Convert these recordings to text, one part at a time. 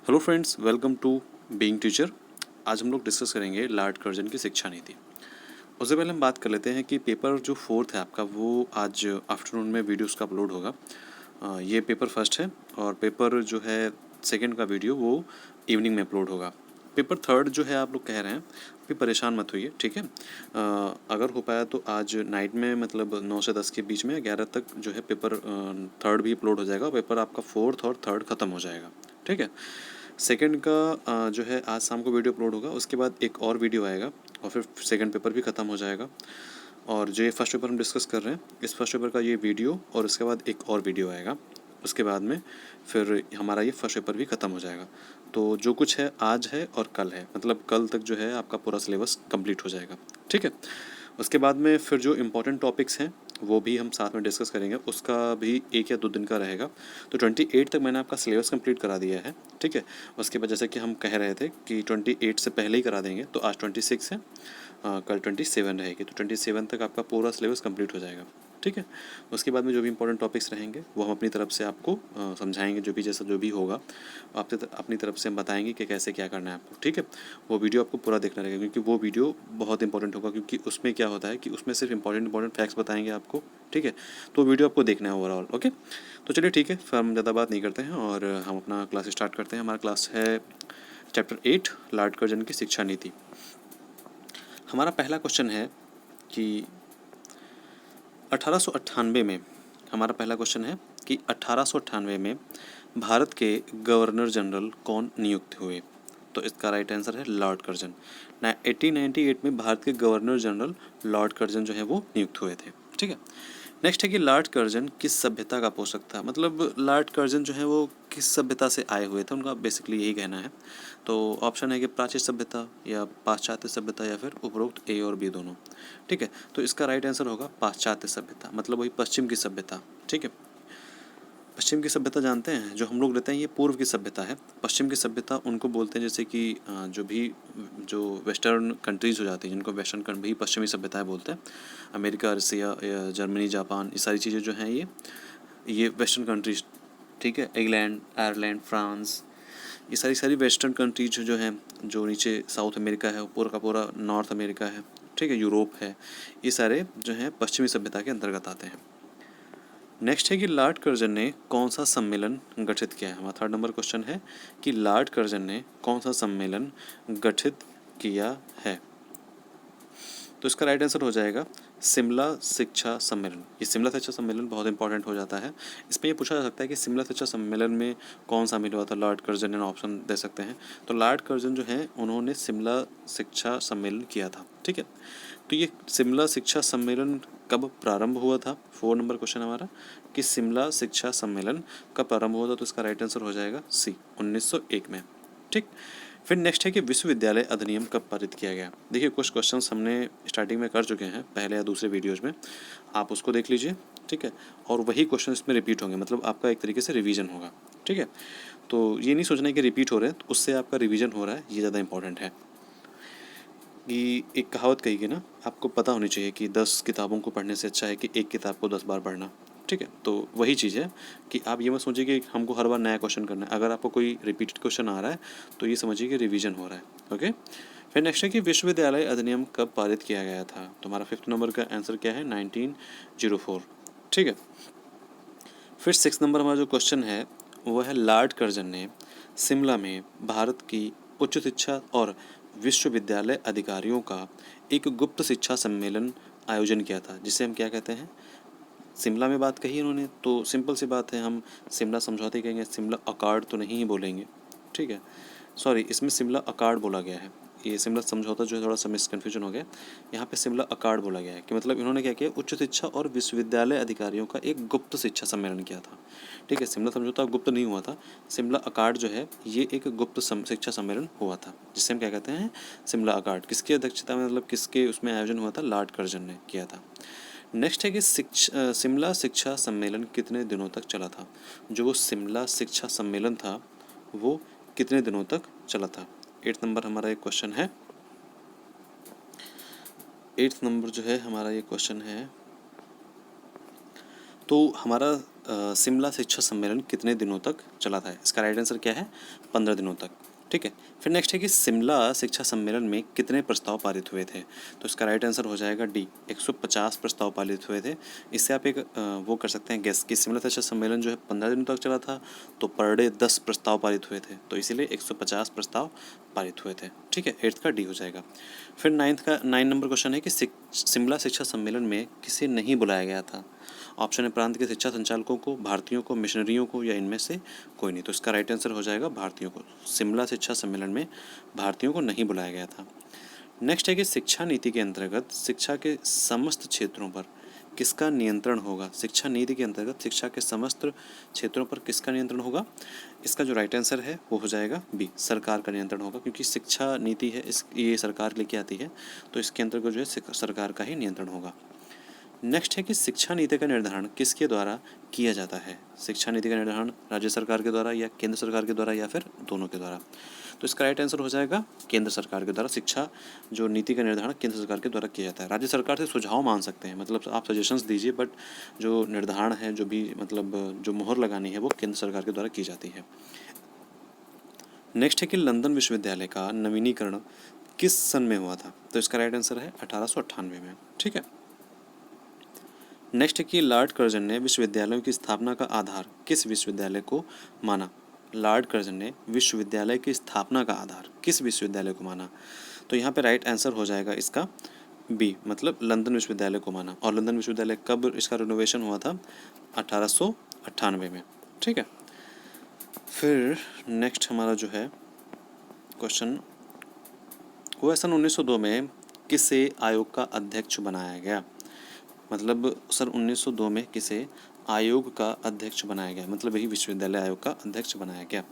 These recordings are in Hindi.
Hello friends, welcome to being teacher. आज हम लोग डिस्कस करेंगे लॉर्ड कर्जन की शिक्षा नीति। उससे पहले हम बात कर लेते हैं कि पेपर जो फोर्थ है आपका, वो आज आफ्टरनून में वीडियो उसका अपलोड होगा। ये पेपर फर्स्ट है और पेपर जो है सेकंड का वीडियो वो इवनिंग में अपलोड होगा। पेपर थर्ड जो है आप लोग कह रहे हैं, अभी परेशान मत होइए, ठीक है। अगर हो पाया तो आज नाइट में, मतलब 9 से 10 के बीच में 11 तक जो है पेपर थर्ड भी अपलोड हो जाएगा। पेपर आपका फोर्थ और थर्ड ख़त्म हो जाएगा, ठीक है। सेकंड का जो है आज शाम को वीडियो अपलोड होगा, उसके बाद एक और वीडियो आएगा और फिर सेकंड पेपर भी ख़त्म हो जाएगा। और जो ये फर्स्ट पेपर हम डिस्कस कर रहे हैं, इस फर्स्ट पेपर का ये वीडियो और उसके बाद एक और वीडियो आएगा। उसके बाद में फिर हमारा ये फर्स्ट पेपर भी ख़त्म हो जाएगा। तो जो कुछ है आज है और कल है, मतलब कल तक जो है आपका पूरा सिलेबस कंप्लीट हो जाएगा, ठीक है। उसके बाद में फिर जो इम्पोर्टेंट टॉपिक्स हैं वो भी हम साथ में डिस्कस करेंगे, उसका भी 1 या 2 दिन का रहेगा। तो 28 तक मैंने आपका सिलेबस कंप्लीट करा दिया है, ठीक है। उसके बाद जैसे कि हम कह रहे थे कि 28 से पहले ही करा देंगे, तो आज 26 है, कल 27 रहेगी, तो 27 तक आपका पूरा सिलेबस कंप्लीट हो जाएगा, ठीक है। उसके बाद में जो भी इंपॉर्टेंट टॉपिक्स रहेंगे वो हम अपनी तरफ से आपको समझाएंगे, जो भी जैसा जो भी होगा आपसे अपनी तरफ से हम बताएंगे कि कैसे क्या करना है आपको, ठीक है। वो वीडियो आपको पूरा देखना रहेगा क्योंकि वो वीडियो बहुत इंपॉर्टेंट होगा, क्योंकि उसमें क्या होता है कि उसमें सिर्फ इंपॉर्टेंट फैक्ट्स बताएंगे आपको, ठीक है। तो वीडियो आपको देखना है ओवरऑल, ओके। तो चलिए ठीक है, फिर हम ज़्यादा बात नहीं करते हैं और हम अपना क्लास स्टार्ट करते हैं। हमारा क्लास है चैप्टर 8, लॉर्ड कर्जन की शिक्षा नीति। हमारा पहला क्वेश्चन है कि 1898 में, हमारा पहला क्वेश्चन है कि 1898 में भारत के गवर्नर जनरल कौन नियुक्त हुए। तो इसका राइट आंसर है लॉर्ड कर्जन। 1898 में भारत के गवर्नर जनरल लॉर्ड कर्जन जो है वो नियुक्त हुए थे, ठीक है। नेक्स्ट है कि लॉर्ड कर्जन किस सभ्यता का पोषक था, मतलब लॉर्ड कर्जन जो है वो किस सभ्यता से आए हुए थे, उनका बेसिकली यही कहना है। तो ऑप्शन है कि प्राचीन सभ्यता या पाश्चात्य सभ्यता या फिर उपरोक्त ए और बी दोनों, ठीक है। तो इसका राइट आंसर होगा पाश्चात्य सभ्यता, मतलब वही पश्चिम की सभ्यता, ठीक है। पश्चिम की सभ्यता जानते हैं, जो हम लोग लेते हैं ये पूर्व की सभ्यता है। पश्चिम की सभ्यता उनको बोलते हैं, जैसे कि जो वेस्टर्न कंट्रीज़ हो जाती हैं, जिनको वेस्टर्न भी पश्चिमी सभ्यताएं बोलते हैं। अमेरिका, रसिया, जर्मनी, जापान, ये सारी चीज़ें जो हैं ये वेस्टर्न कंट्रीज, ठीक है। इंग्लैंड, आयरलैंड, फ्रांस, ये सारी वेस्टर्न कंट्रीज जो हैं, जो नीचे साउथ अमेरिका है, पूरा का पूरा नॉर्थ अमेरिका है, ठीक है, यूरोप है, ये सारे जो हैं पश्चिमी सभ्यता के अंतर्गत आते हैं। नेक्स्ट है कि लॉर्ड कर्जन ने कौन सा सम्मेलन गठित किया है। हमारा थर्ड नंबर क्वेश्चन है कि लॉर्ड कर्जन ने कौन सा सम्मेलन गठित किया है। तो इसका राइट आंसर हो जाएगा शिमला शिक्षा सम्मेलन। ये शिमला शिक्षा सम्मेलन बहुत इंपॉर्टेंट हो जाता है। इसमें ये पूछा जा सकता है कि शिमला शिक्षा सम्मेलन में कौन शामिल हुआ था लॉर्ड कर्जन ने, ऑप्शन दे सकते हैं। तो लॉर्ड कर्जन जो है उन्होंने शिमला शिक्षा सम्मेलन किया था, ठीक है। तो ये शिमला शिक्षा सम्मेलन कब प्रारंभ हुआ था, 4 नंबर क्वेश्चन हमारा, कि शिमला शिक्षा सम्मेलन कब प्रारंभ हुआ था। तो इसका राइट आंसर हो जाएगा सी, 1901 में, ठीक। फिर नेक्स्ट है कि विश्वविद्यालय अधिनियम कब पारित किया गया। देखिए कुछ क्वेश्चंस हमने स्टार्टिंग में कर चुके हैं पहले या दूसरे वीडियोज़ में, आप उसको देख लीजिए, ठीक है। और वही क्वेश्चन इसमें रिपीट होंगे, मतलब आपका एक तरीके से रिवीजन होगा, ठीक है। तो ये नहीं सोचना है कि रिपीट हो रहे हैं, तो उससे आपका रिवीजन हो रहा है, ये ज़्यादा इंपॉर्टेंट है। कि एक कहावत कही गई ना, आपको पता होनी चाहिए कि 10 किताबों को पढ़ने से अच्छा है कि एक किताब को 10 बार पढ़ना, ठीक है। तो वही चीज़ है कि आप ये मत सोचिए कि हमको हर बार नया क्वेश्चन करना है। अगर आपको कोई रिपीटेड क्वेश्चन आ रहा है तो ये समझिए कि रिवीजन हो रहा है, ओके। फिर नेक्स्ट है कि विश्वविद्यालय अधिनियम कब पारित किया गया था। तो हमारा 5th नंबर का आंसर क्या है, 1904, ठीक है। फिर 6 नंबर हमारा जो क्वेश्चन है वो है लॉर्ड कर्जन ने शिमला में भारत की उच्च शिक्षा और विश्वविद्यालय अधिकारियों का एक गुप्त शिक्षा सम्मेलन आयोजन किया था, जिसे हम क्या कहते हैं, शिमला में बात कही इन्होंने। तो सिंपल सी बात है, हम शिमला समझौते कहेंगे, शिमला अकॉर्ड तो नहीं ही बोलेंगे, ठीक है। सॉरी, इसमें शिमला अकॉर्ड बोला गया है, ये शिमला समझौता जो है थोड़ा सा मिसकन्फ्यूजन हो गया। यहाँ पे शिमला अकॉर्ड बोला गया है कि मतलब इन्होंने क्या किया, उच्च शिक्षा और विश्वविद्यालय अधिकारियों का एक गुप्त शिक्षा सम्मेलन किया था, ठीक है। शिमला समझौता गुप्त नहीं हुआ था, शिमला अकॉर्ड जो है ये एक गुप्त शिक्षा सम्मेलन हुआ था, जिससे हम क्या कहते हैं, शिमला अकॉर्ड। किसकी अध्यक्षता में, मतलब किसके उसमें आयोजन हुआ था, लॉर्ड कर्जन ने किया था। नेक्स्ट है कि शिमला शिक्षा सम्मेलन कितने दिनों तक चला था। जो वो शिमला शिक्षा सम्मेलन था वो कितने दिनों तक चला था। 8th नंबर हमारा एक क्वेश्चन है, 8th नंबर जो है हमारा ये क्वेश्चन है तो हमारा शिमला शिक्षा सम्मेलन कितने दिनों तक चला था? इसका राइट आंसर क्या है? 15 दिनों तक। ठीक है। फिर नेक्स्ट है कि शिमला शिक्षा सम्मेलन में कितने प्रस्ताव पारित हुए थे? तो इसका राइट आंसर हो जाएगा डी, 150 प्रस्ताव पारित हुए थे। इससे आप एक वो कर सकते हैं गेस कि शिमला शिक्षा सम्मेलन जो है 15 दिनों तक चला था, तो पर डे 10 प्रस्ताव पारित हुए थे, तो इसीलिए 150 प्रस्ताव पारित हुए थे। ठीक है, 8th का डी हो जाएगा। फिर 9 नंबर क्वेश्चन है कि शिमला शिक्षा सम्मेलन में किसे नहीं बुलाया गया था? ऑप्शन है प्रांत के शिक्षा संचालकों को, भारतीयों को, मिशनरियों को, या इनमें से कोई नहीं। तो इसका राइट आंसर हो जाएगा भारतीयों को। शिमला शिक्षा सम्मेलन में भारतीयों को नहीं बुलाया गया था। नेक्स्ट है कि शिक्षा नीति के अंतर्गत शिक्षा के समस्त क्षेत्रों पर किसका नियंत्रण होगा? शिक्षा नीति के अंतर्गत शिक्षा के समस्त क्षेत्रों पर किसका नियंत्रण होगा? इसका जो राइट आंसर है वो हो जाएगा बी, सरकार का नियंत्रण होगा, क्योंकि शिक्षा नीति है ये सरकार लेके आती है, तो इसके अंतर्गत जो है सरकार का ही नियंत्रण होगा। नेक्स्ट है कि शिक्षा नीति का निर्धारण किसके द्वारा किया जाता है? शिक्षा नीति का निर्धारण राज्य सरकार के द्वारा या केंद्र सरकार के द्वारा या फिर दोनों के द्वारा? तो इसका राइट आंसर हो जाएगा केंद्र सरकार के द्वारा। शिक्षा जो नीति का निर्धारण केंद्र सरकार के द्वारा किया जाता है। राज्य सरकार से सुझाव मांग सकते हैं, मतलब आप सजेशंस दीजिए, बट जो निर्धारण है, जो भी मतलब जो मोहर लगानी है, वो केंद्र सरकार के द्वारा की जाती है। नेक्स्ट है कि लंदन विश्वविद्यालय का नवीनीकरण किस सन में हुआ था? तो इसका राइट आंसर है 1898 में। ठीक है। नेक्स्ट है कि लॉर्ड कर्जन ने विश्वविद्यालयों की स्थापना का आधार किस विश्वविद्यालय को माना? लॉर्ड कर्जन ने विश्वविद्यालय की स्थापना का आधार किस विश्वविद्यालय को माना? तो यहाँ पे राइट आंसर हो जाएगा इसका बी, मतलब लंदन विश्वविद्यालय को माना। और लंदन विश्वविद्यालय कब इसका रिनोवेशन हुआ था? 1898 में। ठीक है। फिर नेक्स्ट हमारा जो है क्वेश्चन 1902 में किसे आयोग का अध्यक्ष बनाया गया? मतलब सन 1902 में किसे आयोग का अध्यक्ष बनाया गया, मतलब यही विश्वविद्यालय आयोग का अध्यक्ष बनाया गया?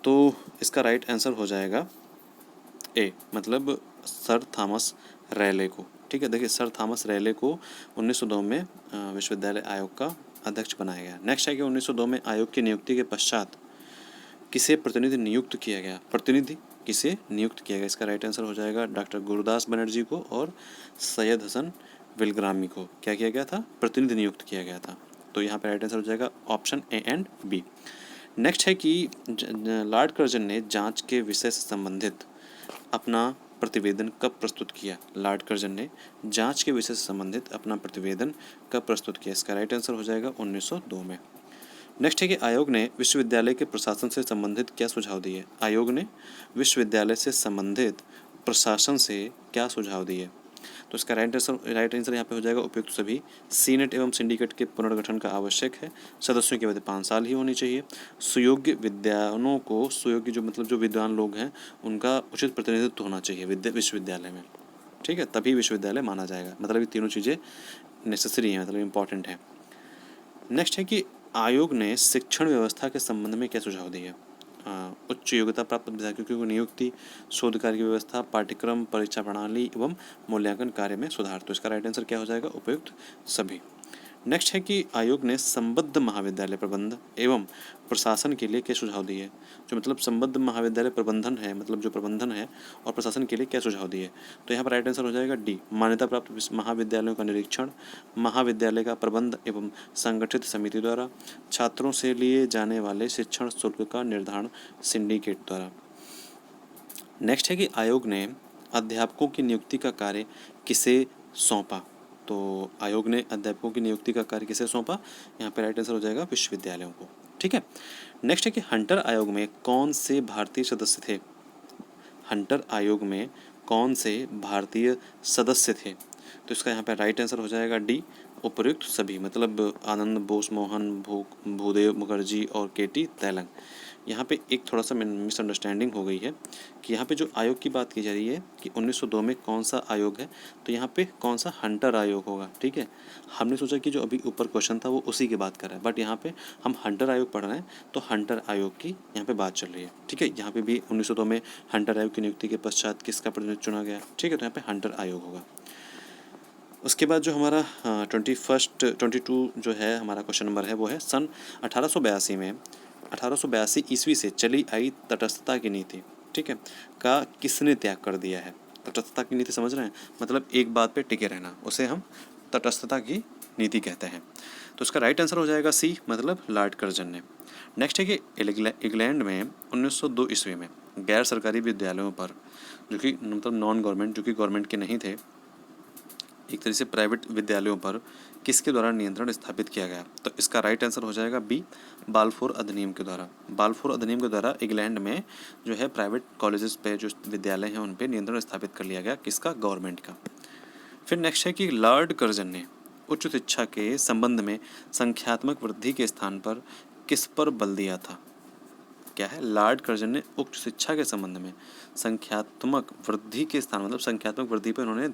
तो इसका राइट आंसर हो जाएगा ए, मतलब सर थॉमस रैले को। ठीक है, देखिए सर थॉमस रैले को 1902 में विश्वविद्यालय आयोग का अध्यक्ष बनाया गया। नेक्स्ट है कि 1902 में आयोग की नियुक्ति के पश्चात किसे प्रतिनिधि नियुक्त किया गया? प्रतिनिधि किसे नियुक्त किया गया? इसका राइट आंसर हो जाएगा डॉक्टर गुरदास बनर्जी को और सैयद हसन विलग्रामी को क्या किया गया था? प्रतिनिधि नियुक्त किया गया था। तो यहाँ पे राइट आंसर हो जाएगा option A and B. Next है कि लॉर्ड कर्जन ने जांच के विषय से संबंधित अपना प्रतिवेदन कब प्रस्तुत किया? लॉर्ड कर्जन ने जांच के विषय से संबंधित अपना प्रतिवेदन कब प्रस्तुत किया? इसका राइट आंसर हो जाएगा 1902 में। नेक्स्ट है कि आयोग ने विश्वविद्यालय के प्रशासन से संबंधित क्या सुझाव दिए? आयोग ने विश्वविद्यालय से संबंधित प्रशासन से क्या सुझाव दिए? तो इसका राइट आंसर यहाँ पे हो जाएगा उपयुक्त सभी। सीनेट एवं सिंडिकेट के पुनर्गठन का आवश्यक है। सदस्यों की अवधि 5 साल ही होनी चाहिए। सुयोग्य विद्वानों को, सुयोग्य जो मतलब जो विद्वान लोग हैं उनका उचित प्रतिनिधित्व होना चाहिए विश्वविद्यालय में। ठीक है, तभी विश्वविद्यालय माना जाएगा। मतलब ये तीनों चीज़ें नेसेसरी हैं, मतलब इम्पॉर्टेंट है। नेक्स्ट है कि आयोग ने शिक्षण व्यवस्था के संबंध में क्या सुझाव दिए? उच्च योग्यता प्राप्त विद्यार्थियों की नियुक्ति, शोध कार्य की व्यवस्था, पाठ्यक्रम, परीक्षा प्रणाली एवं मूल्यांकन कार्य में सुधार। तो इसका राइट आंसर क्या हो जाएगा? उपयुक्त सभी। नेक्स्ट है कि आयोग ने संबद्ध महाविद्यालय प्रबंध एवं प्रशासन के लिए क्या सुझाव दिए? जो मतलब संबद्ध महाविद्यालय प्रबंधन है, मतलब जो प्रबंधन है और प्रशासन के लिए क्या सुझाव दिए? तो यहाँ पर राइट आंसर हो जाएगा डी, मान्यता प्राप्त महाविद्यालयों का निरीक्षण, महाविद्यालय का प्रबंध एवं संगठित समिति द्वारा, छात्रों से लिए जाने वाले शिक्षण शुल्क का निर्धारण सिंडिकेट द्वारा। नेक्स्ट है कि आयोग ने अध्यापकों की नियुक्ति का कार्य किसे सौंपा? तो आयोग ने अध्यापकों की नियुक्ति का कार्य किसे सौंपा? यहाँ पे राइट आंसर हो जाएगा विश्वविद्यालयों को। ठीक है। नेक्स्ट है कि हंटर आयोग में कौन से भारतीय सदस्य थे? हंटर आयोग में कौन से भारतीय सदस्य थे? तो इसका यहाँ पे राइट आंसर हो जाएगा डी, उपयुक्त सभी। मतलब आनंद बोस मोहन, भूदेव मुखर्जी और केटी तैलंग। यहाँ पे एक थोड़ा सा मिसअंडरस्टैंडिंग हो गई है कि यहाँ पे जो आयोग की बात की जा रही है कि 1902 में कौन सा आयोग है, तो यहाँ पे कौन सा हंटर आयोग होगा। ठीक है, हमने सोचा कि जो अभी ऊपर क्वेश्चन था वो उसी की बात कर रहा है, बट यहाँ पे हम हंटर आयोग पढ़ रहे हैं, तो हंटर आयोग की यहाँ पे बात चल रही है। ठीक है, यहाँ पे भी 1902 में हंटर आयोग की नियुक्ति के पश्चात किसका प्रतिनिधि चुना गया? ठीक है, तो यहाँ पे हंटर आयोग होगा। उसके बाद जो हमारा 22 जो है हमारा क्वेश्चन नंबर है वो है सन 1882 में 1882 ईस्वी से चली आई तटस्थता की नीति, ठीक है, का किसने त्याग कर दिया है? तटस्थता की नीति समझ रहे हैं, मतलब एक बात पे टिके रहना, उसे हम तटस्थता की नीति कहते हैं। तो इसका राइट आंसर हो जाएगा सी, मतलब लॉर्ड कर्जन ने। नेक्स्ट है कि इंग्लैंड में 1902 ईस्वी में गैर सरकारी विद्यालयों पर, जो कि मतलब नॉन गवर्नमेंट, जो कि गवर्नमेंट के नहीं थे, एक तरह से प्राइवेट विद्यालयों पर किसके द्वारा नियंत्रण स्थापित किया गया? तो इसका राइट आंसर हो जाएगा बी, बाल्फोर अधिनियम के द्वारा। बाल्फोर अधिनियम के द्वारा इंग्लैंड में जो है प्राइवेट कॉलेजेस पे, जो विद्यालय हैं, उन पे नियंत्रण स्थापित कर लिया गया, किसका? गवर्नमेंट का। फिर नेक्स्ट है कि लॉर्ड कर्जन ने उच्च शिक्षा के संबंध में संख्यात्मक वृद्धि के स्थान पर किस पर बल दिया था? क्या है? लॉर्ड कर्जन ने उच्च शिक्षा के संबंध में संख्यात्मक वृद्धि के स्थान, मतलब संख्यात्मक वृद्धि पर उन्होंने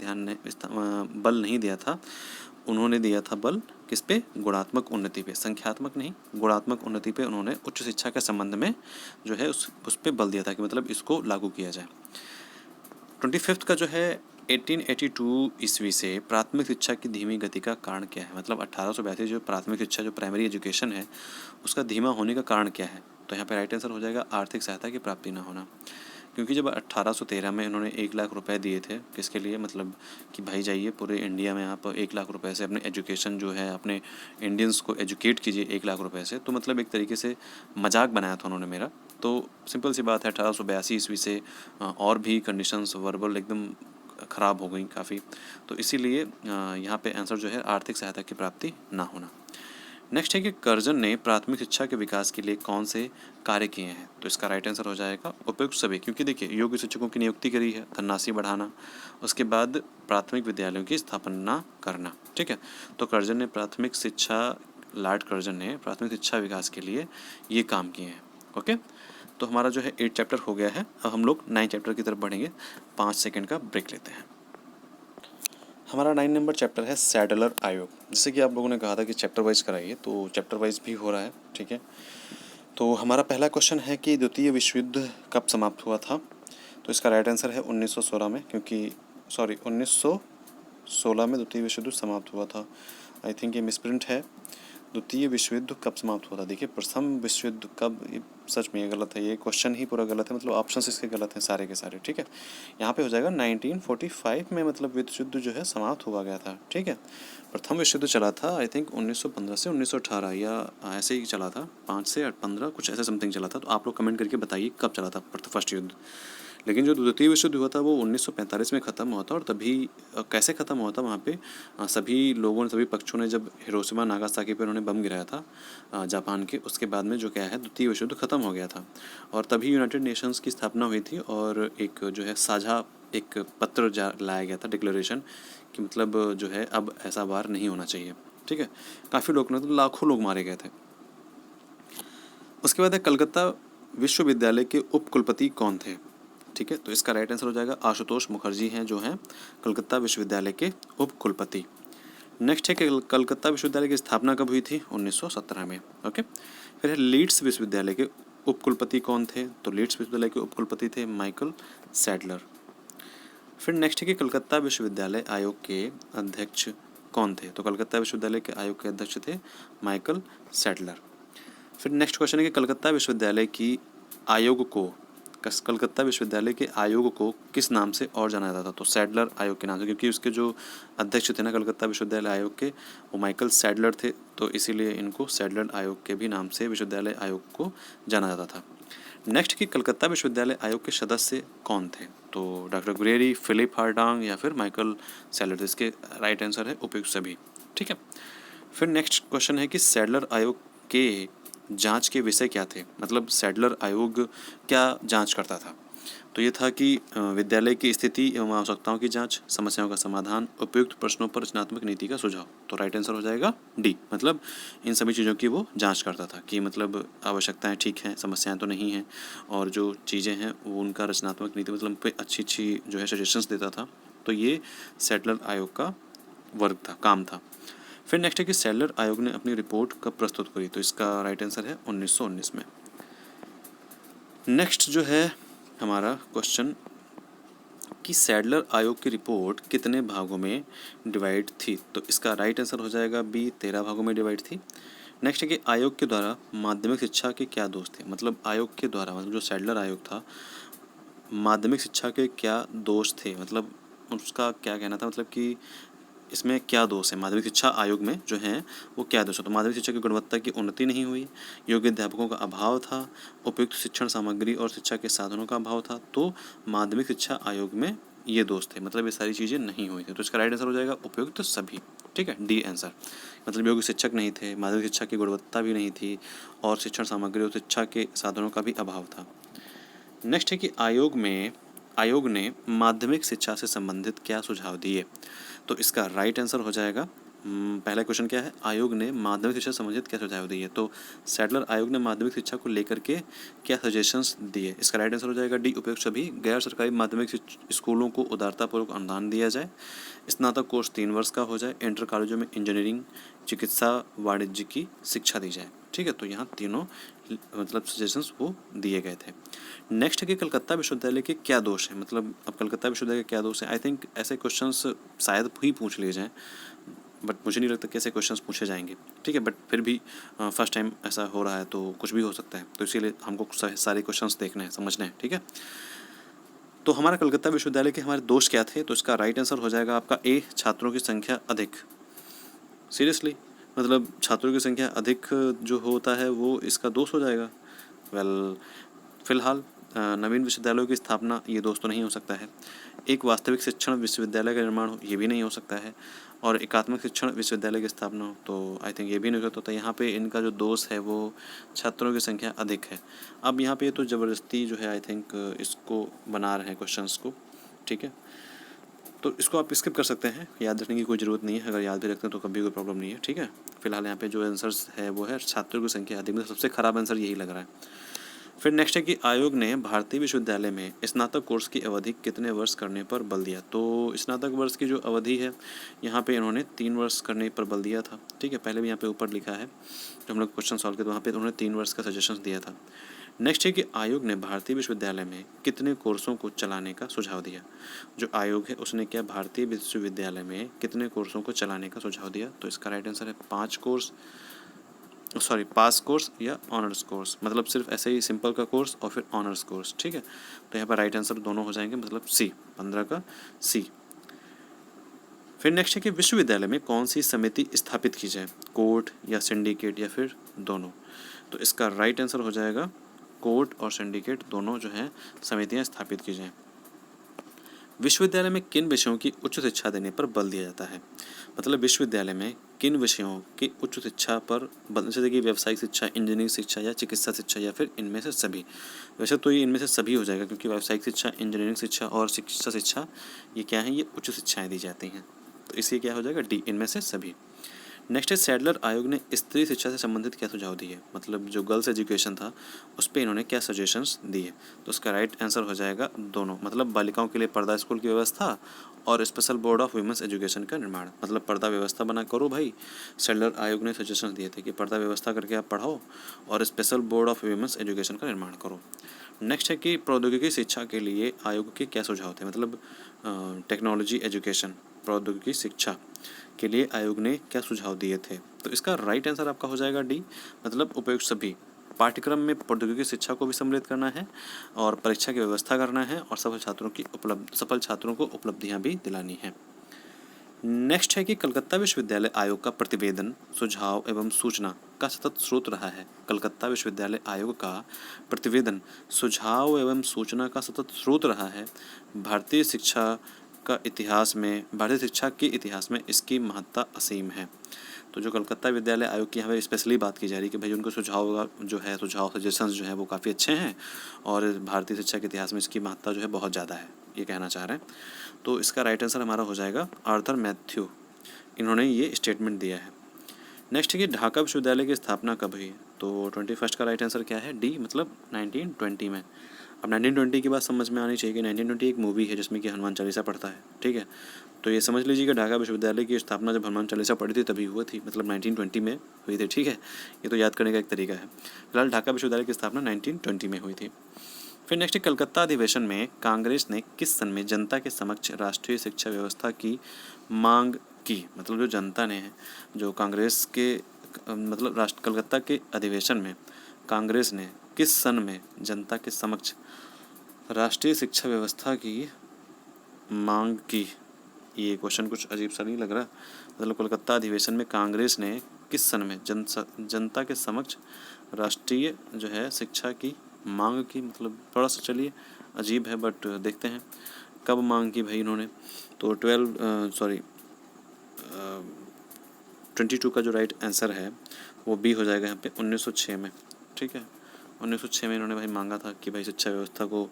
बल नहीं दिया था, उन्होंने दिया था बल किस पे? गुणात्मक उन्नति पे। संख्यात्मक नहीं, गुणात्मक उन्नति पे उन्होंने उच्च शिक्षा के संबंध में जो है उस पे बल दिया था, कि मतलब इसको लागू किया जाए। 25 का जो है 1882 ईस्वी से प्राथमिक शिक्षा की धीमी गति का कारण क्या है? मतलब 1882 जो प्राथमिक शिक्षा, जो प्राइमरी एजुकेशन है, उसका धीमा होने का कारण क्या है? तो यहाँ पे राइट आंसर हो जाएगा आर्थिक सहायता की प्राप्ति ना होना। क्योंकि जब 1813 में इन्होंने 1 लाख रुपए दिए थे, किसके लिए? मतलब कि भाई जाइए पूरे इंडिया में आप 1 लाख रुपए से अपने एजुकेशन जो है, अपने इंडियंस को एजुकेट कीजिए 1 लाख रुपए से, तो मतलब एक तरीके से मजाक बनाया था उन्होंने मेरा। तो सिंपल सी बात है, 1882 ईस्वी से और भी कंडीशंस वर्बल एकदम ख़राब हो गई काफ़ी, तो इसीलिए यहाँ पे आंसर जो है आर्थिक सहायता की प्राप्ति ना होना। नेक्स्ट है कि कर्जन ने प्राथमिक शिक्षा के विकास के लिए कौन से कार्य किए हैं? तो इसका राइट आंसर हो जाएगा उपयुक्त सभी, क्योंकि देखिए योग्य शिक्षकों की नियुक्ति करी है, धनराशि बढ़ाना, उसके बाद प्राथमिक विद्यालयों की स्थापना करना। ठीक है, तो कर्जन ने प्राथमिक शिक्षा, लॉर्ड कर्जन ने प्राथमिक शिक्षा विकास के लिए ये काम किए हैं। ओके, तो हमारा जो है 8 चैप्टर हो गया है। अब हम लोग 9 चैप्टर की तरफ बढ़ेंगे। 5 सेकेंड का ब्रेक लेते हैं। हमारा 9 नंबर चैप्टर है सैडलर आयोग। जैसे कि आप लोगों ने कहा था कि चैप्टर वाइज कराइए, तो चैप्टर वाइज भी हो रहा है। ठीक है, तो हमारा पहला क्वेश्चन है कि द्वितीय विश्व युद्ध कब समाप्त हुआ था? तो इसका राइट आंसर है 1916 में, क्योंकि 1916 में द्वितीय विश्व युद्ध समाप्त हुआ था। आई थिंक ये मिसप्रिंट है। द्वितीय विश्व युद्ध कब समाप्त हुआ था? देखिए, प्रथम विश्व युद्ध कब, ये सच में ये गलत है, ये क्वेश्चन ही पूरा गलत है, मतलब ऑप्शंस इसके गलत हैं सारे के सारे। ठीक है, यहाँ पे हो जाएगा 1945 में, मतलब विश्व युद्ध जो है समाप्त हुआ गया था। ठीक है, प्रथम विश्व युद्ध चला था आई थिंक 1915 से 1918, या ऐसे ही चला था, 5 से 15 कुछ ऐसे समथिंग चला था। तो आप लोग कमेंट करके बताइए कब चला था फर्स्ट युद्ध। लेकिन जो द्वितीय विश्व युद्ध हुआ था वो 1945 में ख़त्म हुआ था। और तभी कैसे ख़त्म हुआ था? वहाँ पे सभी लोगों ने, सभी पक्षों ने जब हिरोशिमा नागासाकी पे उन्होंने बम गिराया था जापान के, उसके बाद में जो क्या है द्वितीय विश्व युद्ध ख़त्म हो गया था। और तभी यूनाइटेड नेशंस की स्थापना हुई थी, और एक जो है साझा एक पत्र लाया गया था, डिक्लेरेशन, कि मतलब जो है अब ऐसा वार नहीं होना चाहिए। ठीक है, काफ़ी लोग, मतलब लाखों लोग मारे गए थे। उसके बाद है कलकत्ता विश्वविद्यालय के उपकुलपति कौन थे? ठीक है, तो इसका राइट आंसर हो जाएगा आशुतोष मुखर्जी हैं, जो हैं कलकत्ता विश्वविद्यालय के उप कुलपति। नेक्स्ट है कि कलकत्ता विश्वविद्यालय की स्थापना कब हुई थी? 1917 में। ओके, फिर है लीड्स विश्वविद्यालय के उप कुलपति कौन थे? तो लीड्स विश्वविद्यालय के उप कुलपति थे माइकल सैडलर। फिर नेक्स्ट है कि कलकत्ता विश्वविद्यालय आयोग के अध्यक्ष कौन थे? तो कलकत्ता विश्वविद्यालय के आयोग के अध्यक्ष थे माइकल सैडलर। फिर नेक्स्ट क्वेश्चन है कि कलकत्ता विश्वविद्यालय की आयोग को, कलकत्ता विश्वविद्यालय के आयोग को किस नाम से और जाना जाता था? तो सैडलर आयोग के नाम से, क्योंकि उसके जो अध्यक्ष थे ना कलकत्ता विश्वविद्यालय आयोग के, वो माइकल सैडलर थे, तो इसीलिए इनको सैडलर आयोग के भी नाम से विश्वविद्यालय आयोग को जाना जाता था। नेक्स्ट कि कलकत्ता विश्वविद्यालय आयोग के सदस्य कौन थे? तो डॉक्टर गुरेरी, फिलिप हार्डांग या फिर माइकल सैडलर। इसके राइट आंसर है उपयुक्त सभी। ठीक है, फिर नेक्स्ट क्वेश्चन है कि सैडलर आयोग के जांच के विषय क्या थे? मतलब सैडलर आयोग क्या जांच करता था? तो ये था कि विद्यालय की स्थिति एवं आवश्यकताओं की जांच, समस्याओं का समाधान, उपयुक्त प्रश्नों पर रचनात्मक नीति का सुझाव। तो राइट आंसर हो जाएगा डी, मतलब इन सभी चीज़ों की वो जांच करता था, कि मतलब आवश्यकताएं ठीक हैं, समस्याएं तो नहीं हैं, और जो चीज़ें हैं वो उनका रचनात्मक नीति, मतलब पे अच्छी अच्छी जो है सजेशंस देता था। तो ये सैडलर आयोग का वर्क था, काम था। फिर नेक्स्ट है कि सैडलर आयोग ने अपनी रिपोर्ट कब प्रस्तुत करी? तो इसका राइट आंसर है 1919 में। नेक्स्ट जो है हमारा क्वेश्चन कि सैडलर आयोग की रिपोर्ट कितने भागों में डिवाइड थी? तो इसका राइट आंसर हो जाएगा बी, 13 भागों में डिवाइड थी। नेक्स्ट है कि आयोग के द्वारा माध्यमिक शिक्षा के क्या दोष थे? मतलब आयोग के द्वारा, मतलब जो सैडलर आयोग था, माध्यमिक शिक्षा के क्या दोष थे, मतलब उसका क्या कहना था, मतलब कि इसमें क्या दोष है, माध्यमिक शिक्षा आयोग में जो है वो क्या दोष है। तो माध्यमिक शिक्षा की गुणवत्ता की उन्नति नहीं हुई, योग्य अध्यापकों का अभाव था, उपयुक्त शिक्षण सामग्री और शिक्षा के साधनों का अभाव था। तो माध्यमिक शिक्षा आयोग में ये दोष थे, मतलब ये सारी चीज़ें नहीं हुई थी। तो इसका राइट आंसर हो जाएगा उपयुक्त सभी। ठीक है, डी आंसर। मतलब योग्य शिक्षक नहीं थे, माध्यमिक शिक्षा की गुणवत्ता भी नहीं थी, और शिक्षण सामग्री और शिक्षा के साधनों का भी अभाव था। नेक्स्ट है कि आयोग ने माध्यमिक शिक्षा से संबंधित क्या सुझाव दिए। तो इसका राइट आंसर हो जाएगा पहला क्वेश्चन क्या है, आयोग ने माध्यमिक शिक्षा से संबंधित क्या सुझाव दिए। तो सैडलर आयोग ने माध्यमिक शिक्षा को लेकर के क्या सजेशंस दिए। इसका राइट आंसर हो जाएगा डी, उपयुक्त सभी। गैर सरकारी माध्यमिक स्कूलों को उदारतापूर्वक अनुदान दिया जाए, स्नातक कोर्स 3 वर्ष का हो जाए, इंटर कॉलेजों में इंजीनियरिंग, चिकित्सा, वाणिज्य की शिक्षा दी जाए। ठीक है, तो यहाँ तीनों मतलब सजेशंस वो दिए गए थे। नेक्स्ट है कि कलकत्ता विश्वविद्यालय के क्या दोष है। मतलब अब कलकत्ता विश्वविद्यालय के क्या दोष है, आई थिंक ऐसे क्वेश्चंस शायद ही पूछ लिए जाएँ, बट मुझे नहीं लगता कि ऐसे क्वेश्चंस पूछे जाएंगे। ठीक है, बट फिर भी फर्स्ट टाइम ऐसा हो रहा है तो कुछ भी हो सकता है, तो इसीलिए हमको सारे क्वेश्चंस देखने हैं, समझने हैं। ठीक है, तो हमारा कलकत्ता विश्वविद्यालय के हमारे दोष क्या थे। तो इसका राइट आंसर हो जाएगा आपका ए, छात्रों की संख्या अधिक। सीरियसली, मतलब छात्रों की संख्या अधिक जो होता है वो इसका दोष हो जाएगा। वेल, फिलहाल नवीन विश्वविद्यालयों की स्थापना, ये दोष तो नहीं हो सकता है। एक वास्तविक शिक्षण विश्वविद्यालय का निर्माण हो, ये भी नहीं हो सकता है। और एकात्मक शिक्षण विश्वविद्यालय की स्थापना हो, तो आई थिंक ये भी नहीं हो सकता। तो यहाँ पे इनका जो दोष है वो छात्रों की संख्या अधिक है। अब यहाँ पे तो ज़बरदस्ती जो है आई थिंक इसको बना रहे हैं क्वेश्चंस को। ठीक है, तो इसको आप स्किप कर सकते हैं, याद रखने की कोई ज़रूरत नहीं है। अगर याद भी रखते हैं तो कभी कोई प्रॉब्लम नहीं है। ठीक है, फिलहाल यहाँ पे जो आंसर्स है वो है छात्रों की संख्या अधिक, मतलब सबसे खराब आंसर यही लग रहा है। फिर नेक्स्ट है कि आयोग ने भारतीय विश्वविद्यालय में स्नातक कोर्स की अवधि कितने वर्ष करने पर बल दिया। तो स्नातक वर्ष की जो अवधि है यहाँ पे इन्होंने 3 वर्ष करने पर बल दिया था। ठीक है, पहले भी यहाँ पे ऊपर लिखा है, जब हम लोग क्वेश्चन सॉल्व किए तो वहाँ पे उन्होंने 3 वर्ष का सजेशन दिया था। नेक्स्ट है कि आयोग ने भारतीय विश्वविद्यालय में कितने कोर्सों को चलाने का सुझाव दिया। जो आयोग है उसने क्या भारतीय विश्वविद्यालय में कितने कोर्सों को चलाने का सुझाव दिया। तो इसका राइट आंसर है 5 कोर्स, पास कोर्स या ऑनर्स कोर्स, मतलब सिर्फ ऐसे ही सिंपल का कोर्स और फिर ऑनर्स कोर्स। ठीक है, तो यहाँ पर राइट आंसर दोनों हो जाएंगे, मतलब सी, 15 का सी। फिर नेक्स्ट है कि विश्वविद्यालय में कौन सी समिति स्थापित की जाए, कोर्ट या सिंडिकेट या फिर दोनों। तो इसका राइट आंसर हो जाएगा कोर्ट और सिंडिकेट दोनों जो हैं समितियाँ स्थापित की जाएँ। विश्वविद्यालय में किन विषयों की उच्च शिक्षा देने पर बल दिया जाता है। मतलब विश्वविद्यालय में किन विषयों की उच्च शिक्षा पर बल, जैसे कि व्यावसायिक शिक्षा, इंजीनियरिंग शिक्षा या चिकित्सा शिक्षा या फिर इनमें से सभी। वैसे तो ये इनमें से सभी हो जाएगा, क्योंकि व्यावसायिक शिक्षा, इंजीनियरिंग शिक्षा और चिकित्सा शिक्षा ये क्या है, ये उच्च शिक्षाएँ दी जाती हैं। तो इसलिए क्या हो जाएगा डी, इनमें से सभी। नेक्स्ट है सैडलर आयोग ने स्त्री शिक्षा से संबंधित क्या सुझाव दिए। मतलब जो गर्ल्स एजुकेशन था उस पर इन्होंने क्या सजेशंस दिए। तो उसका राइट आंसर हो जाएगा दोनों, मतलब बालिकाओं के लिए पर्दा स्कूल की व्यवस्था और special board of women's education का निर्माण। मतलब पर्दा व्यवस्था बना करो भाई, सैडलर आयोग ने सजेशंस दिए थे कि पर्दा व्यवस्था करके आप पढ़ाओ और special board of women's education का निर्माण करो। नेक्स्ट है कि प्रौद्योगिकी शिक्षा के लिए आयोग के क्या सुझाव थे। मतलब टेक्नोलॉजी एजुकेशन, प्रौद्योगिकी शिक्षा के लिए आयोग ने क्या सुझाव दिए थे। तो इसका राइट आंसर आपका हो जाएगा डी, मतलब उपयुक्त सभी। पाठ्यक्रम में प्रौद्योगिकी शिक्षा को भी सम्मिलित करना है और परीक्षा की व्यवस्था करना है और सफल छात्रों को उपलब्धियां भी दिलानी है। नेक्स्ट है कि कलकत्ता विश्वविद्यालय आयोग का प्रतिवेदन, सुझाव एवं सूचना का सतत स्रोत रहा है। कलकत्ता विश्वविद्यालय आयोग का प्रतिवेदन, सुझाव एवं सूचना का सतत स्रोत रहा है। भारतीय शिक्षा के इतिहास में इसकी महत्ता असीम है। तो जो कलकत्ता विद्यालय आयोग की यहाँ पे स्पेशली बात की जा रही है कि भाई उनको सुझाव सजेशंस जो है वो काफ़ी अच्छे हैं और भारतीय शिक्षा के इतिहास में इसकी महत्ता जो है बहुत ज़्यादा है, ये कहना चाह रहे हैं। तो इसका राइट आंसर हमारा हो जाएगा आर्थर मैथ्यू, इन्होंने ये स्टेटमेंट दिया है। नेक्स्ट है कि ढाका विश्वविद्यालय की स्थापना कब हुई। तो 21 का राइट आंसर क्या है, डी, मतलब 1920 में। अब 1920 की बात समझ में आनी चाहिए कि 1920 एक मूवी है जिसमें कि हनुमान चालीसा पढ़ता है। ठीक है, तो ये समझ लीजिए कि ढाका विश्वविद्यालय की स्थापना जब हनुमान चालीसा पढ़ी थी तभी हुई थी, मतलब 1920 में हुई थी। ठीक है, ये तो याद करने का एक तरीका है। फिलहाल ढाका विश्वविद्यालय की स्थापना 1920 में हुई थी। फिर नेक्स्ट कलकत्ता अधिवेशन में कांग्रेस ने किस सन में जनता के समक्ष राष्ट्रीय शिक्षा व्यवस्था की मांग की। मतलब जो जनता ने, जो कांग्रेस के मतलब कलकत्ता के अधिवेशन में कांग्रेस ने किस सन में जनता के समक्ष राष्ट्रीय शिक्षा व्यवस्था की मांग की। ये क्वेश्चन कुछ अजीब सा नहीं लग रहा? मतलब कोलकाता अधिवेशन में कांग्रेस ने किस सन में जनता के समक्ष राष्ट्रीय जो है शिक्षा की मांग की? मतलब थोड़ा सा चलिए अजीब है, बट देखते हैं कब मांग की भाई इन्होंने। तो 22 का जो राइट आंसर है वो बी हो जाएगा यहाँ पे, 1906 में। ठीक है, 1906 में इन्होंने भाई मांगा था कि भाई शिक्षा व्यवस्था को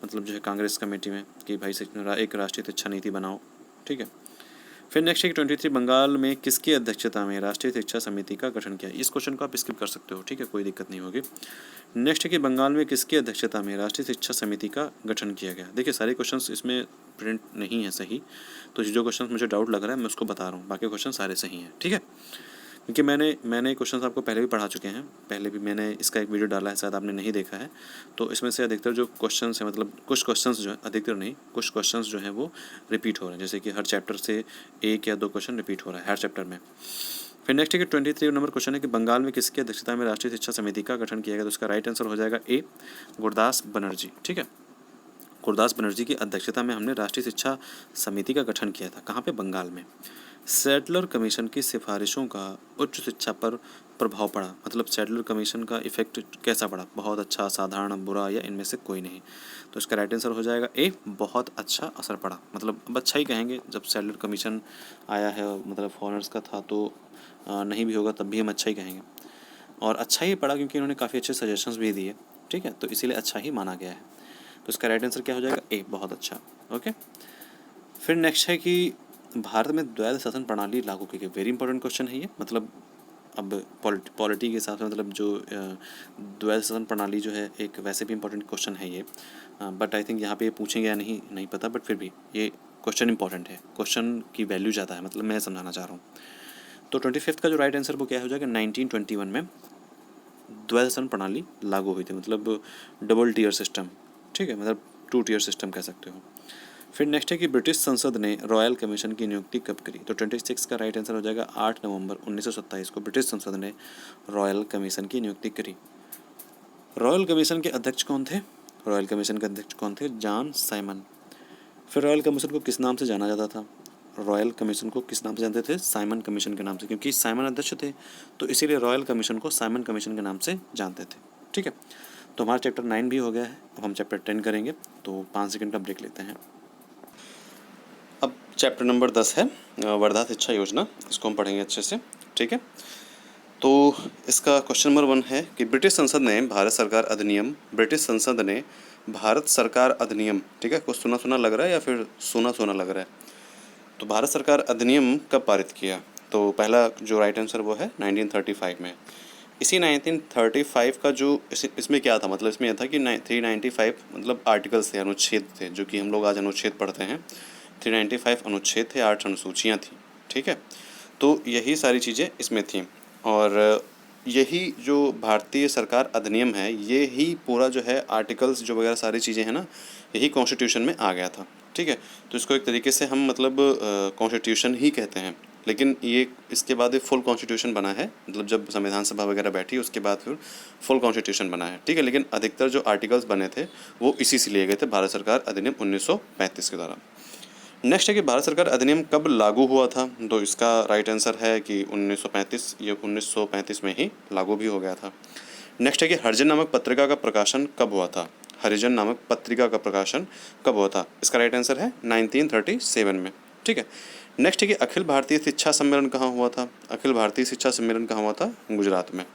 मतलब जो है कांग्रेस कमेटी में कि भाई एक राष्ट्रीय शिक्षा नीति बनाओ। ठीक है, फिर नेक्स्ट है 23 बंगाल में किसकी अध्यक्षता में राष्ट्रीय शिक्षा समिति का गठन किया? इस क्वेश्चन को आप स्किप कर सकते हो, ठीक है, कोई दिक्कत नहीं होगी। नेक्स्ट है कि बंगाल में किसकी अध्यक्षता में राष्ट्रीय शिक्षा समिति का गठन किया गया? देखिए सारे क्वेश्चंस इसमें प्रिंट नहीं है सही, तो जो क्वेश्चन मुझे डाउट लग रहा है मैं उसको बता रहा हूँ, बाकी क्वेश्चन सारे सही हैं। ठीक है, क्योंकि मैंने क्वेश्चंस आपको पहले भी पढ़ा चुके हैं, पहले भी मैंने इसका एक वीडियो डाला है, शायद आपने नहीं देखा है। तो इसमें से अधिकतर जो क्वेश्चंस हैं, मतलब कुछ क्वेश्चंस जो है, अधिकतर नहीं, कुछ क्वेश्चंस जो हैं वो रिपीट हो रहे हैं, जैसे कि हर चैप्टर से 1 या 2 क्वेश्चन रिपीट हो रहा है हर चैप्टर में। फिर नेक्स्ट है कि 23 नंबर क्वेश्चन है कि बंगाल में किसकी अध्यक्षता में राष्ट्रीय शिक्षा समिति का गठन किया गया? तो उसका राइट आंसर हो जाएगा ए, गुरदास बनर्जी। ठीक है, गुरदास बनर्जी की अध्यक्षता में हमने राष्ट्रीय शिक्षा समिति का गठन किया था। कहाँ पे? बंगाल में। सैडलर कमीशन की सिफारिशों का उच्च शिक्षा पर प्रभाव पड़ा, मतलब सैडलर कमीशन का इफेक्ट कैसा पड़ा? बहुत अच्छा, साधारण, बुरा या इनमें से कोई नहीं। तो इसका राइट आंसर हो जाएगा ए, बहुत अच्छा असर पड़ा। मतलब अब अच्छा ही कहेंगे, जब सैडलर कमीशन आया है, मतलब फॉरेनर्स का था, तो नहीं भी होगा तब भी हम अच्छा ही कहेंगे। और अच्छा ही पड़ा क्योंकि इन्होंने काफ़ी अच्छे सजेशंस भी दिए। ठीक है, तो इसीलिए अच्छा ही माना गया है। तो इसका राइट आंसर क्या हो जाएगा? ए, बहुत अच्छा। ओके, फिर नेक्स्ट है कि भारत में द्वैध शासन प्रणाली लागू की गई। वेरी इंपॉर्टेंट क्वेश्चन है ये, मतलब अब पॉलिटी के हिसाब से मतलब जो द्वैध शासन प्रणाली जो है एक वैसे भी इंपॉर्टेंट क्वेश्चन है ये, बट आई थिंक यहाँ पे ये पूछेंगे या नहीं पता, बट फिर भी ये क्वेश्चन इंपॉर्टेंट है, क्वेश्चन की वैल्यू ज़्यादा है, मतलब मैं समझाना चाह रहा हूँ। तो 25 का जो राइट आंसर वो क्या हो जाएगा? 1921 में द्वैध शासन प्रणाली लागू हुई थी, मतलब डबल टीयर सिस्टम। ठीक है, मतलब 2 टीयर सिस्टम कह सकते हो। फिर नेक्स्ट है कि ब्रिटिश संसद ने रॉयल कमीशन की नियुक्ति कब करी? तो 26 का राइट आंसर हो जाएगा 8 नवंबर 1927 को ब्रिटिश संसद ने रॉयल कमीशन की नियुक्ति करी। रॉयल कमीशन के अध्यक्ष कौन थे? रॉयल कमीशन के अध्यक्ष कौन थे? John Simon. फिर रॉयल कमीशन को किस नाम से जाना जाता था? रॉयल कमीशन को किस नाम से जानते थे? साइमन कमीशन के नाम से, क्योंकि साइमन अध्यक्ष थे, तो इसीलिए रॉयल कमीशन को साइमन कमीशन के नाम से जानते थे। ठीक है, तो हमारा चैप्टर 9 भी हो गया है, अब हम चैप्टर 10 करेंगे, तो 5 सेकंड का ब्रेक लेते हैं। अब चैप्टर नंबर 10 है वर्धा शिक्षा योजना, इसको हम पढ़ेंगे अच्छे से। ठीक है, तो इसका क्वेश्चन नंबर 1 है कि ब्रिटिश संसद ने भारत सरकार अधिनियम, ठीक है, कुछ सुना सुना लग रहा है या फिर सोना सोना लग रहा है? तो भारत सरकार अधिनियम कब पारित किया? तो पहला जो राइट आंसर वो है 1935 में। इसी 1935 का जो इसमें क्या था, मतलब इसमें यह था कि 395 मतलब आर्टिकल्स थे, अनुच्छेद थे, जो कि हम लोग आज अनुच्छेद पढ़ते हैं। 395 अनुच्छेद थे, 8 अनुसूचियाँ थी। ठीक है, तो यही सारी चीज़ें इसमें थी, और यही जो भारतीय सरकार अधिनियम है, ये ही पूरा जो है आर्टिकल्स जो वगैरह सारी चीज़ें हैं ना, यही कॉन्स्टिट्यूशन में आ गया था। ठीक है, तो इसको एक तरीके से हम मतलब कॉन्स्टिट्यूशन ही कहते हैं, लेकिन ये इसके बाद एक फुल कॉन्स्टिट्यूशन बना है, मतलब जब संविधान सभा वगैरह बैठी उसके बाद फिर फुल कॉन्स्टिट्यूशन बना है। ठीक है, लेकिन अधिकतर जो आर्टिकल्स बने थे वो इसी से लिए गए थे, भारत सरकार अधिनियम 1935 के द्वारा। नेक्स्ट है कि भारत सरकार अधिनियम कब लागू हुआ था? तो इसका राइट आंसर है कि 1935, ये 1935 में ही लागू भी हो गया था। नेक्स्ट है कि हरिजन नामक पत्रिका का प्रकाशन कब हुआ था? हरिजन नामक पत्रिका का प्रकाशन कब हुआ था? इसका राइट आंसर है 1937 में। ठीक है, नेक्स्ट है कि अखिल भारतीय शिक्षा सम्मेलन कहाँ हुआ था? अखिल भारतीय शिक्षा सम्मेलन कहाँ हुआ था? गुजरात में।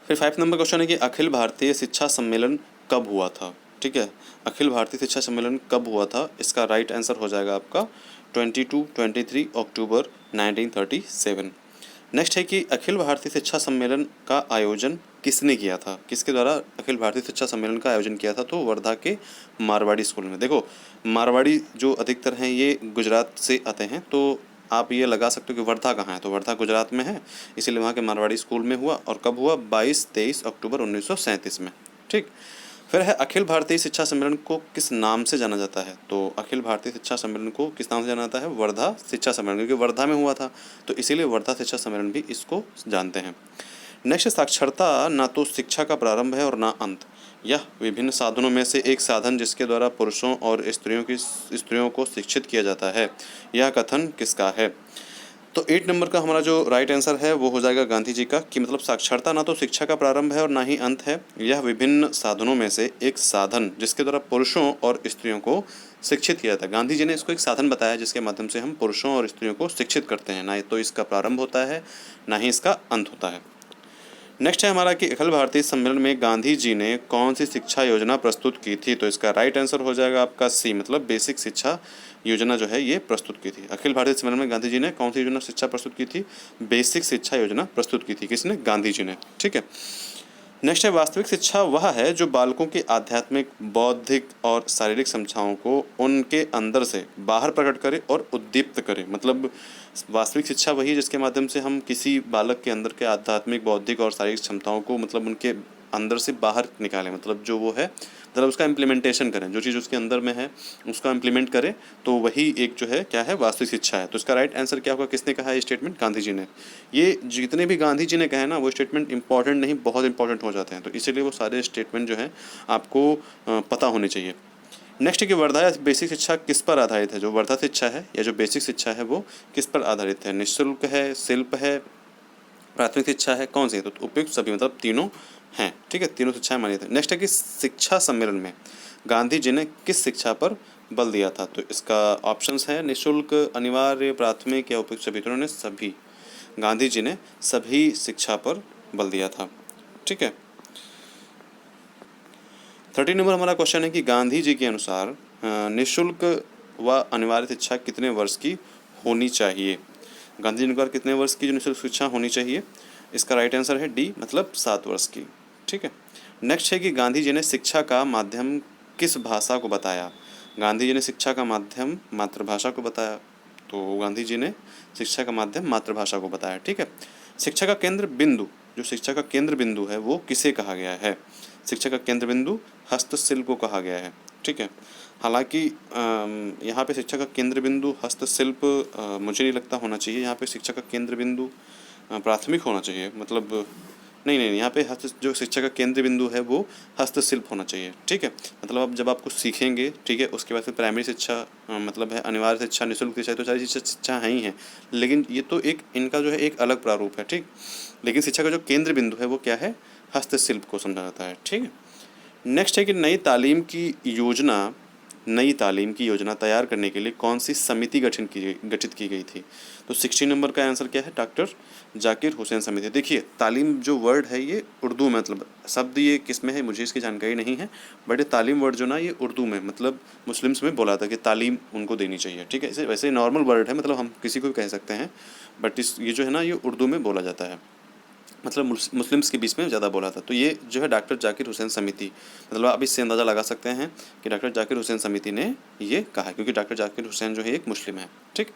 फिर 5 नंबर क्वेश्चन है कि अखिल भारतीय शिक्षा सम्मेलन कब हुआ था? ठीक है, अखिल भारतीय शिक्षा सम्मेलन कब हुआ था? इसका राइट आंसर हो जाएगा आपका 23 अक्टूबर 1937। नेक्स्ट है कि अखिल भारतीय शिक्षा सम्मेलन का आयोजन किसने किया था? किसके द्वारा अखिल भारतीय शिक्षा सम्मेलन का आयोजन किया था? तो वर्धा के मारवाड़ी स्कूल में। देखो, मारवाड़ी जो अधिकतर हैं ये गुजरात से आते हैं, तो आप ये लगा सकते हो कि वर्धा कहाँ है, तो वर्धा गुजरात में है, इसीलिए वहाँ के मारवाड़ी स्कूल में हुआ। और कब हुआ? 22-23 अक्टूबर 1937 में। ठीक, फिर है अखिल भारतीय शिक्षा सम्मेलन को किस नाम से जाना जाता है? तो अखिल भारतीय शिक्षा सम्मेलन को किस नाम से जाना जाता है? वर्धा शिक्षा सम्मेलन, क्योंकि वर्धा में हुआ था, तो इसीलिए वर्धा शिक्षा सम्मेलन भी इसको जानते हैं। नेक्स्ट, साक्षरता ना तो शिक्षा का प्रारंभ है और ना अंत, यह विभिन्न साधनों में से एक साधन जिसके द्वारा पुरुषों और स्त्रियों को शिक्षित किया जाता है, यह कथन किसका है? तो 8 नंबर का हमारा जो राइट आंसर है वो हो जाएगा गांधी जी का, कि मतलब साक्षरता ना तो शिक्षा का प्रारंभ है और ना ही अंत है, यह विभिन्न साधनों में से एक साधन जिसके द्वारा पुरुषों और स्त्रियों को शिक्षित किया जाता है। गांधी जी ने इसको एक साधन बताया जिसके माध्यम से हम पुरुषों और स्त्रियों को शिक्षित करते हैं, ना तो इसका प्रारंभ होता है ना ही इसका अंत होता है। नेक्स्ट है हमारा कि अखिल भारतीय सम्मेलन में गांधी जी ने कौन सी शिक्षा योजना प्रस्तुत की थी? तो इसका राइट आंसर हो जाएगा आपका सी, मतलब बेसिक शिक्षा योजना जो है ये प्रस्तुत की थी। अखिल भारतीय सम्मेलन में गांधी जी ने कौन सी योजना शिक्षा प्रस्तुत की थी? बेसिक शिक्षा योजना प्रस्तुत की थी। किसने? गांधी जी ने। ठीक है। नेक्स्ट है वास्तविक शिक्षा वह है जो बालकों की आध्यात्मिक, बौद्धिक और शारीरिक क्षमताओं को उनके अंदर से बाहर प्रकट करे और उद्दीप्त करे। मतलब वास्तविक शिक्षा वही है जिसके माध्यम से हम किसी बालक के अंदर के आध्यात्मिक, बौद्धिक और शारीरिक क्षमताओं को मतलब उनके अंदर से बाहर निकालें, मतलब जो वो है, मतलब उसका इम्प्लीमेंटेशन करें, जो चीज़ उसके अंदर में है उसका इम्प्लीमेंट करें, तो वही एक जो है क्या है, वास्तविक शिक्षा है। तो इसका राइट आंसर क्या होगा? किसने कहा ये स्टेटमेंट? गांधी जी ने। ये जितने भी गांधी जी ने कहे ना वो स्टेटमेंट इंपॉर्टेंट नहीं, बहुत इंपॉर्टेंट हो जाते हैं, तो इसीलिए वो सारे स्टेटमेंट जो है आपको पता होने चाहिए। नेक्स्ट है कि वर्धा या बेसिक शिक्षा किस पर आधारित है? जो वर्धा शिक्षा है या जो बेसिक शिक्षा है वो किस पर आधारित है? निःशुल्क है, शिल्प है, प्राथमिक शिक्षा है, कौन सी है? तो उपयुक्त सभी, मतलब तीनों हैं। ठीक है, तीनों शिक्षाएं मानी थी। नेक्स्ट है कि शिक्षा सम्मेलन में गांधी जी ने किस शिक्षा पर बल दिया था? तो इसका ऑप्शंस है निःशुल्क, अनिवार्य, प्राथमिक या उपयुक्त सभी। तो उन्होंने सभी, गांधी जी ने सभी शिक्षा पर बल दिया था। ठीक है। 30 नंबर हमारा क्वेश्चन है कि गांधी जी के अनुसार निःशुल्क व अनिवार्य शिक्षा कितने वर्ष की होनी चाहिए? गांधी जी के अनुसार कितने वर्ष की जो निःशुल्क शिक्षा होनी चाहिए? इसका राइट आंसर है डी, मतलब 7 वर्ष की। ठीक है। नेक्स्ट है कि गांधी जी ने शिक्षा का माध्यम किस भाषा को बताया? गांधी जी ने शिक्षा का माध्यम मातृभाषा को बताया, तो गांधी जी ने शिक्षा का माध्यम मातृभाषा को बताया। ठीक है। शिक्षा का केंद्र बिंदु, जो शिक्षा का केंद्र बिंदु है वो किसे कहा गया है? शिक्षा का केंद्र बिंदु हस्तशिल्प को कहा गया है। ठीक है। हालांकि यहाँ पे शिक्षा का केंद्र बिंदु हस्तशिल्प मुझे नहीं लगता होना चाहिए। यहाँ पे शिक्षा का केंद्र बिंदु प्राथमिक होना चाहिए, मतलब नहीं, यहाँ पे जो शिक्षा का केंद्र बिंदु है वो हस्तशिल्प होना चाहिए। ठीक है। मतलब अब जब आपको सीखेंगे, ठीक है, उसके बाद फिर प्राइमरी शिक्षा मतलब है, अनिवार्य शिक्षा, निःशुल्क शिक्षा, तो सारी शिक्षा है ही है, लेकिन ये तो एक इनका जो है एक अलग प्रारूप है। ठीक। लेकिन शिक्षा का जो केंद्र बिंदु है वो क्या है? हस्तशिल्प को समझा जाता है। ठीक है। नेक्स्ट है कि नई तालीम की योजना तैयार करने के लिए कौन सी समिति गठित की गई थी? तो 60 नंबर का आंसर क्या है? डॉक्टर जाकिर हुसैन समिति। देखिए, तालीम जो वर्ड है ये उर्दू में, मतलब शब्द ये किस में है मुझे इसकी जानकारी नहीं है, बट ये तालीम वर्ड जो ना ये उर्दू में, मतलब मुस्लिम्स में बोला था कि तालीम उनको देनी चाहिए। ठीक है। इसे वैसे नॉर्मल वर्ड है, मतलब हम किसी को भी कह सकते हैं, बट ये जो है ना ये उर्दू में बोला जाता है, मतलब मुस्लिम्स के बीच में ज़्यादा बोला था। तो ये जो है डॉक्टर जाकिर हुसैन समिति, मतलब आप इससे अंदाज़ा लगा सकते हैं कि डॉक्टर जाकिर हुसैन समिति ने ये कहा, क्योंकि डॉक्टर जाकिर हुसैन जो है एक मुस्लिम है। ठीक।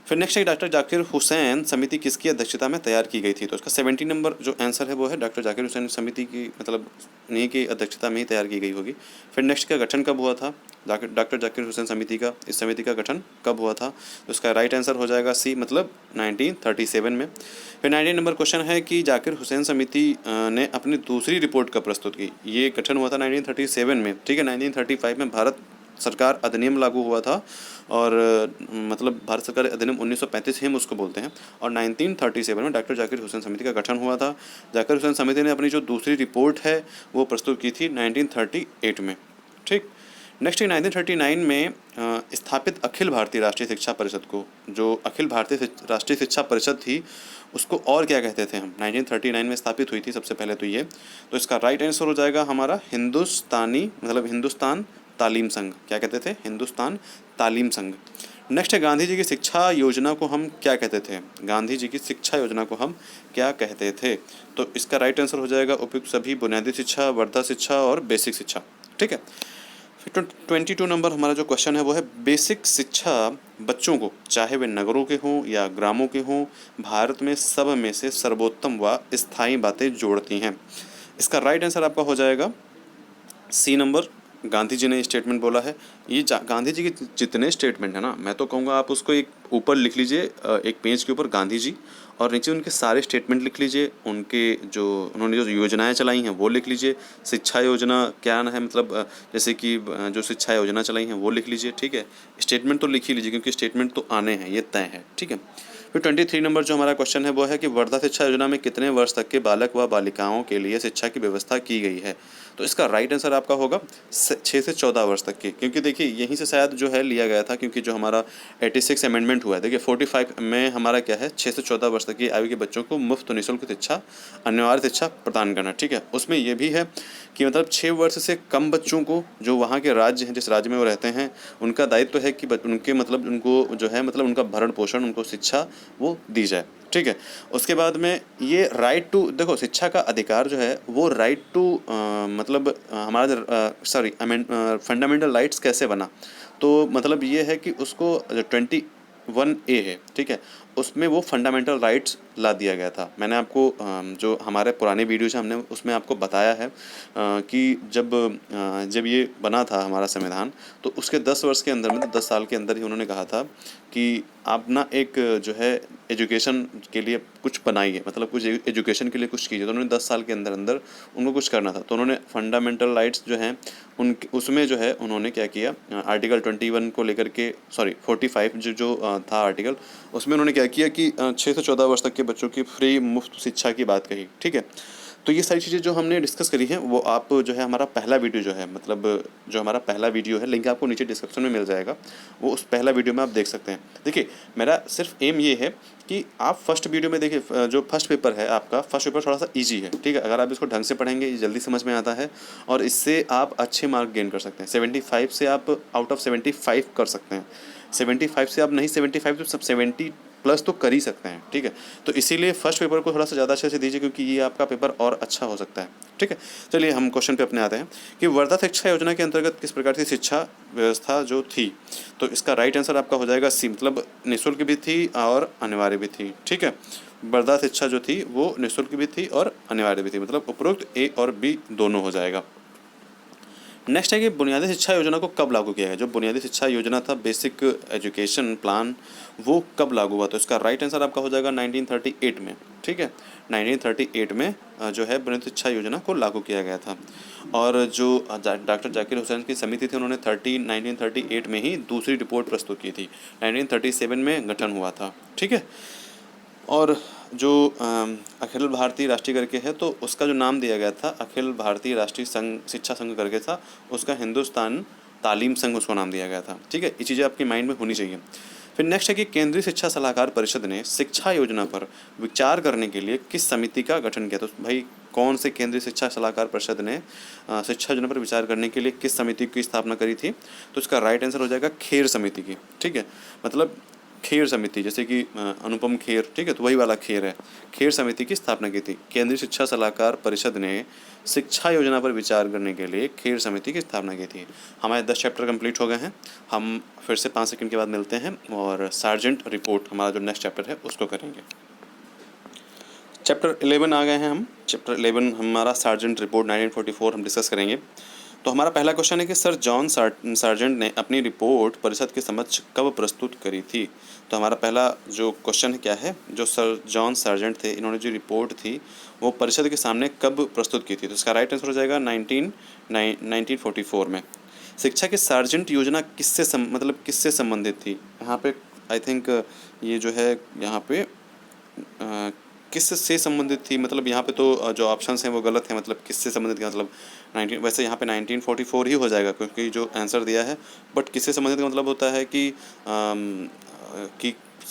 फिर नेक्स्ट है डॉक्टर जाकिर हुसैन समिति किसकी अध्यक्षता में तैयार की गई थी? तो इसका 70 नंबर जो आंसर है वो है डॉक्टर जाकिर हुसैन समिति की, मतलब इन्हीं की अध्यक्षता में ही तैयार की गई होगी। फिर नेक्स्ट का गठन कब हुआ था? डॉक्टर जाकिर हुसैन समिति का, इस समिति का गठन कब हुआ था? तो इसका राइट आंसर हो जाएगा सी, मतलब 1937 में। फिर 19 नंबर क्वेश्चन है कि जाकिर हुसैन समिति ने अपनी दूसरी रिपोर्ट कब प्रस्तुत की? ये गठन हुआ था 1937 में। ठीक है। 1935 में भारत सरकार अधिनियम लागू हुआ था, और मतलब भारत सरकार अधिनियम 1935 हम उसको बोलते हैं, और 1937 में डॉक्टर जाकिर हुसैन समिति का गठन हुआ था। जाकिर हुसैन समिति ने अपनी जो दूसरी रिपोर्ट है वो प्रस्तुत की थी 1938 में। ठीक। नेक्स्ट 1939 में स्थापित अखिल भारतीय राष्ट्रीय शिक्षा परिषद को, जो अखिल भारतीय राष्ट्रीय शिक्षा परिषद थी उसको और क्या कहते थे हम? 1939 में स्थापित हुई थी सबसे पहले तो ये, तो इसका राइट आंसर हो जाएगा हमारा हिंदुस्तानी, मतलब हिंदुस्तान तालीम संघ। क्या कहते थे? हिंदुस्तान तालीम संघ। नेक्स्ट है गांधी जी की शिक्षा योजना को हम क्या कहते थे? गांधी जी की शिक्षा योजना को हम क्या कहते थे? तो इसका राइट आंसर हो जाएगा उपयुक्त सभी, बुनियादी शिक्षा, वर्धा शिक्षा और बेसिक शिक्षा। ठीक है। फिर 22 नंबर हमारा जो क्वेश्चन है वो है बेसिक शिक्षा बच्चों को, चाहे वे नगरों के हों या ग्रामों के हों, भारत में सब में से सर्वोत्तम व स्थायी बातें जोड़ती हैं। इसका राइट आंसर आपका हो जाएगा सी नंबर, गांधी जी ने स्टेटमेंट बोला है। ये गांधी जी के जितने स्टेटमेंट है ना, मैं तो कहूँगा आप उसको एक ऊपर लिख लीजिए, एक पेज के ऊपर गांधी जी, और नीचे उनके सारे स्टेटमेंट लिख लीजिए, उनके जो उन्होंने जो योजनाएं चलाई हैं वो लिख लीजिए, शिक्षा योजना क्या है मतलब जैसे कि जो शिक्षा योजना चलाई हैं वो लिख लीजिए, ठीक है। स्टेटमेंट तो लिख ही लीजिए क्योंकि स्टेटमेंट तो आने हैं, ये तय है, ठीक है। फिर 23 नंबर जो हमारा क्वेश्चन है वो है कि वर्धा शिक्षा योजना में कितने वर्ष तक के बालक व बालिकाओं के लिए शिक्षा की व्यवस्था की गई है। तो इसका राइट आंसर आपका होगा 6 से 14 वर्ष तक के, क्योंकि देखिए यहीं से शायद जो है लिया गया था, क्योंकि जो हमारा 86 अमेंडमेंट हुआ है, देखिए 45 में हमारा क्या है, 6 से 14 वर्ष तक की आयु के बच्चों को मुफ्त निःशुल्क शिक्षा, अनिवार्य शिक्षा प्रदान करना, ठीक है। उसमें ये भी है कि मतलब 6 वर्ष से कम बच्चों को, जो वहाँ के राज्य हैं, जिस राज्य में वो रहते हैं, उनका दायित्व है कि उनके मतलब उनको जो है मतलब उनका भरण पोषण, उनको शिक्षा वो दी जाए, ठीक है। उसके बाद में ये राइट टू, देखो शिक्षा का अधिकार जो है वो राइट टू मतलब हमारा सॉरी फंडामेंटल राइट्स कैसे बना, तो मतलब ये है कि उसको जो 21A है, ठीक है, उसमें वो फंडामेंटल राइट्स ला दिया गया था। मैंने आपको जो हमारे पुराने वीडियोज हैं हमने उसमें आपको बताया है कि जब ये बना था हमारा संविधान, तो उसके 10 वर्ष के अंदर मतलब 10 साल के अंदर ही उन्होंने कहा था कि आप ना एक जो है एजुकेशन के लिए कुछ बनाइए, मतलब कुछ एजुकेशन के लिए कुछ कीजिए। तो उन्होंने 10 साल के अंदर अंदर उनको कुछ करना था, तो उन्होंने फंडामेंटल राइट्स जो हैं उन उसमें जो है उन्होंने क्या किया, आर्टिकल 21 को लेकर के, सॉरी 45 जो था आर्टिकल, उसमें उन्होंने क्या किया कि 6 से 14 वर्ष तक के बच्चों की फ्री मुफ्त शिक्षा की बात कही, ठीक है। तो ये सारी चीज़ें जो हमने डिस्कस करी हैं वो आप जो है हमारा पहला वीडियो जो है, मतलब जो हमारा पहला वीडियो है, लिंक आपको नीचे डिस्क्रिप्शन में मिल जाएगा, वो उस पहला वीडियो में आप देख सकते हैं। देखिए मेरा सिर्फ एम ये है कि आप फर्स्ट वीडियो में देखिए, जो फर्स्ट पेपर है आपका, फर्स्ट पेपर थोड़ा सा ईजी है, ठीक है। अगर आप इसको ढंग से पढ़ेंगे ये जल्दी समझ में आता है और इससे आप अच्छे मार्क गेन कर सकते हैं। 75 से आप आउट ऑफ 75 कर सकते हैं। 75 से आप नहीं 75 तो सब 70 प्लस तो कर ही सकते हैं, ठीक है। तो इसीलिए फर्स्ट पेपर को थोड़ा सा ज़्यादा अच्छे से दीजिए क्योंकि ये आपका पेपर और अच्छा हो सकता है, ठीक है। चलिए हम क्वेश्चन पे अपने आते हैं कि वर्धा शिक्षा योजना के अंतर्गत किस प्रकार की शिक्षा व्यवस्था जो थी। तो इसका राइट आंसर आपका हो जाएगा सी, मतलब निःशुल्क भी थी और अनिवार्य भी थी, ठीक है। वर्धा शिक्षा जो थी वो निःशुल्क भी थी और अनिवार्य भी थी, मतलब उपरोक्त ए और बी दोनों हो जाएगा। नेक्स्ट है कि बुनियादी शिक्षा योजना को कब लागू किया गया। जो बुनियादी शिक्षा योजना था, बेसिक एजुकेशन प्लान, वो कब लागू हुआ। तो इसका राइट आंसर आपका हो जाएगा 1938 में, ठीक है। 1938 में जो है बुनियादी शिक्षा योजना को लागू किया गया था। और जो डॉक्टर जाकिर हुसैन की समिति थी उन्होंने 1938 में ही दूसरी रिपोर्ट प्रस्तुत की थी। 1937 में गठन हुआ था, ठीक है। और जो अखिल भारतीय राष्ट्रीय करके है, तो उसका जो नाम दिया गया था अखिल भारतीय राष्ट्रीय संघ शिक्षा संघ करके था, उसका हिंदुस्तान तालीम संघ उसको नाम दिया गया था, ठीक है। ये चीज़ें आपके माइंड में होनी चाहिए। फिर नेक्स्ट है कि केंद्रीय शिक्षा सलाहकार परिषद ने शिक्षा योजना पर विचार करने के लिए किस समिति का गठन किया। तो भाई कौन से केंद्रीय शिक्षा सलाहकार परिषद ने शिक्षा योजना पर विचार करने के लिए किस समिति की स्थापना करी थी। तो इसका राइट आंसर हो जाएगा खेर समिति की, ठीक है। मतलब खेर समिति, जैसे कि अनुपम खेर, ठीक है, तो वही वाला खेर है। खेर समिति की स्थापना की थी। केंद्रीय शिक्षा सलाहकार परिषद ने शिक्षा योजना पर विचार करने के लिए खेर समिति की स्थापना की थी। हमारे 10 चैप्टर कंप्लीट हो गए हैं। हम फिर से 5 सेकंड के बाद मिलते हैं और सार्जेंट रिपोर्ट हमारा जो नेक्स्ट चैप्टर है उसको करेंगे। चैप्टर 11 आ गए हैं हम। चैप्टर 11 हमारा सार्जेंट रिपोर्ट 1944 हम डिस्कस करेंगे। तो हमारा पहला क्वेश्चन है कि सर जॉन सार्जेंट ने अपनी रिपोर्ट परिषद के समक्ष कब प्रस्तुत करी थी। तो हमारा पहला जो क्वेश्चन क्या है, जो सर जॉन सार्जेंट थे, इन्होंने जो रिपोर्ट थी वो परिषद के सामने कब प्रस्तुत की थी। तो इसका राइट आंसर हो जाएगा 1944 में। शिक्षा की सार्जेंट योजना मतलब किससे संबंधित थी। यहाँ पे आई थिंक ये जो है यहाँ पे किस से संबंधित थी, मतलब यहाँ पे तो जो ऑप्शंस हैं वो गलत हैं, मतलब किससे संबंधित का मतलब 19, वैसे यहाँ पे 1944 ही हो जाएगा क्योंकि जो आंसर दिया है। बट किससे संबंधित का मतलब होता है कि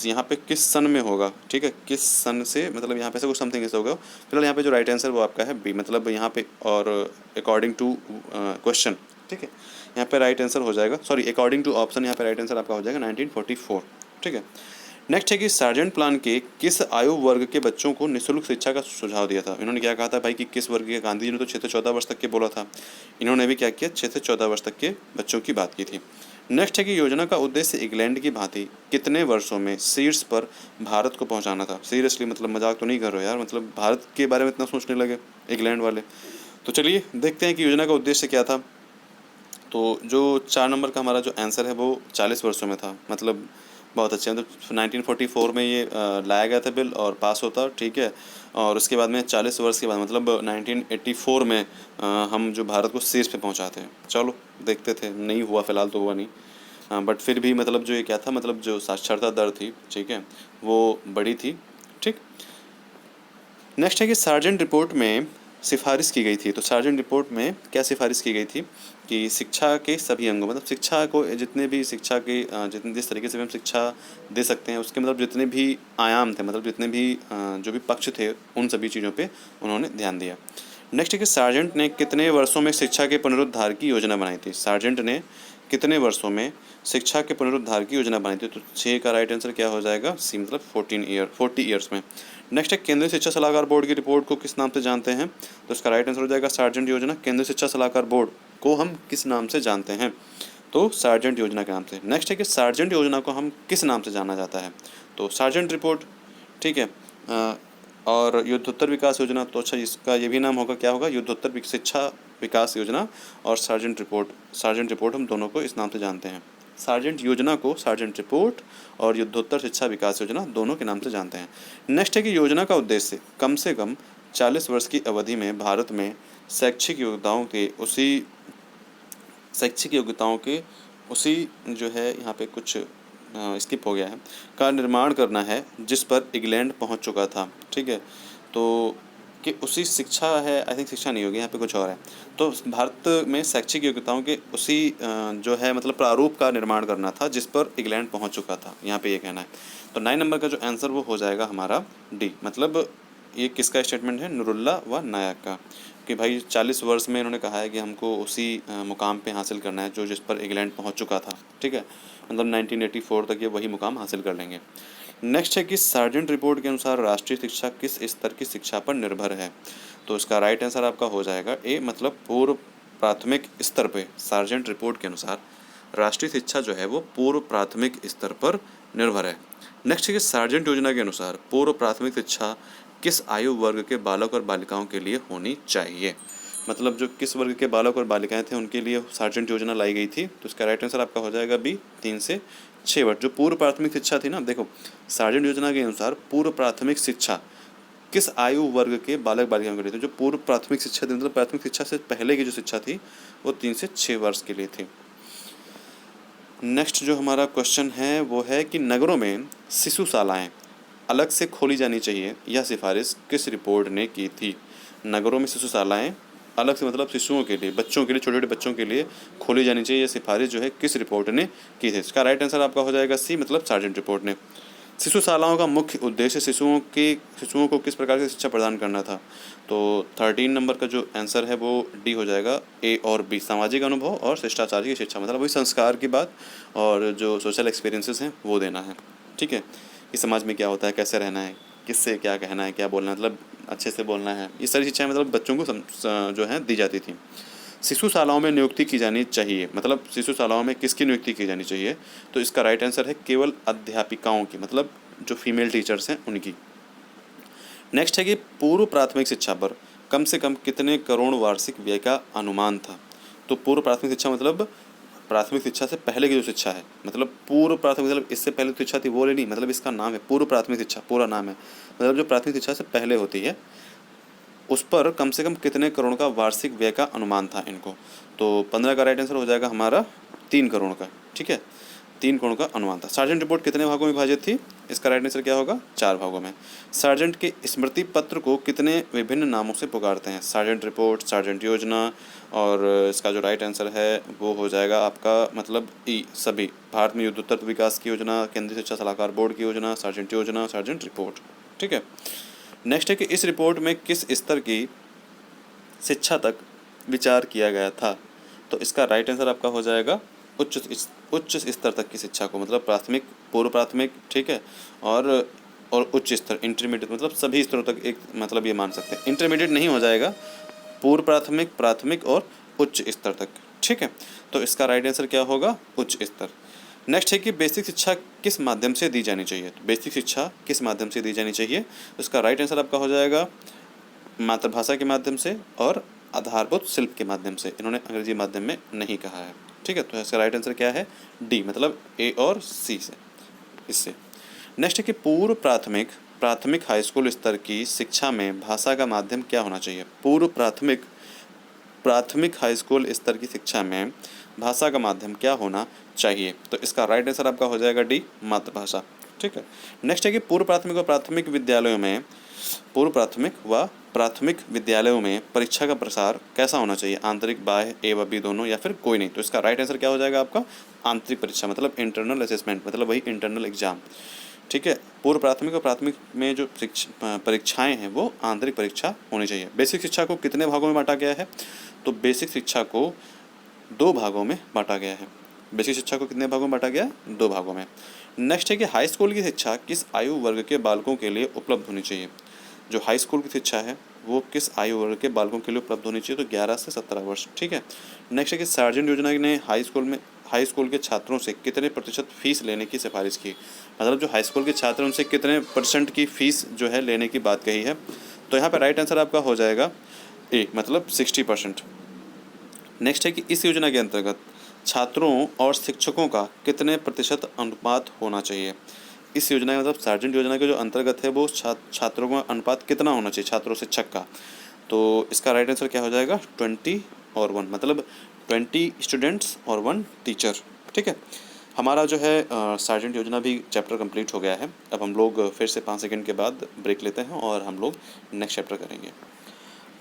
यहाँ पे किस सन में होगा, ठीक है, किस सन से, मतलब यहाँ पे से कुछ समथिंग ऐसा होगा। फिलहाल यहाँ पे जो राइट आंसर वो आपका है बी, मतलब यहाँ पे और अकॉर्डिंग टू क्वेश्चन, ठीक है, यहाँ पे राइट आंसर हो जाएगा, सॉरी अकॉर्डिंग टू ऑप्शन यहाँ पे राइट आंसर आपका हो जाएगा 1944, ठीक है। नेक्स्ट है कि सार्जेंट प्लान के किस आयु वर्ग के बच्चों को निःशुल्क शिक्षा का सुझाव दिया था। इन्होंने क्या कहा था भाई कि किस वर्ग के, गांधी जी ने तो 6 से 14 वर्ष तक के बोला था, इन्होंने भी क्या किया 6 से 14 वर्ष तक के बच्चों की बात की थी। नेक्स्ट है कि योजना का उद्देश्य इंग्लैंड की भांति कितने वर्षों में शीर्ष पर भारत को पहुंचाना था। सीरियसली मतलब मजाक तो नहीं कर रहे हो यार, मतलब भारत के बारे में इतना सोचने लगे इंग्लैंड वाले। तो चलिए देखते हैं कि योजना का उद्देश्य क्या था। तो जो 4 नंबर का हमारा जो आंसर है वो 40 वर्षों में था, मतलब बहुत अच्छे हैं। तो 1944 में ये लाया गया था बिल और पास होता, ठीक है। और उसके बाद में 40 वर्ष के बाद मतलब 1984 में हम जो भारत को शीर्ष पे पहुंचाते हैं। चलो देखते थे, नहीं हुआ फिलहाल तो हुआ नहीं, बट फिर भी मतलब जो ये क्या था, मतलब जो साक्षरता दर थी, ठीक है, वो बड़ी थी, ठीक। नेक्स्ट है कि सार्जेंट रिपोर्ट में सिफारिश की गई थी। तो सार्जेंट रिपोर्ट में क्या सिफारिश की गई थी कि शिक्षा के सभी अंगों, मतलब शिक्षा को जितने भी शिक्षा के जितने जिस तरीके से भी हम शिक्षा दे सकते हैं उसके मतलब जितने भी आयाम थे, मतलब जितने भी जो भी पक्ष थे, उन सभी चीज़ों पे उन्होंने ध्यान दिया। नेक्स्ट है कि सार्जेंट ने कितने वर्षों में शिक्षा के पुनरुद्धार की योजना बनाई थी। सार्जेंट ने कितने वर्षों में शिक्षा के पुनरुद्धार की योजना बनाई थी। तो 6 का राइट आंसर क्या हो जाएगा, सी, मतलब 40 ईयर्स में। नेक्स्ट है केंद्रीय शिक्षा सलाहकार बोर्ड की रिपोर्ट को किस नाम से जानते हैं। तो इसका राइट आंसर हो जाएगा सार्जेंट योजना। केंद्रीय शिक्षा सलाहकार बोर्ड को हम किस नाम से जानते हैं, तो सार्जेंट योजना के नाम से। नेक्स्ट है कि सार्जेंट योजना को हम किस नाम से जाना जाता है, तो सार्जेंट रिपोर्ट, ठीक है। और युद्धोत्तर विकास योजना, तो अच्छा इसका ये भी नाम होगा, क्या होगा, युद्धोत्तर शिक्षा विकास योजना। और सार्जेंट रिपोर्ट हम दोनों को इस नाम से जानते हैं। सार्जेंट योजना को सार्जेंट रिपोर्ट और युद्धोत्तर शिक्षा विकास योजना दोनों के नाम से जानते हैं। नेक्स्ट है कि योजना का उद्देश्य कम से कम 40 वर्ष की अवधि में भारत में शैक्षिक योग्यताओं के उसी जो है यहाँ पे कुछ स्किप हो गया है, का निर्माण करना है जिस पर इंग्लैंड पहुँच चुका था, ठीक है। तो कि उसी शिक्षा है, आई थिंक शिक्षा नहीं होगी यहाँ पे, कुछ और है। तो भारत में शैक्षिक योग्यताओं के उसी जो है मतलब प्रारूप का निर्माण करना था जिस पर इंग्लैंड पहुँच चुका था, यहाँ पे ये कहना है। तो 9 नंबर का जो आंसर वो हो जाएगा हमारा डी, मतलब ये किसका स्टेटमेंट है, नुरुल्ला व नायक का, कि भाई 40 वर्ष में इन्होंने कहा है कि हमको उसी मुकाम पे हासिल करना है जो जिस पर इंग्लैंड पहुंच चुका था, ठीक है। मतलब 1984 तक ये वही मुकाम हासिल कर लेंगे। नेक्स्ट है कि सार्जेंट रिपोर्ट के अनुसार राष्ट्रीय शिक्षा किस स्तर की शिक्षा पर निर्भर है। तो इसका राइट आंसर आपका हो जाएगा ए, मतलब पूर्व प्राथमिक स्तर पे। सार्जेंट रिपोर्ट के अनुसार राष्ट्रीय शिक्षा जो है वो पूर्व प्राथमिक स्तर पर निर्भर है। नेक्स्ट है कि सार्जेंट योजना के अनुसार पूर्व प्राथमिक शिक्षा किस आयु वर्ग के बालक और बालिकाओं के लिए होनी चाहिए, मतलब जो किस वर्ग के बालक और बालिकाएं थे उनके लिए सार्जेंट योजना लाई गई थी। तो इसका राइट आंसर आपका हो जाएगा बी, 3 से 6 वर्ष। जो पूर्व प्राथमिक शिक्षा थी ना, देखो सार्जेंट योजना के अनुसार पूर्व प्राथमिक शिक्षा किस आयु वर्ग के बालक बालिकाओं के लिए थी। जो पूर्व प्राथमिक शिक्षा थी, मतलब प्राथमिक शिक्षा से पहले की जो शिक्षा थी वो 3 से 6 वर्ष के लिए थी। नेक्स्ट जो हमारा क्वेश्चन है वो है कि नगरों में शिशुशालाएं अलग से खोली जानी चाहिए, यह सिफारिश किस रिपोर्ट ने की थी। नगरों में शिशुशालाएं अलग से मतलब शिशुओं के लिए, बच्चों के लिए, छोटे छोटे बच्चों के लिए खोली जानी चाहिए, यह सिफारिश जो है किस रिपोर्ट ने की थी। इसका राइट आंसर आपका हो जाएगा सी, मतलब सार्जेंट रिपोर्ट ने। शिशुशालाओं का मुख्य उद्देश्य शिशुओं को किस प्रकार की शिक्षा प्रदान करना था। तो 13 नंबर का जो आंसर है वो डी हो जाएगा, ए और बी, सामाजिक अनुभव और शिष्टाचार की शिक्षा, मतलब वही संस्कार की बात और जो सोशल एक्सपीरियंसेस हैं वो देना है, ठीक है। कि समाज में क्या होता है, कैसे रहना है, किससे क्या कहना है, क्या बोलना है, मतलब अच्छे से बोलना है, ये सारी शिक्षाएं मतलब बच्चों को जो है दी जाती थी। शिशुशालाओं में नियुक्ति की जानी चाहिए, मतलब शिशुशालाओं में किसकी नियुक्ति की जानी चाहिए। तो इसका राइट आंसर है केवल अध्यापिकाओं की, मतलब जो फीमेल टीचर्स हैं उनकी। नेक्स्ट है कि पूर्व प्राथमिक शिक्षा पर कम से कम कितने करोड़ वार्षिक व्यय का अनुमान था। तो पूर्व प्राथमिक शिक्षा मतलब प्राथमिक शिक्षा से पहले की जो शिक्षा है, मतलब पूर्व प्राथमिक, मतलब इससे पहले तो शिक्षा थी वो नहीं, मतलब इसका नाम है पूर्व प्राथमिक शिक्षा, पूरा नाम है, मतलब जो प्राथमिक शिक्षा से पहले होती है उस पर कम से कम कितने करोड़ का वार्षिक व्यय का अनुमान था इनको। तो 15 का राइट आंसर हो जाएगा हमारा 3 करोड़ का, ठीक है, 3 करोड़ का अनुमान था। सार्जेंट रिपोर्ट कितने भागों में विभाजित थी, इसका राइट आंसर क्या होगा, 4 भागों में। सार्जेंट के स्मृति पत्र को कितने विभिन्न नामों से पुकारते हैं। सार्जेंट रिपोर्ट, सार्जेंट योजना, और इसका जो राइट आंसर है वो हो जाएगा आपका मतलब ई, सभी। भारत में युद्धोत्तर विकास की योजना, केंद्रीय शिक्षा सलाहकार बोर्ड की योजना, सार्जेंट योजना, सार्जेंट रिपोर्ट, ठीक है। नेक्स्ट है कि इस रिपोर्ट में किस स्तर की शिक्षा तक विचार किया गया था। तो इसका राइट आंसर आपका हो जाएगा उच्च स्तर तक की शिक्षा को, मतलब प्राथमिक, पूर्व प्राथमिक, ठीक है, और उच्च स्तर, इंटरमीडिएट, मतलब सभी स्तरों तक एक, मतलब ये मान सकते हैं। इंटरमीडिएट नहीं हो जाएगा, पूर्व प्राथमिक, प्राथमिक और उच्च स्तर तक, ठीक है। तो इसका राइट आंसर क्या होगा, उच्च स्तर। नेक्स्ट है कि बेसिक शिक्षा किस माध्यम से दी जानी चाहिए। तो बेसिक शिक्षा किस माध्यम से दी जानी चाहिए, तो इसका राइट आंसर आपका हो जाएगा मातृभाषा के माध्यम से और आधारभूत शिल्प के माध्यम से, इन्होंने अंग्रेजी माध्यम में नहीं कहा है। ठीक है, तो इसका राइट आंसर क्या है? डी, मतलब ए और सी से, इससे। नेक्स्ट है कि पूर्व प्राथमिक प्राथमिक हाई स्कूल स्तर की शिक्षा में भाषा का माध्यम क्या होना चाहिए? पूर्व प्राथमिक प्राथमिक हाई स्कूल स्तर की शिक्षा में भाषा का माध्यम क्या होना चाहिए? तो इसका राइट आंसर आपका हो जाएगा डी, मातृभाषा। ठीक है। नेक्स्ट है कि पूर्व प्राथमिक विद्यालयों में परीक्षा का प्रसार कैसा होना चाहिए? आंतरिक, बाह्य, ए व बी दोनों, या फिर कोई नहीं? तो इसका राइट आंसर क्या हो जाएगा आपका? आंतरिक परीक्षा, मतलब इंटरनल असेसमेंट, मतलब वही इंटरनल एग्जाम। ठीक है। पूर्व प्राथमिक और प्राथमिक में जो परीक्षाएं हैं वो आंतरिक परीक्षा होनी चाहिए। बेसिक शिक्षा को कितने भागों में बांटा गया है? तो बेसिक शिक्षा को 2 भागों में बांटा गया है। बेसिक शिक्षा को कितने भागों में बांटा गया? 2 भागों में। नेक्स्ट है कि हाई स्कूल की शिक्षा किस आयु वर्ग के बालकों के लिए उपलब्ध होनी चाहिए? जो हाई स्कूल की शिक्षा है वो किस आयु वर्ग के बालकों के लिए उपलब्ध होनी चाहिए? तो 11 से 17 वर्ष। ठीक है। नेक्स्ट है कि सार्जेंट योजना ने हाई स्कूल के छात्रों से कितने प्रतिशत फीस लेने की सिफारिश की? मतलब जो हाई स्कूल के छात्र हैं उनसे कितने % की फीस जो है लेने की बात कही है? तो यहाँ पर राइट आंसर आपका हो जाएगा ए, मतलब 60%। नेक्स्ट है कि इस योजना के अंतर्गत छात्रों और शिक्षकों का कितने प्रतिशत अनुपात होना चाहिए? इस योजना का मतलब सार्जेंट योजना के जो अंतर्गत है वो छात्रों का अनुपात कितना होना चाहिए, छात्रों शिक्षक का? तो इसका राइट आंसर क्या हो जाएगा? 20 और 1, मतलब 20 स्टूडेंट्स और 1 टीचर। ठीक है। हमारा जो है सार्जेंट योजना भी चैप्टर कंप्लीट हो गया है। अब हम लोग फिर से 5 सेकंड के बाद ब्रेक लेते हैं और हम लोग नेक्स्ट चैप्टर करेंगे।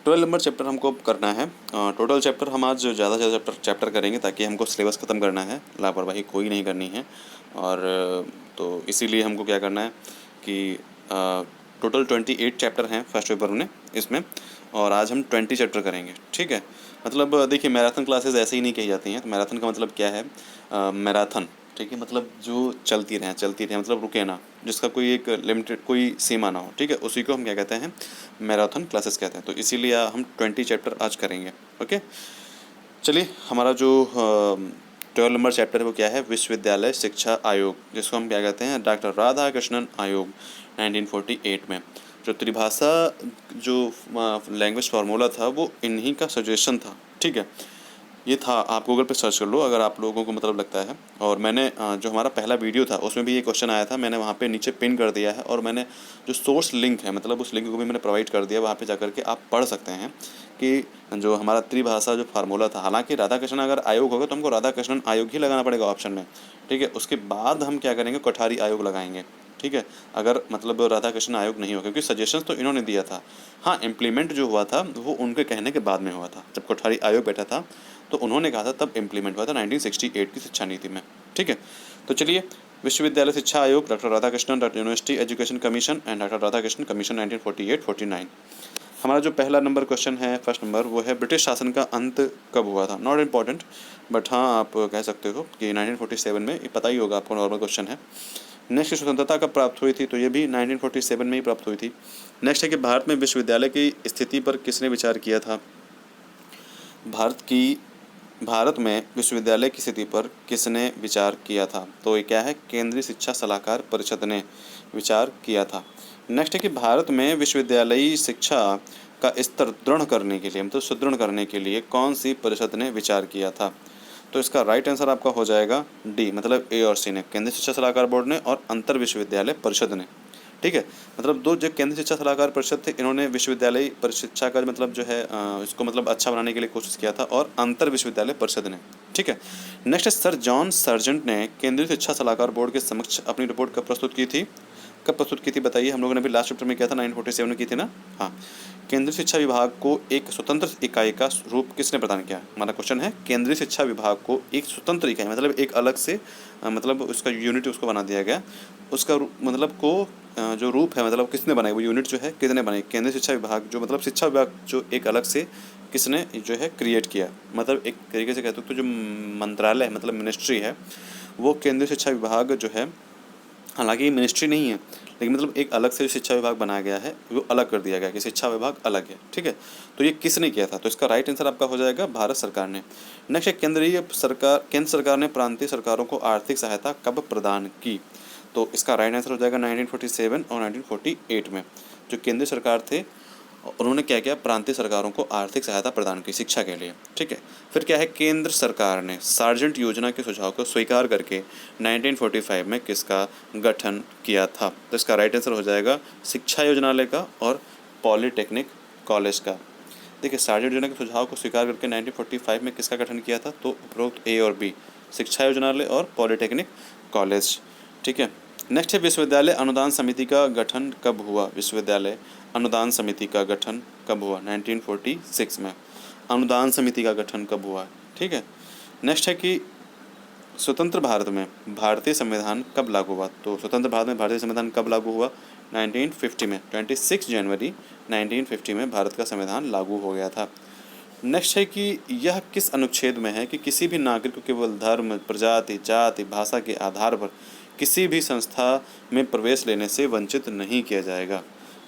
12 नंबर चैप्टर हमको करना है। टोटल चैप्टर हम आज ज़्यादा से ज़्यादा चैप्टर करेंगे ताकि हमको सिलेबस ख़त्म करना है, लापरवाही कोई नहीं करनी है। और तो इसीलिए हमको क्या करना है कि टोटल 28 चैप्टर हैं फर्स्ट पेपर में इसमें, और आज हम 20 चैप्टर करेंगे। ठीक है। मतलब देखिए, मैराथन क्लासेस ऐसे ही नहीं कही जाती हैं। तो मैराथन का मतलब क्या है? मैराथन, ठीक है, मतलब जो चलती रहें, मतलब रुके ना, जिसका कोई एक लिमिटेड कोई सीमा ना हो। ठीक है, उसी को हम क्या कहते हैं? मैराथन क्लासेस कहते हैं। तो इसीलिए हम 20 चैप्टर आज करेंगे। ओके, चलिए। हमारा जो 12 नंबर चैप्टर है वो क्या है? विश्वविद्यालय शिक्षा आयोग, जिसको हम क्या कहते हैं? डॉक्टर राधाकृष्णन आयोग 1948 में। जो त्रिभाषा जो लैंग्वेज फार्मूला था वो इन्हीं का सजेशन था। ठीक है, ये था। आप गूगल पे सर्च कर लो अगर आप लोगों को मतलब लगता है। और मैंने जो हमारा पहला वीडियो था उसमें भी ये क्वेश्चन आया था, मैंने वहाँ पे नीचे पिन कर दिया है। और मैंने जो सोर्स लिंक है, मतलब उस लिंक को भी मैंने प्रोवाइड कर दिया, वहाँ पे जाकर के आप पढ़ सकते हैं कि जो हमारा त्रिभाषा जो फार्मूला था। हालांकि राधाकृष्णन अगर आयोग होगा तो हमको राधाकृष्णन आयोग ही लगाना पड़ेगा ऑप्शन में। ठीक है, उसके बाद हम क्या करेंगे? कोठारी आयोग लगाएंगे। ठीक है, अगर मतलब राधाकृष्णन आयोग नहीं हो, क्योंकि सजेशंस तो इन्होंने दिया था। हाँ, इम्प्लीमेंट जो हुआ था वो उनके कहने के बाद में हुआ था। जब कोठारी आयोग बैठा था तो उन्होंने कहा था, तब इम्प्लीमेंट हुआ था 1968 की शिक्षा नीति में। ठीक है, तो चलिए। विश्वविद्यालय शिक्षा आयोग, doctor Radhakrishnan, doctor university education commission and doctor Radhakrishnan commission 1948-49। हमारा जो पहला नंबर क्वेश्चन है, फर्स्ट नंबर, वो है ब्रिटिश शासन का अंत कब हुआ था? नॉट इम्पॉर्टेंट, बट हाँ आप कह सकते हो कि 1947 में। ये पता ही होगा आपको, नॉर्मल क्वेश्चन है। नेक्स्ट, स्वतंत्रता कब प्राप्त हुई थी? तो ये भी 1947 में ही प्राप्त हुई थी। नेक्स्ट है कि भारत में विश्वविद्यालय की स्थिति पर किसने विचार किया था? भारत में विश्वविद्यालय की स्थिति पर किसने विचार किया था? तो ये क्या है? केंद्रीय शिक्षा सलाहकार परिषद ने विचार किया था। नेक्स्ट है कि भारत में विश्वविद्यालयी शिक्षा का स्तर दृढ़ करने के लिए, मतलब सुदृढ़ करने के लिए कौन सी परिषद ने विचार किया था? तो इसका राइट आंसर आपका हो जाएगा डी, मतलब ए और सी ने, केंद्रीय शिक्षा सलाहकार बोर्ड ने और अंतर विश्वविद्यालय परिषद ने। ठीक है, मतलब 2 जो केंद्रीय शिक्षा सलाहकार परिषद थे, इन्होंने विश्वविद्यालय शिक्षा का मतलब जो है इसको मतलब अच्छा बनाने के लिए कोशिश किया था, और अंतर विश्वविद्यालय परिषद ने। ठीक है। नेक्स्ट, सर जॉन सर्जेंट ने केंद्रीय शिक्षा सलाहकार बोर्ड के समक्ष अपनी रिपोर्ट कब प्रस्तुत की थी? बताइए। हम लोगों ने अभी लास्ट चैप्टर में किया था, 1947 में की थी ना। हाँ, केंद्रीय शिक्षा विभाग को एक स्वतंत्र इकाई का रूप किसने प्रदान किया? हमारा क्वेश्चन है, केंद्रीय शिक्षा विभाग को एक स्वतंत्र इकाई, मतलब एक अलग से मतलब उसका यूनिट उसको बना दिया गया। उसका मतलब को जो रूप है, मतलब किसने बनाई, वो यूनिट जो है किसने बनाई? केंद्रीय शिक्षा विभाग जो मतलब शिक्षा विभाग जो एक अलग से किसने जो है क्रिएट किया, मतलब एक तरीके से कहते हो तो जो मंत्रालय मतलब मिनिस्ट्री है, वो केंद्रीय शिक्षा विभाग जो है, हालांकि ये मिनिस्ट्री नहीं है, लेकिन मतलब एक अलग से शिक्षा विभाग बनाया गया है, वो अलग कर दिया गया कि शिक्षा विभाग अलग है। ठीक है, तो ये किसने किया था? तो इसका राइट आंसर आपका हो जाएगा भारत सरकार ने। नेक्स्ट है, केंद्र सरकार ने प्रांतीय सरकारों को आर्थिक सहायता कब प्रदान की? तो इसका राइट आंसर हो जाएगा 1947 और 1948 में। जो केंद्र सरकार थे उन्होंने क्या किया, प्रांतीय सरकारों को आर्थिक सहायता प्रदान की शिक्षा के लिए। ठीक है, फिर क्या है, केंद्र सरकार ने सार्जेंट योजना के सुझाव को स्वीकार करके 1945 में किसका गठन किया था? तो इसका राइट आंसर हो जाएगा शिक्षा योजनालय का और पॉलिटेक्निक कॉलेज का। देखिए, सार्जेंट योजना के सुझाव को स्वीकार करके 1945 में किसका गठन किया था? तो उपरोक्त ए और बी, शिक्षा योजनालय और पॉलिटेक्निक कॉलेज। ठीक है, नेक्स्ट है विश्वविद्यालय अनुदान समिति का गठन कब हुआ? विश्वविद्यालय अनुदान समिति का गठन कब हुआ? 1946 में अनुदान समिति का गठन कब हुआ? ठीक है, नेक्स्ट है कि स्वतंत्र भारत में भारतीय संविधान कब लागू हुआ? तो स्वतंत्र भारत में भारतीय संविधान कब लागू हुआ? 1950 में, 26 जनवरी 1950 में भारत का संविधान लागू हो गया था। नेक्स्ट है कि यह किस अनुच्छेद में है कि किसी भी नागरिक को केवल धर्म, प्रजाति, जाति, भाषा के आधार पर किसी भी संस्था में प्रवेश लेने से वंचित नहीं किया जाएगा।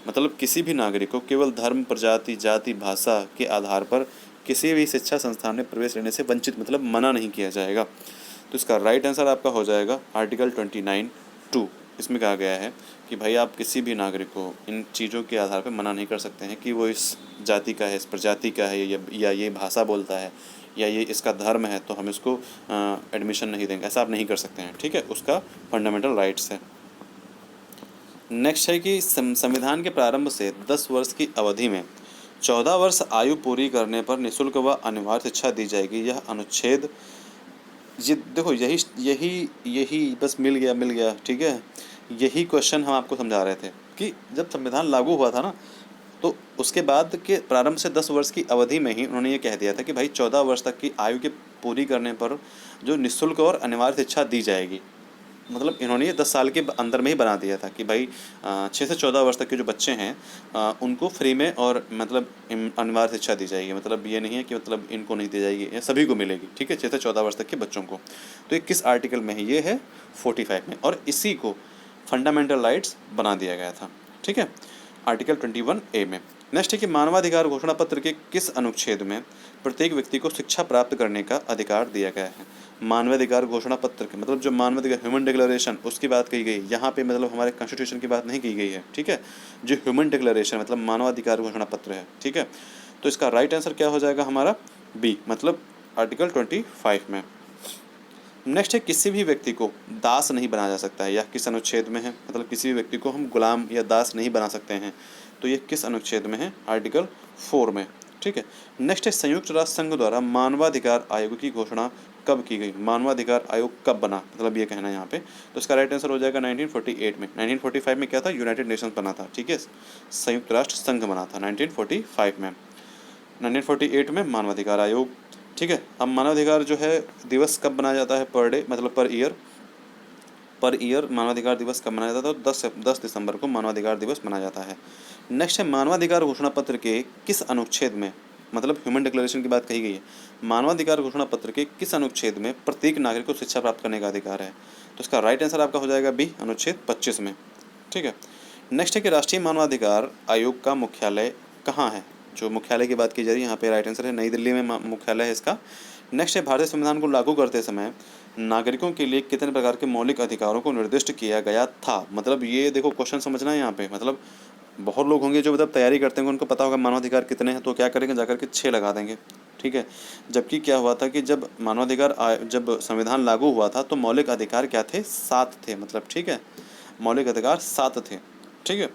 मतलब किसी भी नागरिक को केवल धर्म, प्रजाति, जाति, भाषा के आधार पर किसी भी शिक्षा संस्थान में प्रवेश लेने से वंचित मतलब मना नहीं किया जाएगा। तो इसका राइट आंसर आपका हो जाएगा आर्टिकल 29(2). इसमें कहा गया है कि भाई आप किसी भी नागरिक को इन चीज़ों के आधार पर मना नहीं कर सकते हैं कि वो इस जाति का है, इस प्रजाति का है, या ये भाषा बोलता है, या ये इसका धर्म है, तो हम इसको एडमिशन नहीं देंगे। ऐसा आप नहीं कर सकते हैं। ठीक है, उसका फंडामेंटल राइट्स है। नेक्स्ट है कि संविधान के प्रारंभ से 10 वर्ष की अवधि में 14 वर्ष आयु पूरी करने पर निःशुल्क व अनिवार्य शिक्षा दी जाएगी। यह अनुच्छेद, ये देखो, यही बस मिल गया। ठीक है, यही क्वेश्चन हम आपको समझा रहे थे कि जब संविधान लागू हुआ था ना, तो उसके बाद के प्रारंभ से 10 वर्ष की अवधि में ही उन्होंने ये कह दिया था कि भाई 14 वर्ष तक की आयु के पूरी करने पर जो निःशुल्क और अनिवार्य शिक्षा दी जाएगी। मतलब इन्होंने ये 10 साल के अंदर में ही बना दिया था कि भाई 6 से 14 वर्ष तक के जो बच्चे हैं उनको फ्री में और मतलब अनिवार्य शिक्षा दी जाएगी। मतलब ये नहीं है कि मतलब इनको नहीं दी जाएगी, ये सभी को मिलेगी। ठीक है, 6 से 14 वर्ष तक के बच्चों को। तो ये किस आर्टिकल में है? ये है 45 में, और इसी को फंडामेंटल राइट्स बना दिया गया था। ठीक है, आर्टिकल 21A में। नेक्स्ट है कि मानवाधिकार घोषणा पत्र के किस अनुच्छेद में प्रत्येक व्यक्ति को शिक्षा प्राप्त करने का अधिकार दिया गया है? मानवाधिकार घोषणा पत्र के मतलब जो मानवाधिकार ह्यूमन डिक्लेरेशन, उसकी बात कही गई। यहाँ पे मतलब हमारे कॉन्स्टिट्यूशन की बात नहीं की गई है। ठीक है, जो ह्यूमन डिक्लेरेशन मतलब मानवाधिकार घोषणा पत्र है। ठीक है, तो इसका राइट आंसर क्या हो जाएगा हमारा? बी, मतलब आर्टिकल 25 में। नेक्स्ट है किसी भी व्यक्ति को दास नहीं बनाया जा सकता है। यह किस अनुच्छेद में है? मतलब किसी भी व्यक्ति को हम गुलाम या दास नहीं बना सकते हैं। तो ये किस अनुच्छेद में है? आर्टिकल 4 में। ठीक है, नेक्स्ट है संयुक्त राष्ट्र संघ द्वारा मानवाधिकार आयोग की घोषणा कब की गई? मानवाधिकार आयोग कब बना, मतलब ये कहना है यहाँ पे। तो इसका राइट आंसर हो जाएगा 1948 में। 1945 में क्या था? यूनाइटेड नेशंस बना था। ठीक है, संयुक्त राष्ट्र संघ बना था 1945 में। 1948 में मानवाधिकार आयोग। ठीक है, अब मानवाधिकार जो है दिवस कब मनाया जाता है? पर डे मतलब पर ईयर मानवाधिकार दिवस कब मनाया जाता है? तो 10 दिसंबर को मानवाधिकार दिवस मनाया जाता है। नेक्स्ट है मानवाधिकार घोषणा पत्र के किस अनुच्छेद में, मतलब ह्यूमन डिक्लेरेशन की बात कही गई है, मानवाधिकार घोषणा पत्र के किस अनुच्छेद में प्रत्येक नागरिक को शिक्षा प्राप्त करने का अधिकार है? तो इसका राइट आंसर आपका हो जाएगा बी, अनुच्छेद 25 में। ठीक है, नेक्स्ट है कि राष्ट्रीय मानवाधिकार आयोग का मुख्यालय कहाँ है? जो मुख्यालय की बात की जा रही है यहाँ पे राइट आंसर है नई दिल्ली में मुख्यालय है इसका। नेक्स्ट है भारतीय संविधान को लागू करते समय नागरिकों के लिए कितने प्रकार के मौलिक अधिकारों को निर्दिष्ट किया गया था? मतलब ये देखो क्वेश्चन समझना है यहाँ पे। मतलब बहुत लोग होंगे जो मतलब तैयारी करते हैं, उनको पता होगा मानवाधिकार कितने हैं, तो क्या करेंगे, जाकर के 6 लगा देंगे। ठीक है, जबकि क्या हुआ था कि जब जब संविधान लागू हुआ था तो मौलिक अधिकार क्या थे? 7 थे। मतलब ठीक है, मौलिक अधिकार 7 थे। ठीक है,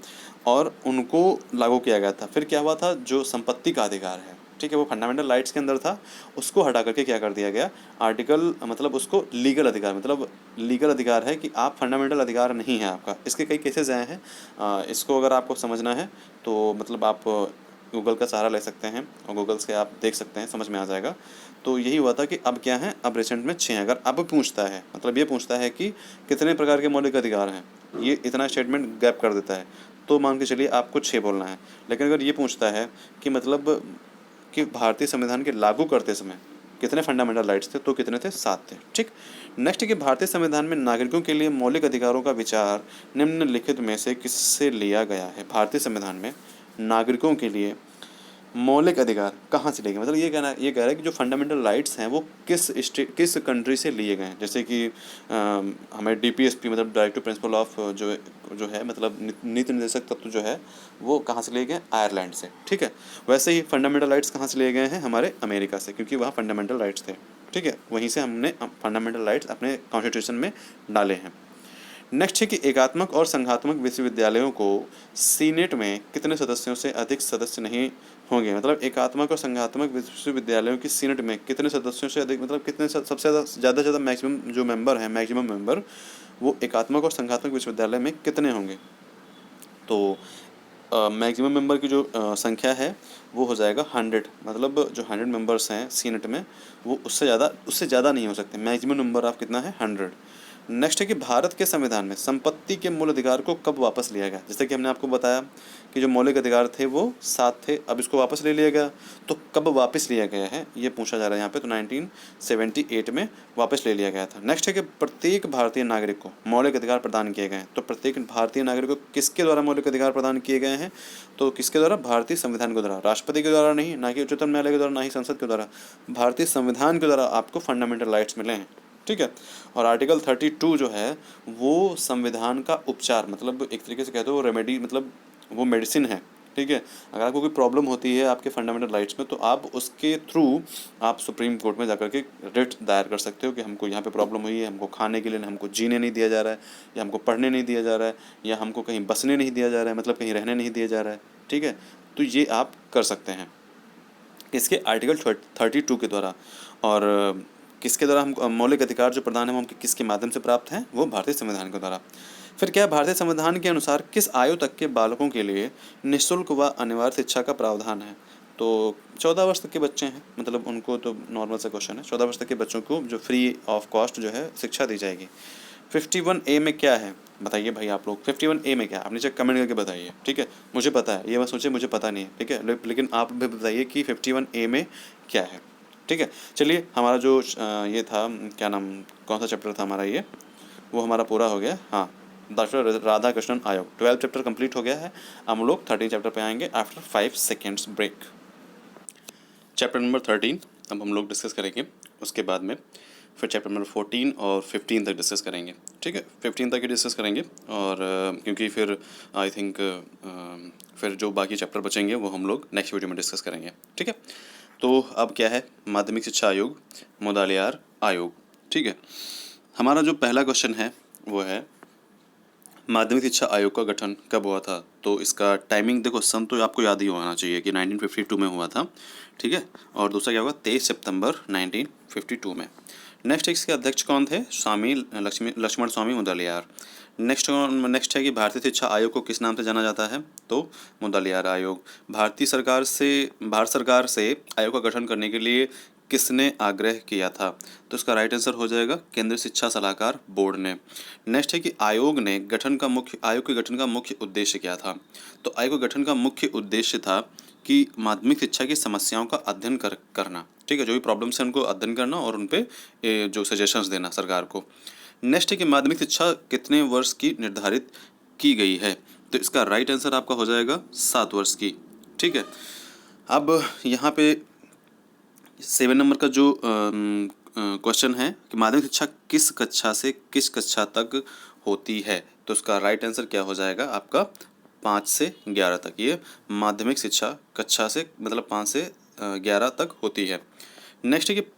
और उनको लागू किया गया था। फिर क्या हुआ था, जो संपत्ति का अधिकार है, ठीक है, वो फंडामेंटल राइट्स के अंदर था, उसको हटा करके क्या कर दिया गया? आर्टिकल मतलब उसको लीगल अधिकार, मतलब लीगल अधिकार है कि आप फंडामेंटल अधिकार नहीं है आपका। इसके कई केसेस आए हैं। इसको अगर आपको समझना है तो मतलब आप गूगल का सहारा ले सकते हैं और गूगल से आप देख सकते हैं, समझ में आ जाएगा। तो यही हुआ था कि अब क्या है, अब रिसेंट में 6 हैं। अगर अब पूछता है, मतलब ये पूछता है कि कितने प्रकार के मौलिक अधिकार हैं, ये इतना स्टेटमेंट गैप कर देता है, तो मान के चलिए आपको 6 बोलना है। लेकिन अगर ये पूछता है कि मतलब कि भारतीय संविधान के लागू करते समय कितने फंडामेंटल राइट्स थे, तो कितने थे? 7 थे। ठीक, नेक्स्ट कि भारतीय संविधान में नागरिकों के लिए मौलिक अधिकारों का विचार निम्नलिखित में से किससे लिया गया है? भारतीय संविधान में नागरिकों के लिए मौलिक अधिकार कहाँ से लिए गए, मतलब ये कह रहा है कि जो फंडामेंटल राइट्स हैं वो किस कंट्री से लिए गए हैं। जैसे कि हमें डीपीएसपी मतलब डायरेक्टिव प्रिंसिपल ऑफ जो है मतलब नीति निर्देशक तत्व जो है वो कहाँ से लिए गए, आयरलैंड से। ठीक है, वैसे ही फंडामेंटल राइट्स कहाँ से लिए गए हैं, हमारे अमेरिका से, क्योंकि वहाँ फंडामेंटल राइट्स थे। ठीक है, वहीं से हमने फंडामेंटल राइट्स अपने कॉन्स्टिट्यूशन में डाले हैं। नेक्स्ट है कि एकात्मक और संघात्मक विश्वविद्यालयों को सीनेट में कितने सदस्यों से अधिक सदस्य नहीं होंगे, मतलब एकात्मक और संघात्मक विश्वविद्यालयों की सीनेट में कितने सदस्यों से अधिक, मतलब कितने सबसे ज़्यादा मैक्सिमम जो मेंबर हैं, मैक्सिमम मेंबर वो एकात्मक और संघात्मक विश्वविद्यालय में कितने होंगे। तो मैक्सिमम मेंबर की जो संख्या है वो हो जाएगा 100, मतलब जो 100 मेंबर्स हैं सीनेट में वो उससे ज़्यादा नहीं हो सकते। मैक्सिमम नंबर ऑफ कितना है, 100। नेक्स्ट है कि भारत के संविधान में संपत्ति के मूल अधिकार को कब वापस लिया गया। जैसे कि हमने आपको बताया कि जो मौलिक अधिकार थे वो 7 थे, अब इसको वापस ले लिया गया। तो कब वापस लिया गया है ये पूछा जा रहा है यहाँ पे, तो 1978 में वापस ले लिया गया था। नेक्स्ट है कि प्रत्येक भारतीय नागरिक को मौलिक अधिकार प्रदान किए गए हैं। तो प्रत्येक भारतीय नागरिक को किसके द्वारा मौलिक अधिकार प्रदान किए गए हैं, तो किसके द्वारा, भारतीय संविधान के द्वारा, राष्ट्रपति के द्वारा नहीं, ना कि उच्चतम न्यायालय के द्वारा, ना ही संसद के द्वारा, भारतीय संविधान के द्वारा आपको फंडामेंटल राइट्स मिले हैं। ठीक है, और आर्टिकल 32 जो है वो संविधान का उपचार, मतलब एक तरीके से कहते हो रेमेडी, मतलब वो मेडिसिन है। ठीक है, अगर आपको कोई प्रॉब्लम होती है आपके फंडामेंटल राइट्स में तो आप उसके थ्रू आप सुप्रीम कोर्ट में जाकर के रिट दायर कर सकते हो कि हमको यहाँ पे प्रॉब्लम हुई है, हमको खाने के लिए, हमको जीने नहीं दिया जा रहा है, या हमको पढ़ने नहीं दिया जा रहा है, या हमको कहीं बसने नहीं दिया जा रहा है, मतलब कहीं रहने नहीं दिया जा रहा है। ठीक है, तो ये आप कर सकते हैं इसके आर्टिकल 32 के द्वारा। और किसके द्वारा हम मौलिक अधिकार जो प्रदान है वो हम किसके माध्यम से प्राप्त हैं, वो भारतीय संविधान के द्वारा। फिर क्या, भारतीय संविधान के अनुसार किस आयु तक के बालकों के लिए निःशुल्क व अनिवार्य शिक्षा का प्रावधान है। तो 14 वर्ष तक के बच्चे हैं, मतलब उनको तो नॉर्मल सा क्वेश्चन है, 14 वर्ष तक के बच्चों को जो फ्री ऑफ कॉस्ट जो है शिक्षा दी जाएगी। 51A में क्या है बताइए भाई आप लोग, 51A में क्या है, आप नीचे कमेंट करके बताइए। ठीक है, मुझे पता है, ये मत सोचिए मुझे पता नहीं है। ठीक है, लेकिन आप भी बताइए कि 51A में क्या है। ठीक है, चलिए हमारा जो ये था, क्या नाम, कौन सा चैप्टर था हमारा ये, वो हमारा पूरा हो गया। हाँ, डॉक्टर राधा कृष्णन आयोग 12 चैप्टर कंप्लीट हो गया है। हम लोग 13 चैप्टर पे आएंगे after 5 seconds break. Chapter number 13 अब हम लोग डिस्कस करेंगे, उसके बाद में फिर चैप्टर नंबर 14 और 15 तक डिस्कस करेंगे। ठीक है, 15 तक ही डिस्कस करेंगे, और क्योंकि फिर आई थिंक फिर जो बाकी चैप्टर बचेंगे वो हम लोग नेक्स्ट वीडियो में डिस्कस करेंगे। ठीक है, तो अब क्या है, माध्यमिक शिक्षा आयोग, मुदलियार आयोग। ठीक है, हमारा जो पहला क्वेश्चन है वो है माध्यमिक शिक्षा आयोग का गठन कब हुआ था। तो इसका टाइमिंग देखो, सन तो आपको याद ही होना चाहिए कि 1952 में हुआ था। ठीक है, और दूसरा क्या होगा, 23 सितंबर 1952 में। नेक्स्ट इसके अध्यक्ष कौन थे, स्वामी लक्ष्मण स्वामी मुदलियार। नेक्स्ट है कि भारतीय शिक्षा आयोग को किस नाम से जाना जाता है, तो मुदलियार आयोग। भारत सरकार से आयोग का गठन करने के लिए किसने आग्रह किया था, तो इसका राइट आंसर हो जाएगा केंद्रीय शिक्षा सलाहकार बोर्ड ने। नेक्स्ट है कि आयोग के गठन का मुख्य उद्देश्य क्या था, तो आयोग के गठन का मुख्य उद्देश्य था कि माध्यमिक शिक्षा की समस्याओं का अध्ययन करना। ठीक है, जो भी प्रॉब्लम्स हैं उनको अध्ययन करना और उन पे जो सजेशंस देना सरकार को। नेक्स्ट है कि माध्यमिक शिक्षा कितने वर्ष की निर्धारित की गई है, तो इसका राइट आंसर आपका हो जाएगा 7 वर्ष की। ठीक है, अब यहाँ पे 7 नंबर का जो क्वेश्चन है कि माध्यमिक शिक्षा किस कक्षा से किस कक्षा तक होती है, तो उसका राइट आंसर क्या हो जाएगा आपका 5 से 11 तक। ये माध्यमिक शिक्षा कक्षा से मतलब 5 से 11 तक होती है। नेक्स्ट है कि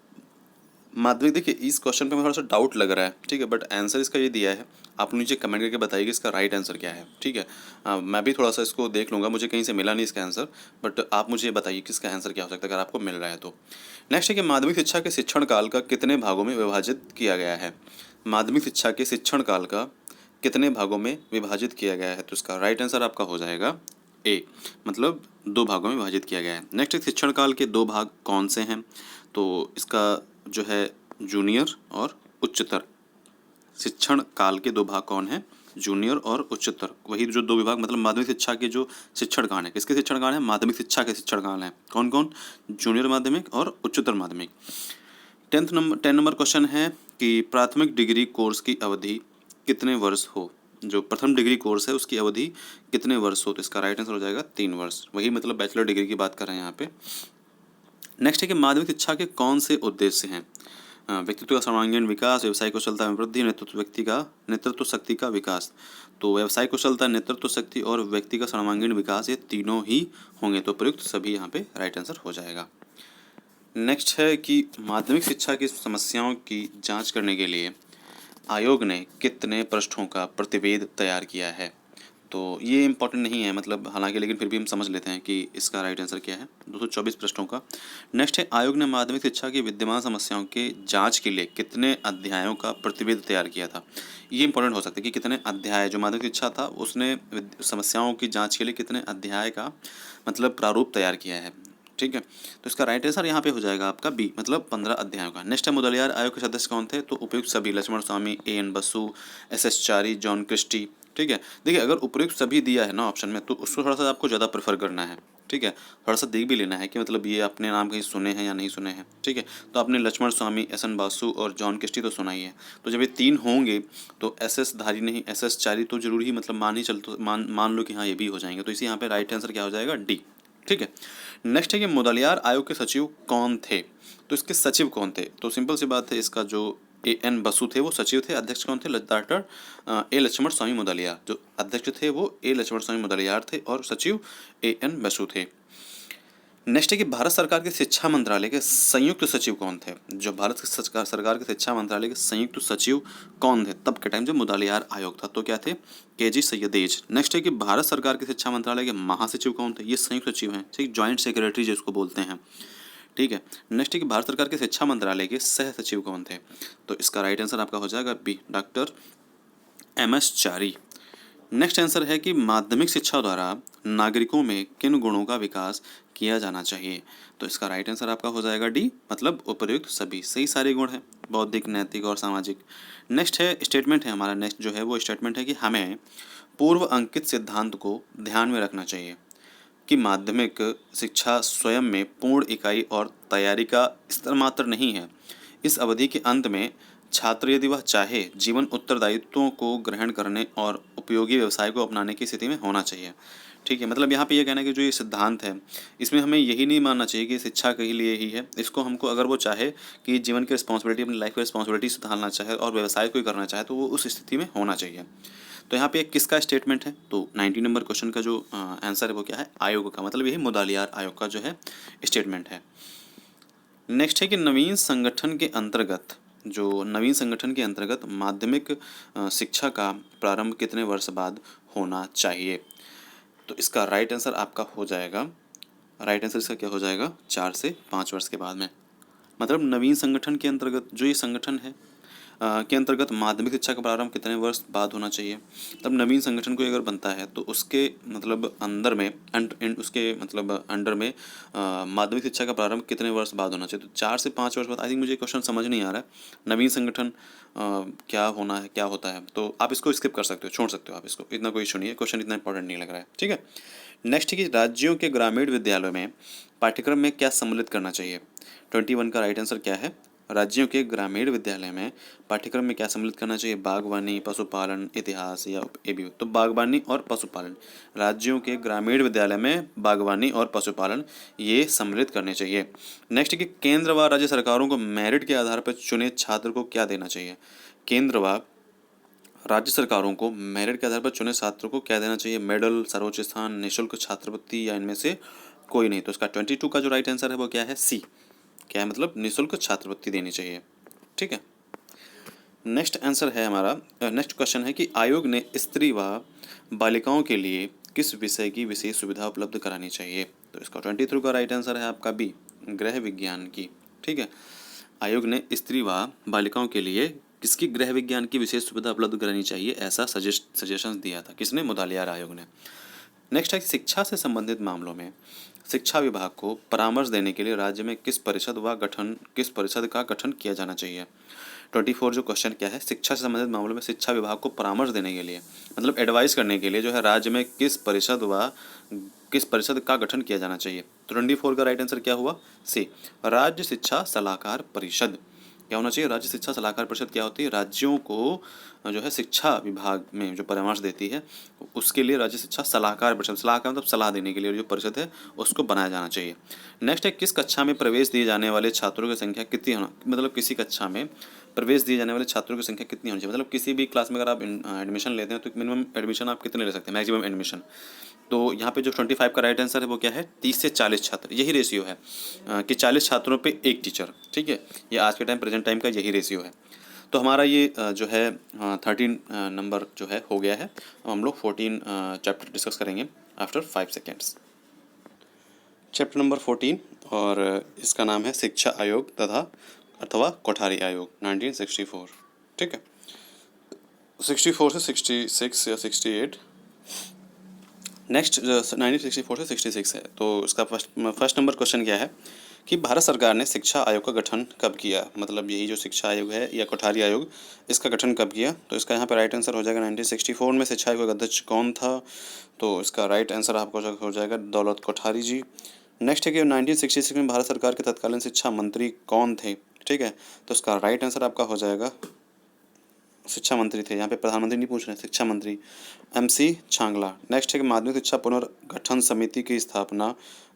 माध्यमिक, देखिए इस क्वेश्चन पे मुझे थोड़ा सा डाउट लग रहा है। ठीक है, बट आंसर इसका ये दिया है, आप नीचे कमेंट करके बताइए कि इसका राइट आंसर क्या है। ठीक है, मैं भी थोड़ा सा इसको देख लूँगा, मुझे कहीं से मिला नहीं इसका आंसर, बट आप मुझे बताइए कि इसका आंसर क्या हो सकता है अगर आपको मिल रहा है तो। नेक्स्ट है कि माध्यमिक शिक्षा के शिक्षण काल का कितने भागों में विभाजित किया गया है। माध्यमिक शिक्षा के शिक्षण काल का कितने भागों में विभाजित किया गया है, तो इसका राइट आंसर आपका हो जाएगा ए, मतलब 2 भागों में विभाजित किया गया है। नेक्स्ट शिक्षण काल के 2 भाग कौन से हैं, तो इसका जो है जूनियर और उच्चतर। शिक्षण काल के 2 भाग कौन हैं, जूनियर और उच्चतर। वही जो 2 विभाग, मतलब माध्यमिक शिक्षा के जो शिक्षण काल है, किसके शिक्षण काल है, माध्यमिक शिक्षा के शिक्षण काल हैं। कौन कौन, जूनियर माध्यमिक और उच्चतर माध्यमिक। 10 नंबर क्वेश्चन है कि प्राथमिक डिग्री कोर्स की अवधि कितने वर्ष हो। जो प्रथम डिग्री कोर्स है उसकी अवधि कितने वर्ष हो, तो इसका राइट आंसर हो जाएगा 3 वर्ष। वही मतलब बैचलर डिग्री की बात कर रहे हैं यहाँ पे। नेक्स्ट है कि माध्यमिक शिक्षा के कौन से उद्देश्य हैं? व्यक्तित्व का सर्वांगीण विकास, व्यवसायिक कुशलता में वृद्धि, नेतृत्व शक्ति का विकास। तो व्यवसायिक कुशलता, नेतृत्व शक्ति और व्यक्ति का सर्वांगीण विकास, ये तीनों ही होंगे, तो प्रयुक्त सभी यहाँ पे राइट आंसर हो जाएगा। नेक्स्ट है कि माध्यमिक शिक्षा की समस्याओं की जांच करने के लिए आयोग ने कितने पृष्ठों का प्रतिवेद तैयार किया है? तो ये इम्पोर्टेंट नहीं है मतलब, हालांकि लेकिन फिर भी हम समझ लेते हैं कि इसका राइट आंसर क्या है, 224 पृष्ठों का। नेक्स्ट है, आयोग ने माध्यमिक शिक्षा की विद्यमान समस्याओं के जांच के लिए कितने अध्यायों का प्रतिवेद तैयार किया था? ये इंपॉर्टेंट हो सकता है कि कितने अध्याय, जो माध्यमिक शिक्षा था उसने समस्याओं की जाँच के लिए कितने अध्याय का मतलब प्रारूप तैयार किया है। ठीक है, तो इसका राइट आंसर यहाँ पे हो जाएगा आपका बी, मतलब 15 अध्यायों का। नेक्स्ट है, मुदलियार आयोग के सदस्य कौन थे? तो उपयुक्त सभी, लक्ष्मण स्वामी, A.N. बसु, S.S. चारी, जॉन क्रिस्टी। ठीक है, देखिए अगर उपयुक्त सभी दिया है ना ऑप्शन में, तो उसको थोड़ा सा आपको ज़्यादा प्रेफर करना है। ठीक है, थोड़ा सा देख भी लेना है कि मतलब ये अपने नाम कहीं सुने हैं या नहीं सुने हैं। ठीक है, तो आपने लक्ष्मण स्वामी, S.N. बासु और जॉन क्रिस्टी तो सुना ही है। तो जब ये 3 होंगे तो S.S. धारी नहीं, S.S. चारी तो जरूर ही मतलब मान लो कि हाँ ये भी हो जाएंगे। तो इसी यहाँ पे राइट आंसर क्या हो जाएगा? डी। ठीक है, नेक्स्ट है कि मुदलियार आयोग के सचिव कौन थे? तो इसके सचिव कौन थे? तो सिंपल सी बात है, इसका जो A.N. बसु थे वो सचिव थे, अध्यक्ष कौन थे? Doctor A. लक्ष्मण स्वामी मुदलियार। जो अध्यक्ष थे वो A. लक्ष्मण स्वामी मुदलियार थे और सचिव A.N. बसु थे। नेक्स्ट है कि भारत सरकार के शिक्षा मंत्रालय के संयुक्त सचिव कौन थे? जो भारत सरकार के शिक्षा मंत्रालय के संयुक्त सचिव कौन थे तब के टाइम जब मुदलियार आयोग था? तो क्या थे? के.जी. सैयदेज। नेक्स्ट है कि भारत सरकार के शिक्षा मंत्रालय के महासचिव कौन थे? ये संयुक्त सचिव हैं, ठीक, ज्वाइंट सेक्रेटरी जिसको बोलते हैं। ठीक है, नेक्स्ट है कि भारत सरकार के शिक्षा मंत्रालय के सह सचिव कौन थे? तो इसका राइट आंसर आपका हो जाएगा बी, डॉक्टर M.S. चारी। नेक्स्ट आंसर है कि माध्यमिक शिक्षा द्वारा नागरिकों में किन गुणों का विकास किया जाना चाहिए? तो इसका राइट आंसर आपका हो जाएगा डी, मतलब उपयुक्त सभी। सही सारे गुण हैं, बौद्धिक, नैतिक और सामाजिक। नेक्स्ट है स्टेटमेंट है हमारा, नेक्स्ट जो है वो स्टेटमेंट है कि हमें पूर्व अंकित सिद्धांत को ध्यान में रखना चाहिए कि माध्यमिक शिक्षा स्वयं में पूर्ण इकाई और तैयारी का स्तर मात्र नहीं है। इस अवधि के अंत में छात्र यदि वह चाहे जीवन उत्तरदायित्वों को ग्रहण करने और उपयोगी व्यवसाय को अपनाने की स्थिति में होना चाहिए। ठीक है, मतलब यहाँ पे ये कहना है कि जो ये सिद्धांत है इसमें हमें यही नहीं मानना चाहिए कि शिक्षा के लिए ही है। इसको हमको अगर वो चाहे कि जीवन की रिस्पॉन्सिबिलिटी, अपनी लाइफ की रिस्पॉन्सिबिलिटी संभालना चाहे और व्यवसाय को करना चाहे तो वो उस स्थिति में होना चाहिए। तो यहाँ पे किसका स्टेटमेंट है? तो 90 नंबर क्वेश्चन का जो आंसर है वो क्या है? आयोग का, मतलब यही मुदलियार आयोग का जो है स्टेटमेंट है। नेक्स्ट है कि नवीन संगठन के अंतर्गत माध्यमिक शिक्षा का प्रारंभ कितने वर्ष बाद होना चाहिए? तो इसका राइट आंसर आपका हो जाएगा, राइट आंसर इसका क्या हो जाएगा? 4 से 5 वर्ष के बाद में। मतलब नवीन संगठन के अंतर्गत जो ये संगठन है के अंतर्गत माध्यमिक शिक्षा का प्रारंभ कितने वर्ष बाद होना चाहिए? तब नवीन संगठन कोई अगर बनता है तो उसके मतलब अंदर में उसके मतलब अंडर में माध्यमिक शिक्षा का प्रारंभ कितने वर्ष बाद होना चाहिए? तो 4 से 5 वर्ष बाद। आई थिंक मुझे क्वेश्चन समझ नहीं आ रहा है, नवीन संगठन क्या होना है, क्या होता है, तो आप इसको स्किप कर सकते हो, छोड़ सकते हो आप इसको, इतना कोई इशू नहीं है, क्वेश्चन इतना इंपॉर्टेंट नहीं लग रहा है। ठीक है, नेक्स्ट है कि राज्यों के ग्रामीण विद्यालयों में पाठ्यक्रम में क्या सम्मिलित करना चाहिए? 21 का राइट आंसर क्या है? राज्यों के ग्रामीण विद्यालय में पाठ्यक्रम में क्या सम्मिलित करना चाहिए? बागवानी, पशुपालन, इतिहास या ए भी। तो बागवानी और पशुपालन, राज्यों के ग्रामीण विद्यालय में बागवानी और पशुपालन ये सम्मिलित करने चाहिए। नेक्स्ट कि केंद्र व राज्य सरकारों को मेरिट के आधार पर चुने छात्र को क्या देना चाहिए? केंद्र व राज्य सरकारों को मेरिट के आधार पर चुने छात्रों को क्या देना चाहिए? मेडल, सर्वोच्च स्थान, निःशुल्क छात्रवृत्ति या इनमें से कोई नहीं। तो इसका 22 का जो राइट आंसर है वो क्या है? सी, क्या है? मतलब निःशुल्क छात्रवृत्ति देनी चाहिए। ठीक है, नेक्स्ट आंसर है हमारा, नेक्स्ट क्वेश्चन है कि आयोग ने स्त्री व बालिकाओं के लिए किस विषय की विशेष सुविधा उपलब्ध करानी चाहिए? तो इसका 23 का राइट आंसर है आपका बी, गृह विज्ञान की। ठीक है, आयोग ने स्त्री व बालिकाओं के लिए किसकी गृह विज्ञान की विशेष सुविधा उपलब्ध करानी चाहिए, ऐसा सजेशन दिया था। किसने? मुदलियार आयोग ने। नेक्स्ट है शिक्षा से संबंधित मामलों में शिक्षा विभाग को परामर्श देने के लिए राज्य में किस परिषद का गठन किया जाना चाहिए? 24 जो क्वेश्चन क्या है, शिक्षा से संबंधित मामलों में शिक्षा विभाग को परामर्श देने के लिए मतलब एडवाइस करने के लिए जो है राज्य में किस परिषद का गठन किया जाना चाहिए? तो 24 का राइट आंसर क्या हुआ? सी, राज्य शिक्षा सलाहकार परिषद। क्या होना चाहिए? राज्य शिक्षा सलाहकार परिषद क्या होती है? राज्यों को जो है शिक्षा विभाग में जो परामर्श देती है, उसके लिए राज्य शिक्षा सलाहकार परिषद, सलाहकार मतलब सलाह देने के लिए जो परिषद है उसको बनाया जाना चाहिए। नेक्स्ट है, किस कक्षा में प्रवेश दिए जाने वाले छात्रों की संख्या कितनी होना, मतलब किसी कक्षा में प्रवेश दिए जाने वाले छात्रों की संख्या कितनी होनी चाहिए, मतलब किसी भी क्लास में अगर आप एडमिशन लेते हैं तो मिनिमम एडमिशन आप कितने ले सकते हैं, मैक्सिमम एडमिशन। तो यहाँ पे जो 25 का राइट आंसर है वो क्या है? 30 से 40 छात्र, यही रेशियो है कि 40 छात्रों पे एक टीचर। ठीक है, ये आज के टाइम प्रेजेंट टाइम का यही रेशियो है। तो हमारा ये जो है 13 नंबर जो है हो गया है। अब हम लोग 14 चैप्टर डिस्कस करेंगे आफ्टर 5 सेकेंड्स। चैप्टर नंबर 14 और इसका नाम है शिक्षा आयोग तथा अथवा कोठारी आयोग 1964। ठीक है, 64 से 66 या 68, नेक्स्ट 1964 से 66 है। तो इसका फर्स्ट नंबर क्वेश्चन क्या है कि भारत सरकार ने शिक्षा आयोग का गठन कब किया, मतलब यही जो शिक्षा आयोग है या कोठारी आयोग, इसका गठन कब किया? तो इसका यहाँ पे राइट आंसर हो जाएगा 1964 में। शिक्षा आयोग का अध्यक्ष कौन था? तो इसका राइट आंसर आपको हो जाएगा दौलत कोठारी जी। नेक्स्ट है कि 1966 में भारत सरकार के तत्कालीन शिक्षा मंत्री कौन थे? ठीक है, तो इसका राइट आंसर आपका हो जाएगा शिक्षा मंत्री थे, यहाँ पे प्रधानमंत्री नहीं पूछ रहे हैं, शिक्षा मंत्री MC छांगला। नेक्स्ट है कि माध्यमिक शिक्षा पुनर्गठन समिति की स्थापना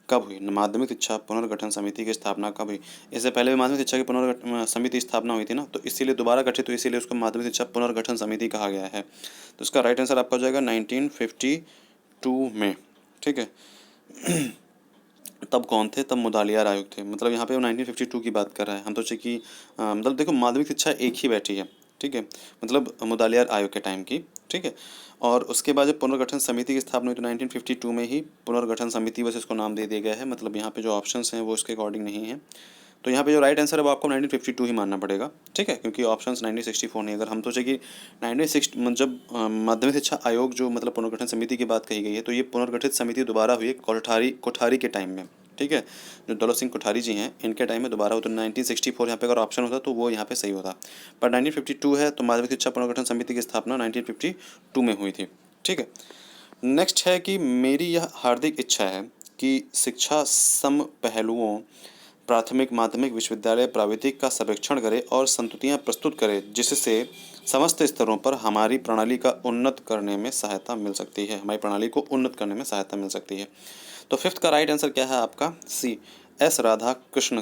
कब हुई? माध्यमिक शिक्षा पुनर्गठन समिति की स्थापना कब हुई? इससे पहले भी माध्यमिक शिक्षा की पुनर्गठन समिति स्थापना हुई थी ना, तो इसीलिए दोबारा गठित हुई, इसीलिए उसको माध्यमिक शिक्षा पुनर्गठन समिति कहा गया है। तो इसका राइट आंसर आपका हो जाएगा 1952 में। ठीक है, तब कौन थे? तब मुदालियार आयोग थे, मतलब यहाँ पे वो 1952 की बात कर रहा है। हम तो सोचे कि मतलब देखो माध्यमिक शिक्षा एक ही बैठी है, ठीक है, मतलब मुदालियार आयोग के टाइम की। ठीक है, और उसके बाद जब पुनर्गठन समिति की स्थापना हुई तो 1952 में ही पुनर्गठन समिति बस इसको नाम दे दिया गया है, मतलब यहाँ पे जो ऑप्शंस हैं वो इसके अकॉर्डिंग नहीं है। तो यहाँ पे जो राइट आंसर है वो आपको 1952 ही मानना पड़ेगा। ठीक है, क्योंकि ऑप्शंस 1964 नहीं। अगर हम सोचे कि 1960 जब माध्यमिक शिक्षा आयोग जो मतलब पुनर्गठन समिति की बात कही गई है, तो ये पुनर्गठित समिति दोबारा हुई है कोठारी के टाइम में। ठीक है, जो दौलत सिंह कोठारी जी हैं इनके टाइम में दोबारा हो, तो 1964 यहाँ पे अगर ऑप्शन होता तो वो यहाँ पे सही होता, पर 1952 है, तो माध्यमिक शिक्षा पुनर्गठन समिति की स्थापना 1952 में हुई थी। ठीक है, नेक्स्ट है कि मेरी यह हार्दिक इच्छा है कि शिक्षा सम पहलुओं प्राथमिक माध्यमिक विश्वविद्यालय प्राविधिक का सर्वेक्षण करे और संतुतियाँ प्रस्तुत करे, जिससे समस्त स्तरों पर हमारी प्रणाली का उन्नत करने में सहायता मिल सकती है, हमारी प्रणाली को उन्नत करने में सहायता मिल सकती है। तो फिफ्थ का राइट आंसर क्या है आपका? C, S राधा कृष्णन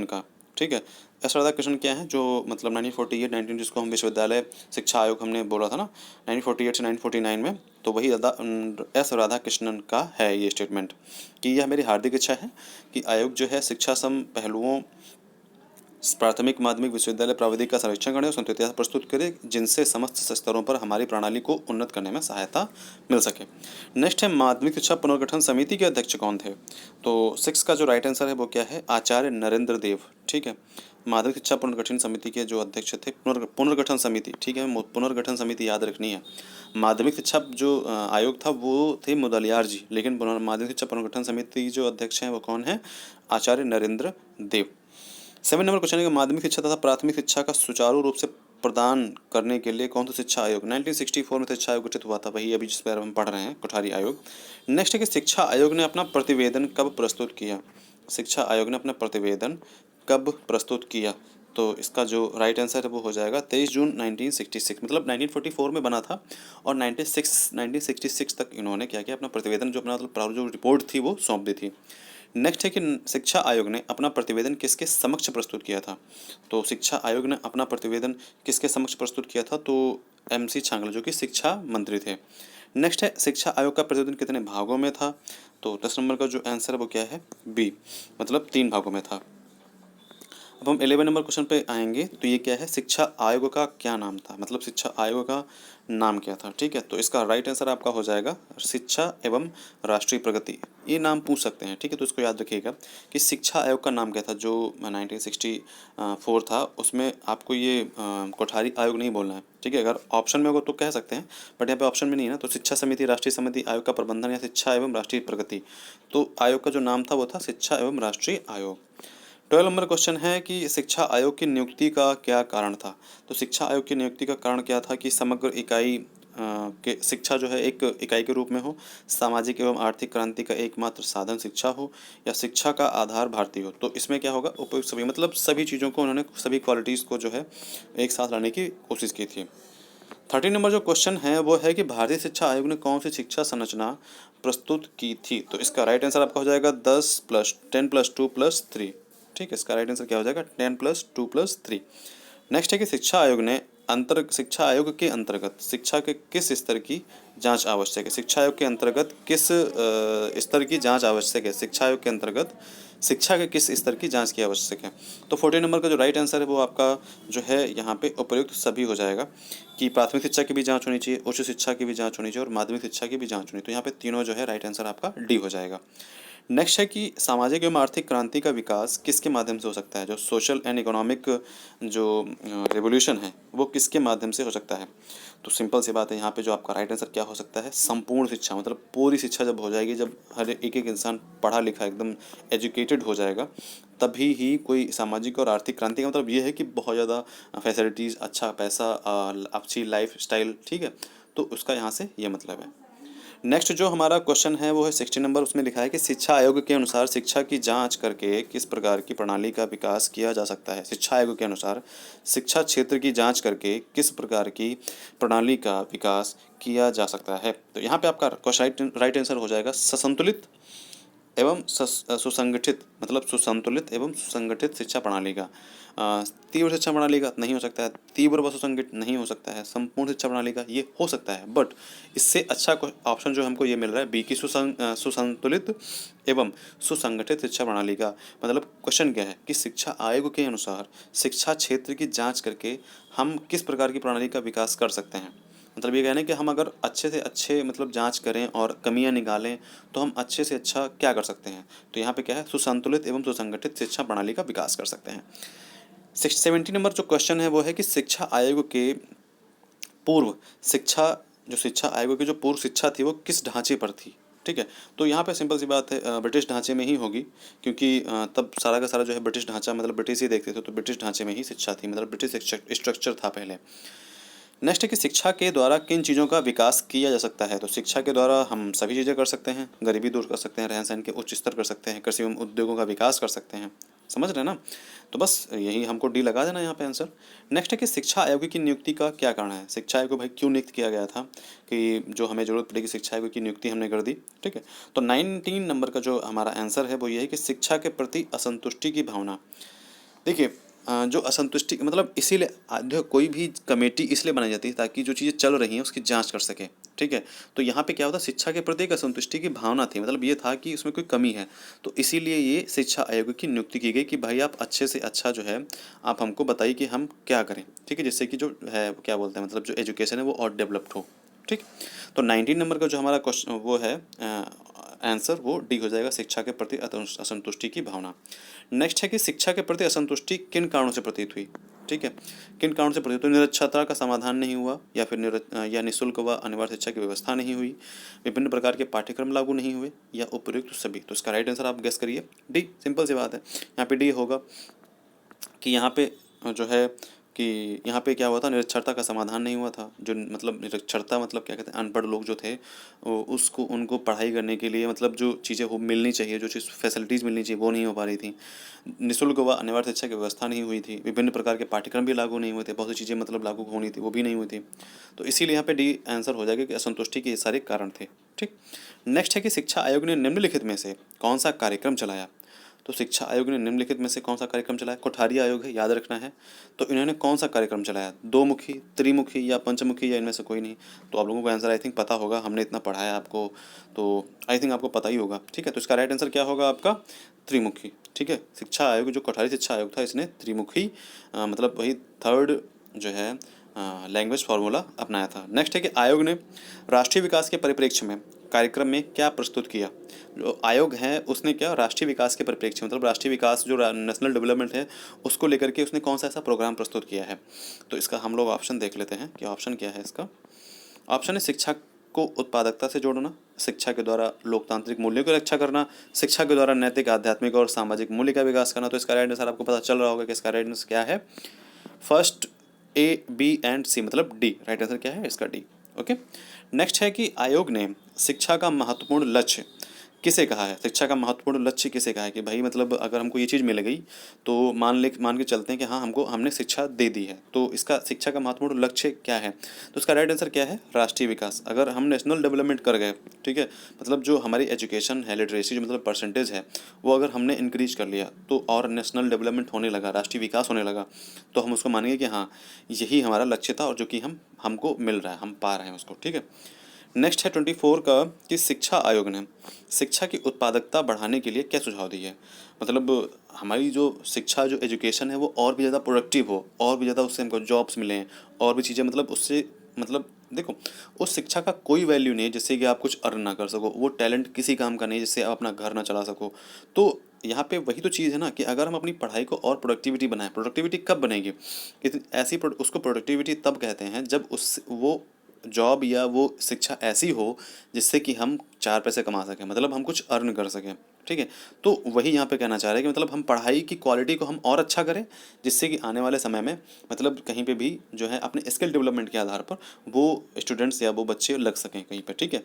का। ठीक है, एस राधा कृष्णन क्या है? जो मतलब 1948 जिसको हम विश्वविद्यालय शिक्षा आयोग हमने बोला था ना 1948 से 1949 में, तो वही एस राधा कृष्णन का है ये स्टेटमेंट कि यह मेरी हार्दिक इच्छा है कि आयोग जो है शिक्षा सम पहलुओं प्राथमिक माध्यमिक विश्वविद्यालय प्राविधिक का सर्वेक्षण करें और संतुतियाँ प्रस्तुत करें, जिनसे समस्त स्तरों पर हमारी प्रणाली को उन्नत करने में सहायता मिल सके। नेक्स्ट है माध्यमिक शिक्षा पुनर्गठन समिति के अध्यक्ष कौन थे? तो 6 का जो राइट आंसर है वो क्या है? आचार्य नरेंद्र देव। ठीक है, माध्यमिक शिक्षा पुनर्गठन समिति के जो अध्यक्ष थे, पुनर्गठन समिति, ठीक है, पुनर्गठन समिति याद रखनी है। माध्यमिक शिक्षा जो आयोग था वो थे मुदलियार जी, लेकिन माध्यमिक शिक्षा पुनर्गठन समिति के जो अध्यक्ष हैं वो कौन है? आचार्य नरेंद्र देव। 7 नंबर क्वेश्चन है, माध्यमिक शिक्षा तथा प्राथमिक शिक्षा का सुचारू रूप से प्रदान करने के लिए कौन सा शिक्षा आयोग? 1964 में शिक्षा आयोग गठित हुआ था, वही अभी जिस पर हम पढ़ रहे हैं, कोठारी आयोग। नेक्स्ट है कि शिक्षा आयोग ने अपना प्रतिवेदन कब प्रस्तुत किया? शिक्षा आयोग ने अपना प्रतिवेदन कब प्रस्तुत किया? तो इसका जो राइट आंसर है वो हो जाएगा 23 जून 1966, मतलब 1944 में बना था और 1966 तक इन्होंने क्या किया? अपना प्रतिवेदन जो अपना मतलब जो रिपोर्ट थी वो सौंप दी थी। नेक्स्ट है कि शिक्षा आयोग ने अपना प्रतिवेदन किसके समक्ष प्रस्तुत किया था? तो शिक्षा आयोग ने अपना प्रतिवेदन किसके समक्ष प्रस्तुत किया था? तो MC छांगला जो कि शिक्षा मंत्री थे। नेक्स्ट है शिक्षा आयोग का प्रतिवेदन कितने भागों में था? तो 10 नंबर का जो आंसर है वो क्या है? B, मतलब 3 भागों में था। अब हम 11 नंबर क्वेश्चन पे आएंगे, तो ये क्या है? शिक्षा आयोग का क्या नाम था, मतलब शिक्षा आयोग का नाम क्या था? ठीक है, तो इसका राइट आंसर आपका हो जाएगा शिक्षा एवं राष्ट्रीय प्रगति, ये नाम पूछ सकते हैं। ठीक है, तो इसको याद रखिएगा कि शिक्षा आयोग का नाम क्या था जो 1964 था, उसमें आपको ये कोठारी आयोग नहीं बोलना है। ठीक है, अगर ऑप्शन में होगा तो कह सकते हैं, बट यहाँ पे ऑप्शन में नहीं है ना, तो शिक्षा समिति, राष्ट्रीय समिति, आयोग का प्रबंधन या शिक्षा एवं राष्ट्रीय प्रगति, तो आयोग का जो नाम था वो था शिक्षा एवं राष्ट्रीय आयोग। 12 नंबर क्वेश्चन है कि शिक्षा आयोग की नियुक्ति का क्या कारण था? तो शिक्षा आयोग की नियुक्ति का कारण क्या था कि समग्र इकाई के शिक्षा जो है एक इकाई के रूप में हो, सामाजिक एवं आर्थिक क्रांति का एकमात्र साधन शिक्षा हो, या शिक्षा का आधार भारतीय हो। तो इसमें क्या होगा, उपयुक्त सभी, मतलब सभी चीज़ों को उन्होंने, सभी क्वालिटीज़ को जो है एक साथ लाने की कोशिश की थी। 13 नंबर जो क्वेश्चन है वो है कि भारतीय शिक्षा आयोग ने कौन सी शिक्षा संरचना प्रस्तुत की थी। तो इसका राइट आंसर आपका हो जाएगा 10 प्लस 10 प्लस 2 प्लस 3। ठीक है, इसका राइट आंसर क्या हो जाएगा, 10 प्लस 2 प्लस 3। नेक्स्ट है कि शिक्षा आयोग के अंतर्गत शिक्षा के किस स्तर की जांच आवश्यक है। शिक्षा आयोग के अंतर्गत किस स्तर की जांच आवश्यक है। शिक्षा आयोग के अंतर्गत शिक्षा के किस स्तर की जांच की आवश्यक है। तो 14 नंबर का जो राइट आंसर है वो आपका जो है यहाँ पे उपयुक्त सभी हो जाएगा कि प्राथमिक शिक्षा की भी जांच होनी चाहिए, उच्च शिक्षा की भी जांच होनी चाहिए और माध्यमिक शिक्षा की भी जांच होनी चाहिए। तो यहाँ पे तीनों जो है राइट आंसर आपका डी हो जाएगा। नेक्स्ट है कि सामाजिक एवं आर्थिक क्रांति का विकास किसके माध्यम से हो सकता है। जो सोशल एंड इकोनॉमिक जो रेवोल्यूशन है वो किसके माध्यम से हो सकता है। तो सिंपल सी बात है, यहाँ पे जो आपका राइट आंसर क्या हो सकता है, संपूर्ण शिक्षा, मतलब पूरी शिक्षा जब हो जाएगी, जब हर एक एक इंसान पढ़ा लिखा एकदम एजुकेटेड हो जाएगा, तभी ही कोई सामाजिक और आर्थिक क्रांति का मतलब ये है कि बहुत ज़्यादा फैसिलिटीज़, अच्छा पैसा, अच्छी लाइफ स्टाइल, ठीक है। तो उसका यहाँ से ये मतलब है। नेक्स्ट जो हमारा क्वेश्चन है वो है 60 नंबर। उसमें लिखा है कि शिक्षा आयोग के अनुसार शिक्षा की जांच करके किस प्रकार की प्रणाली का विकास किया जा सकता है। शिक्षा आयोग के अनुसार शिक्षा क्षेत्र की जांच करके किस प्रकार की प्रणाली का विकास किया जा सकता है। तो यहाँ पे आपका क्वेश्चन राइट आंसर हो जाएगा ससंतुलित एवं सुसंगठित, मतलब सुसंतुलित एवं सुसंगठित शिक्षा प्रणाली का। तीव्र शिक्षा प्रणाली का नहीं हो सकता है, तीव्र व सुसंगठित नहीं हो सकता है, संपूर्ण शिक्षा प्रणाली का ये हो सकता है। बट इससे अच्छा ऑप्शन जो हमको ये मिल रहा है बी की सुसंतुलित एवं सुसंगठित शिक्षा प्रणाली का। मतलब क्वेश्चन क्या है कि शिक्षा आयोग के अनुसार शिक्षा क्षेत्र की जांच करके हम किस प्रकार की प्रणाली का विकास कर सकते हैं। मतलब ये कहना है कि हम अगर अच्छे से अच्छे मतलब जांच करें और कमियां निकालें तो हम अच्छे से अच्छा क्या कर सकते हैं। तो यहाँ पे क्या है, सुसंतुलित एवं सुसंगठित शिक्षा प्रणाली का विकास कर सकते हैं। 70 नंबर जो क्वेश्चन है वो है कि शिक्षा आयोग के पूर्व शिक्षा जो शिक्षा आयोग की जो पूर्व शिक्षा थी वो किस ढांचे पर थी। ठीक है, तो यहाँ पे सिंपल सी बात है, ब्रिटिश ढांचे में ही होगी, क्योंकि तब सारा का सारा जो है ब्रिटिश ढांचा, मतलब ब्रिटिश ही देखते थे, तो ब्रिटिश ढांचे में ही शिक्षा थी, मतलब ब्रिटिश स्ट्रक्चर था पहले। नेक्स्ट है कि शिक्षा के द्वारा किन चीज़ों का विकास किया जा सकता है। तो शिक्षा के द्वारा हम सभी चीज़ें कर सकते हैं, गरीबी दूर कर सकते हैं, रहन सहन के उच्च स्तर कर सकते हैं, कृषि एवं उद्योगों का विकास कर सकते हैं। समझ रहे हैं ना। तो बस यही हमको डी लगा देना यहाँ पे आंसर। नेक्स्ट है कि शिक्षा आयोग की नियुक्ति का क्या कारण है। शिक्षा आयोग को भाई क्यों नियुक्त किया गया था कि जो हमें जरूरत पड़ेगी शिक्षा आयोग की नियुक्ति हमने कर दी। ठीक है, तो 19 नंबर का जो हमारा आंसर है वो ये है कि शिक्षा के प्रति असंतुष्टि की भावना। देखिए जो असंतुष्टि, मतलब इसीलिए देखो कोई भी कमेटी इसलिए बनाई जाती है ताकि जो चीज़ें चल रही हैं उसकी जांच कर सके। ठीक है, तो यहाँ पे क्या होता है, शिक्षा के प्रति एक असंतुष्टि की भावना थी, मतलब ये था कि उसमें कोई कमी है, तो इसीलिए ये शिक्षा आयोग की नियुक्ति की गई कि भाई आप अच्छे से अच्छा जो है आप हमको बताइए कि हम क्या करें। ठीक है, जिससे कि जो है क्या बोलते हैं, मतलब जो एजुकेशन है वो और डेवलप्ड हो। ठीक, तो 19 नंबर का जो हमारा क्वेश्चन वो है आंसर वो डी हो जाएगा, शिक्षा के प्रति असंतुष्टि की भावना। नेक्स्ट है कि शिक्षा के प्रति असंतुष्टि किन कारणों से प्रतीत हुई। ठीक है, किन कारणों से प्रतीत हुई, निरक्षरता का समाधान नहीं हुआ, या फिर या निःशुल्क व अनिवार्य शिक्षा की व्यवस्था नहीं हुई, विभिन्न प्रकार के पाठ्यक्रम लागू नहीं हुए, या उपयुक्त सभी। तो इसका राइट आंसर आप गेस करिए, डी। सिंपल सी बात है, यहाँ पे डी होगा कि यहाँ पे जो है कि यहाँ पे क्या हुआ था, निरक्षरता का समाधान नहीं हुआ था। जो मतलब निरक्षरता मतलब क्या कहते हैं, अनपढ़ लोग जो थे उसको उनको पढ़ाई करने के लिए मतलब जो चीज़ें वो मिलनी चाहिए, जो चीज़ फैसिलिटीज़ मिलनी चाहिए वो नहीं हो पा रही थी। निःशुल्क व अनिवार्य शिक्षा की व्यवस्था नहीं हुई थी, विभिन्न प्रकार के पाठ्यक्रम भी लागू नहीं हुए थे, बहुत सी चीज़ें मतलब लागू होनी थी वो भी नहीं हुई थी। तो इसीलिए यहाँ पे डी आंसर हो जाएगा कि असंतुष्टि के ये सारे कारण थे। ठीक, नेक्स्ट है कि शिक्षा आयोग ने निम्नलिखित में से कौन सा कार्यक्रम चलाया। तो शिक्षा आयोग ने निम्नलिखित में से कौन सा कार्यक्रम चलाया। कोठारी आयोग है, याद रखना है। तो इन्होंने कौन सा कार्यक्रम चलाया, दो मुखी, त्रिमुखी या पंचमुखी, या इनमें से कोई नहीं। तो आप लोगों को आंसर आई थिंक पता होगा, हमने इतना पढ़ाया आपको, तो आई थिंक आपको पता ही होगा। ठीक है, तो इसका राइट आंसर क्या होगा आपका, त्रिमुखी। ठीक है, शिक्षा आयोग जो कोठारी शिक्षा आयोग था इसने त्रिमुखी मतलब वही थर्ड जो है लैंग्वेज फार्मूला अपनाया था। नेक्स्ट है कि आयोग ने राष्ट्रीय विकास के परिप्रेक्ष्य में कार्यक्रम में क्या प्रस्तुत किया। जो आयोग है उसने क्या राष्ट्रीय विकास के परिप्रेक्ष्य मतलब राष्ट्रीय विकास जो नेशनल डेवलपमेंट है उसको लेकर के उसने कौन सा ऐसा प्रोग्राम प्रस्तुत किया है। तो इसका हम लोग ऑप्शन देख लेते हैं कि ऑप्शन क्या है इसका। ऑप्शन है शिक्षा को उत्पादकता से जोड़ना, शिक्षा के द्वारा लोकतांत्रिक मूल्यों की रक्षा करना, शिक्षा के द्वारा नैतिक, आध्यात्मिक और सामाजिक मूल्य का विकास करना। तो इसका राइट आंसर आपको पता चल रहा होगा कि इसका राइट आंसर क्या है। फर्स्ट, ए, बी एंड सी, मतलब डी। राइट आंसर क्या है इसका, डी। ओके। नेक्स्ट है कि आयोग ने शिक्षा का महत्वपूर्ण लक्ष्य किसे कहा है? शिक्षा का महत्वपूर्ण लक्ष्य किसे कहा है कि भाई मतलब अगर हमको ये चीज़ मिल गई तो मान के चलते हैं कि हाँ हमने शिक्षा दे दी है, तो इसका शिक्षा का महत्वपूर्ण लक्ष्य क्या है? तो इसका राइट आंसर क्या है? राष्ट्रीय विकास। अगर हम नेशनल डेवलपमेंट कर गए, ठीक है, मतलब जो हमारी एजुकेशन है, लिटरेसी जो मतलब परसेंटेज है, वो अगर हमने इंक्रीज कर लिया तो और नेशनल डेवलपमेंट होने लगा, राष्ट्रीय विकास होने लगा, तो हम उसको मानेंगे कि हाँ यही हमारा लक्ष्य था और जो कि हमको मिल रहा है, हम पा रहे हैं उसको, ठीक है। नेक्स्ट है 24 का कि शिक्षा आयोग ने शिक्षा की उत्पादकता बढ़ाने के लिए क्या सुझाव दिए? मतलब हमारी जो शिक्षा जो एजुकेशन है वो और भी ज़्यादा प्रोडक्टिव हो, और भी ज़्यादा उससे हमको जॉब्स मिलें, और भी चीज़ें, मतलब उससे मतलब देखो, उस शिक्षा का कोई वैल्यू नहीं है जिससे कि आप कुछ अर्न ना कर सको, वो टैलेंट किसी काम का नहीं है जिससे आप अपना घर ना चला सको। तो यहाँ पे वही तो चीज़ है ना कि अगर हम अपनी पढ़ाई को और प्रोडक्टिविटी बनाएं, प्रोडक्टिविटी कब बनेगी? उसको प्रोडक्टिविटी तब कहते हैं जब उस वो जॉब या वो शिक्षा ऐसी हो जिससे कि हम चार पैसे कमा सकें, मतलब हम कुछ अर्न कर सकें, ठीक है। तो वही यहाँ पे कहना चाह रहे हैं कि मतलब हम पढ़ाई की क्वालिटी को हम और अच्छा करें जिससे कि आने वाले समय में मतलब कहीं पे भी जो है अपने स्किल डेवलपमेंट के आधार पर वो स्टूडेंट्स या वो बच्चे लग सकें कहीं पे, ठीक है।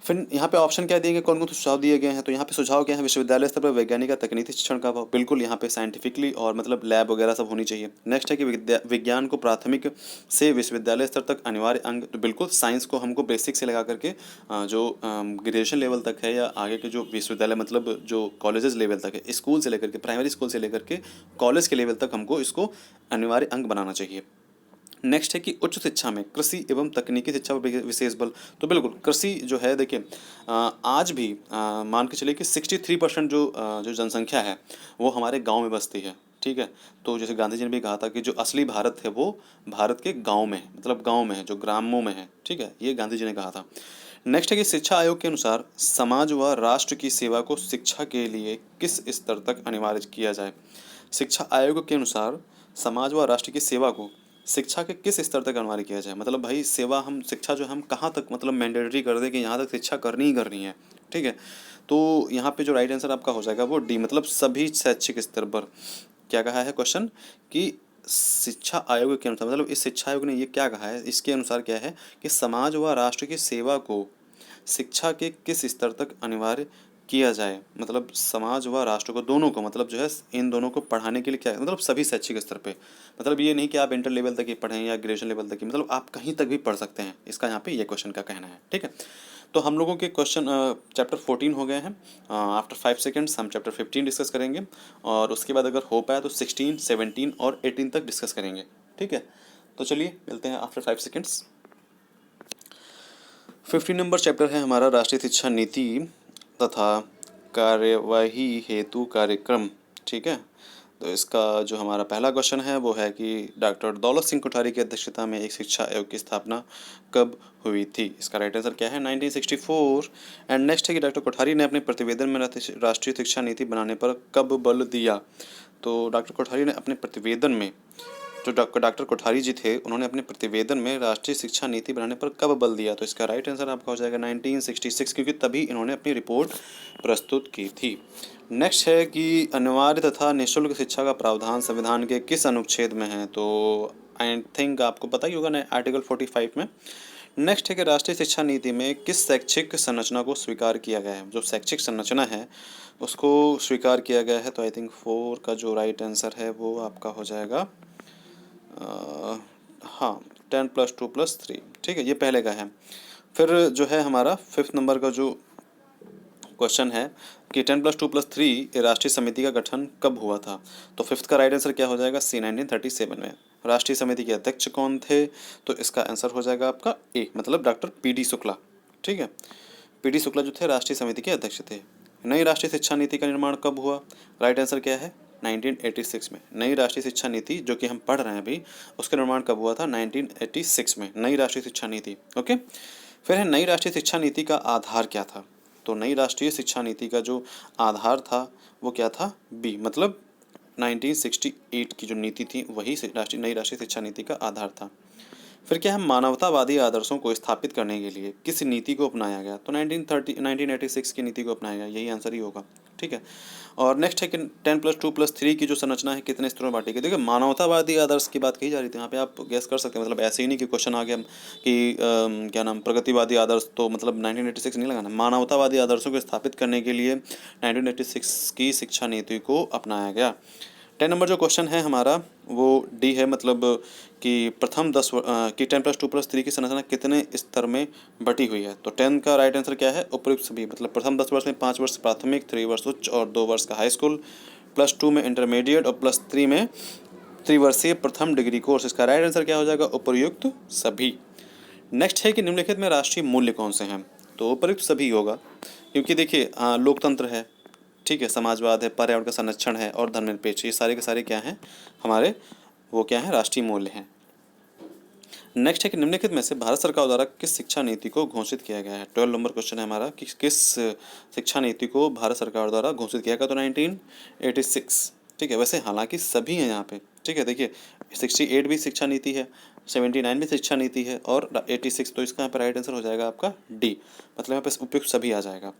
फिर यहाँ पे ऑप्शन क्या दिए गए, कौन कौन से सुझाव दिए गए हैं? तो यहाँ पे सुझाव क्या है? विश्वविद्यालय स्तर पर वैज्ञानिक या तकनीकी शिक्षण का अभाव, बिल्कुल यहाँ पे साइंटिफिकली और मतलब लैब वगैरह सब होनी चाहिए। नेक्स्ट है कि विज्ञान को प्राथमिक से विश्वविद्यालय स्तर तक अनिवार्य अंग, तो बिल्कुल साइंस को हमको बेसिक से लगा करके जो ग्रेजुएशन लेवल तक है या आगे के जो विश्वविद्यालय मतलब जो कॉलेजेस लेवल तक है, स्कूल से लेकर के प्राइमरी स्कूल से लेकर के कॉलेज के लेवल तक हमको इसको अनिवार्य अंग बनाना चाहिए। नेक्स्ट है कि उच्च शिक्षा में कृषि एवं तकनीकी शिक्षा पर विशेष बल, तो बिल्कुल कृषि जो है देखिए आज भी मान के चलिए कि 63% जो जनसंख्या है वो हमारे गांव में बसती है, ठीक है। तो जैसे गांधी जी ने भी कहा था कि जो असली भारत है वो भारत के गांव में है, मतलब गांव में है, जो ग्रामों में है, ठीक है, ये गांधी जी ने कहा था। नेक्स्ट है कि शिक्षा आयोग के अनुसार समाज व राष्ट्र की सेवा को शिक्षा के लिए किस स्तर तक अनिवार्य किया जाए? शिक्षा आयोग के अनुसार समाज व राष्ट्र की सेवा को शिक्षा के किस स्तर तक अनिवार्य किया जाए? मतलब भाई सेवा हम शिक्षा जो है हम कहाँ तक मतलब मैंडेटरी कर दें कि यहाँ तक शिक्षा करनी ही करनी है, ठीक है। तो यहाँ पे जो राइट आंसर आपका हो जाएगा वो डी, मतलब सभी शैक्षिक स्तर पर। क्या कहा है क्वेश्चन कि शिक्षा आयोग के अनुसार, मतलब इस शिक्षा आयोग ने ये क्या कहा है, इसके अनुसार क्या है कि समाज व राष्ट्र की सेवा को शिक्षा के किस स्तर तक अनिवार्य किया जाए? मतलब समाज व राष्ट्र को दोनों को मतलब जो है इन दोनों को पढ़ाने के लिए क्या मतलब सभी शैक्षिक स्तर पे, मतलब ये नहीं कि आप इंटर लेवल तक ही पढ़ें या ग्रेजुएशन लेवल तक ही, मतलब आप कहीं तक भी पढ़ सकते हैं, इसका यहाँ पे ये क्वेश्चन का कहना है, ठीक है। तो हम लोगों के क्वेश्चन चैप्टर 14 हो गए हैं। आफ्टर 5 सेकेंड्स हम चैप्टर 15 डिस्कस करेंगे और उसके बाद अगर हो पाया तो 16, 17 और 18 तक डिस्कस करेंगे, ठीक है। तो चलिए मिलते हैं आफ्टर 5 सेकेंड्स। 15 नंबर चैप्टर है हमारा राष्ट्रीय शिक्षा नीति तथा कार्यवाही हेतु कार्यक्रम, ठीक है। तो इसका जो हमारा पहला क्वेश्चन है वो है कि डॉक्टर दौलत सिंह कोठारी की अध्यक्षता में एक शिक्षा आयोग की स्थापना कब हुई थी? इसका राइट आंसर क्या है? 1964। एंड नेक्स्ट है कि डॉक्टर कोठारी ने अपने प्रतिवेदन में राष्ट्रीय शिक्षा नीति बनाने पर कब बल दिया? तो डॉक्टर कोठारी ने अपने प्रतिवेदन में, जो डॉक्टर कोठारी जी थे उन्होंने अपने प्रतिवेदन में राष्ट्रीय शिक्षा नीति बनाने पर कब बल दिया? तो इसका राइट आंसर आपका हो जाएगा 1966, क्योंकि तभी इन्होंने अपनी रिपोर्ट प्रस्तुत की थी। नेक्स्ट है कि अनिवार्य तथा निःशुल्क शिक्षा का प्रावधान संविधान के किस अनुच्छेद में है? तो आई थिंक आपको पता ही होगा ना, आर्टिकल 45 में। नेक्स्ट है कि राष्ट्रीय शिक्षा नीति में किस शैक्षिक संरचना को स्वीकार किया गया है? जो शैक्षिक संरचना है उसको स्वीकार किया गया है। तो आई थिंक 4 का जो राइट आंसर है वो आपका हो जाएगा हाँ 10+2+3, ठीक है, ये पहले का है। फिर जो है हमारा 5th नंबर का जो क्वेश्चन है कि 10+2+3 राष्ट्रीय समिति का गठन कब हुआ था? तो 5th का राइट आंसर क्या हो जाएगा? सी 1937 में। राष्ट्रीय समिति के अध्यक्ष कौन थे? तो इसका आंसर हो जाएगा आपका ए, मतलब डॉक्टर पी.डी. शुक्ला, ठीक है। पी.डी. शुक्ला जो थे राष्ट्रीय समिति के अध्यक्ष थे। नई राष्ट्रीय शिक्षा नीति का निर्माण कब हुआ? राइट आंसर क्या है? 1986 में। नई राष्ट्रीय शिक्षा नीति जो कि हम पढ़ रहे हैं अभी, उसका निर्माण कब हुआ था? 1986 में, नई राष्ट्रीय शिक्षा नीति, ओके। फिर है नई राष्ट्रीय शिक्षा नीति का आधार क्या था? तो नई राष्ट्रीय शिक्षा नीति का जो आधार था वो क्या था? बी, मतलब 1968 की जो नीति थी वही नई राष्ट्रीय शिक्षा नीति का आधार था। फिर क्या है मानवतावादी आदर्शों को स्थापित करने के लिए किस नीति को अपनाया गया? तो 1986 की नीति को अपनाया गया, यही आंसर ही होगा, ठीक है। और नेक्स्ट है कि 10+2+3 की जो संरचना है कितने स्तरों में बांटी गई। देखिए मानवतावादी आदर्श की बात कही जा रही थी, यहाँ पे आप गैस कर सकते हैं, मतलब ऐसे ही नहीं कि क्वेश्चन आ गया कि क्या नाम प्रगतिवादी आदर्श, तो मतलब 1986 नहीं लगाना। मानवतावादी आदर्शों को स्थापित करने के लिए 1986 की शिक्षा नीति को अपनाया गया। 10 नंबर जो क्वेश्चन है हमारा वो डी है, मतलब कि प्रथम 10 की 10+2+3 की संरचना कितने स्तर में बटी हुई है। तो 10 का राइट आंसर क्या है, उपयुक्त सभी, मतलब प्रथम 10 वर्ष में 5 वर्ष प्राथमिक, 3 वर्ष उच्च और 2 वर्ष का हाई स्कूल, +2 में इंटरमीडिएट और +3 में त्रिवर्षीय प्रथम डिग्री कोर्स। इसका राइट आंसर क्या हो जाएगा, उपयुक्त सभी। नेक्स्ट है कि निम्नलिखित में राष्ट्रीय मूल्य कौन से हैं। तो उपयुक्त सभी होगा, क्योंकि देखिए लोकतंत्र है, ठीक है, समाजवाद है, पर्यावरण का संरक्षण है और धर्मनिरपेक्ष, ये सारे के सारे क्या हैं हमारे, वो क्या है, राष्ट्रीय मूल्य हैं। नेक्स्ट है कि निम्नलिखित में से भारत सरकार द्वारा किस शिक्षा नीति को घोषित किया गया है। 12 नंबर क्वेश्चन है हमारा कि किस शिक्षा नीति को भारत सरकार द्वारा घोषित किया गया। तो 1986, ठीक है। वैसे हालांकि सभी हैं यहाँ पे, ठीक है। देखिए 68 भी शिक्षा नीति है, 79 भी शिक्षा नीति है और 86, तो इसका यहाँ पर राइट आंसर हो जाएगा आपका डी, मतलब यहाँ पे उपयुक्त सभी आ जाएगा।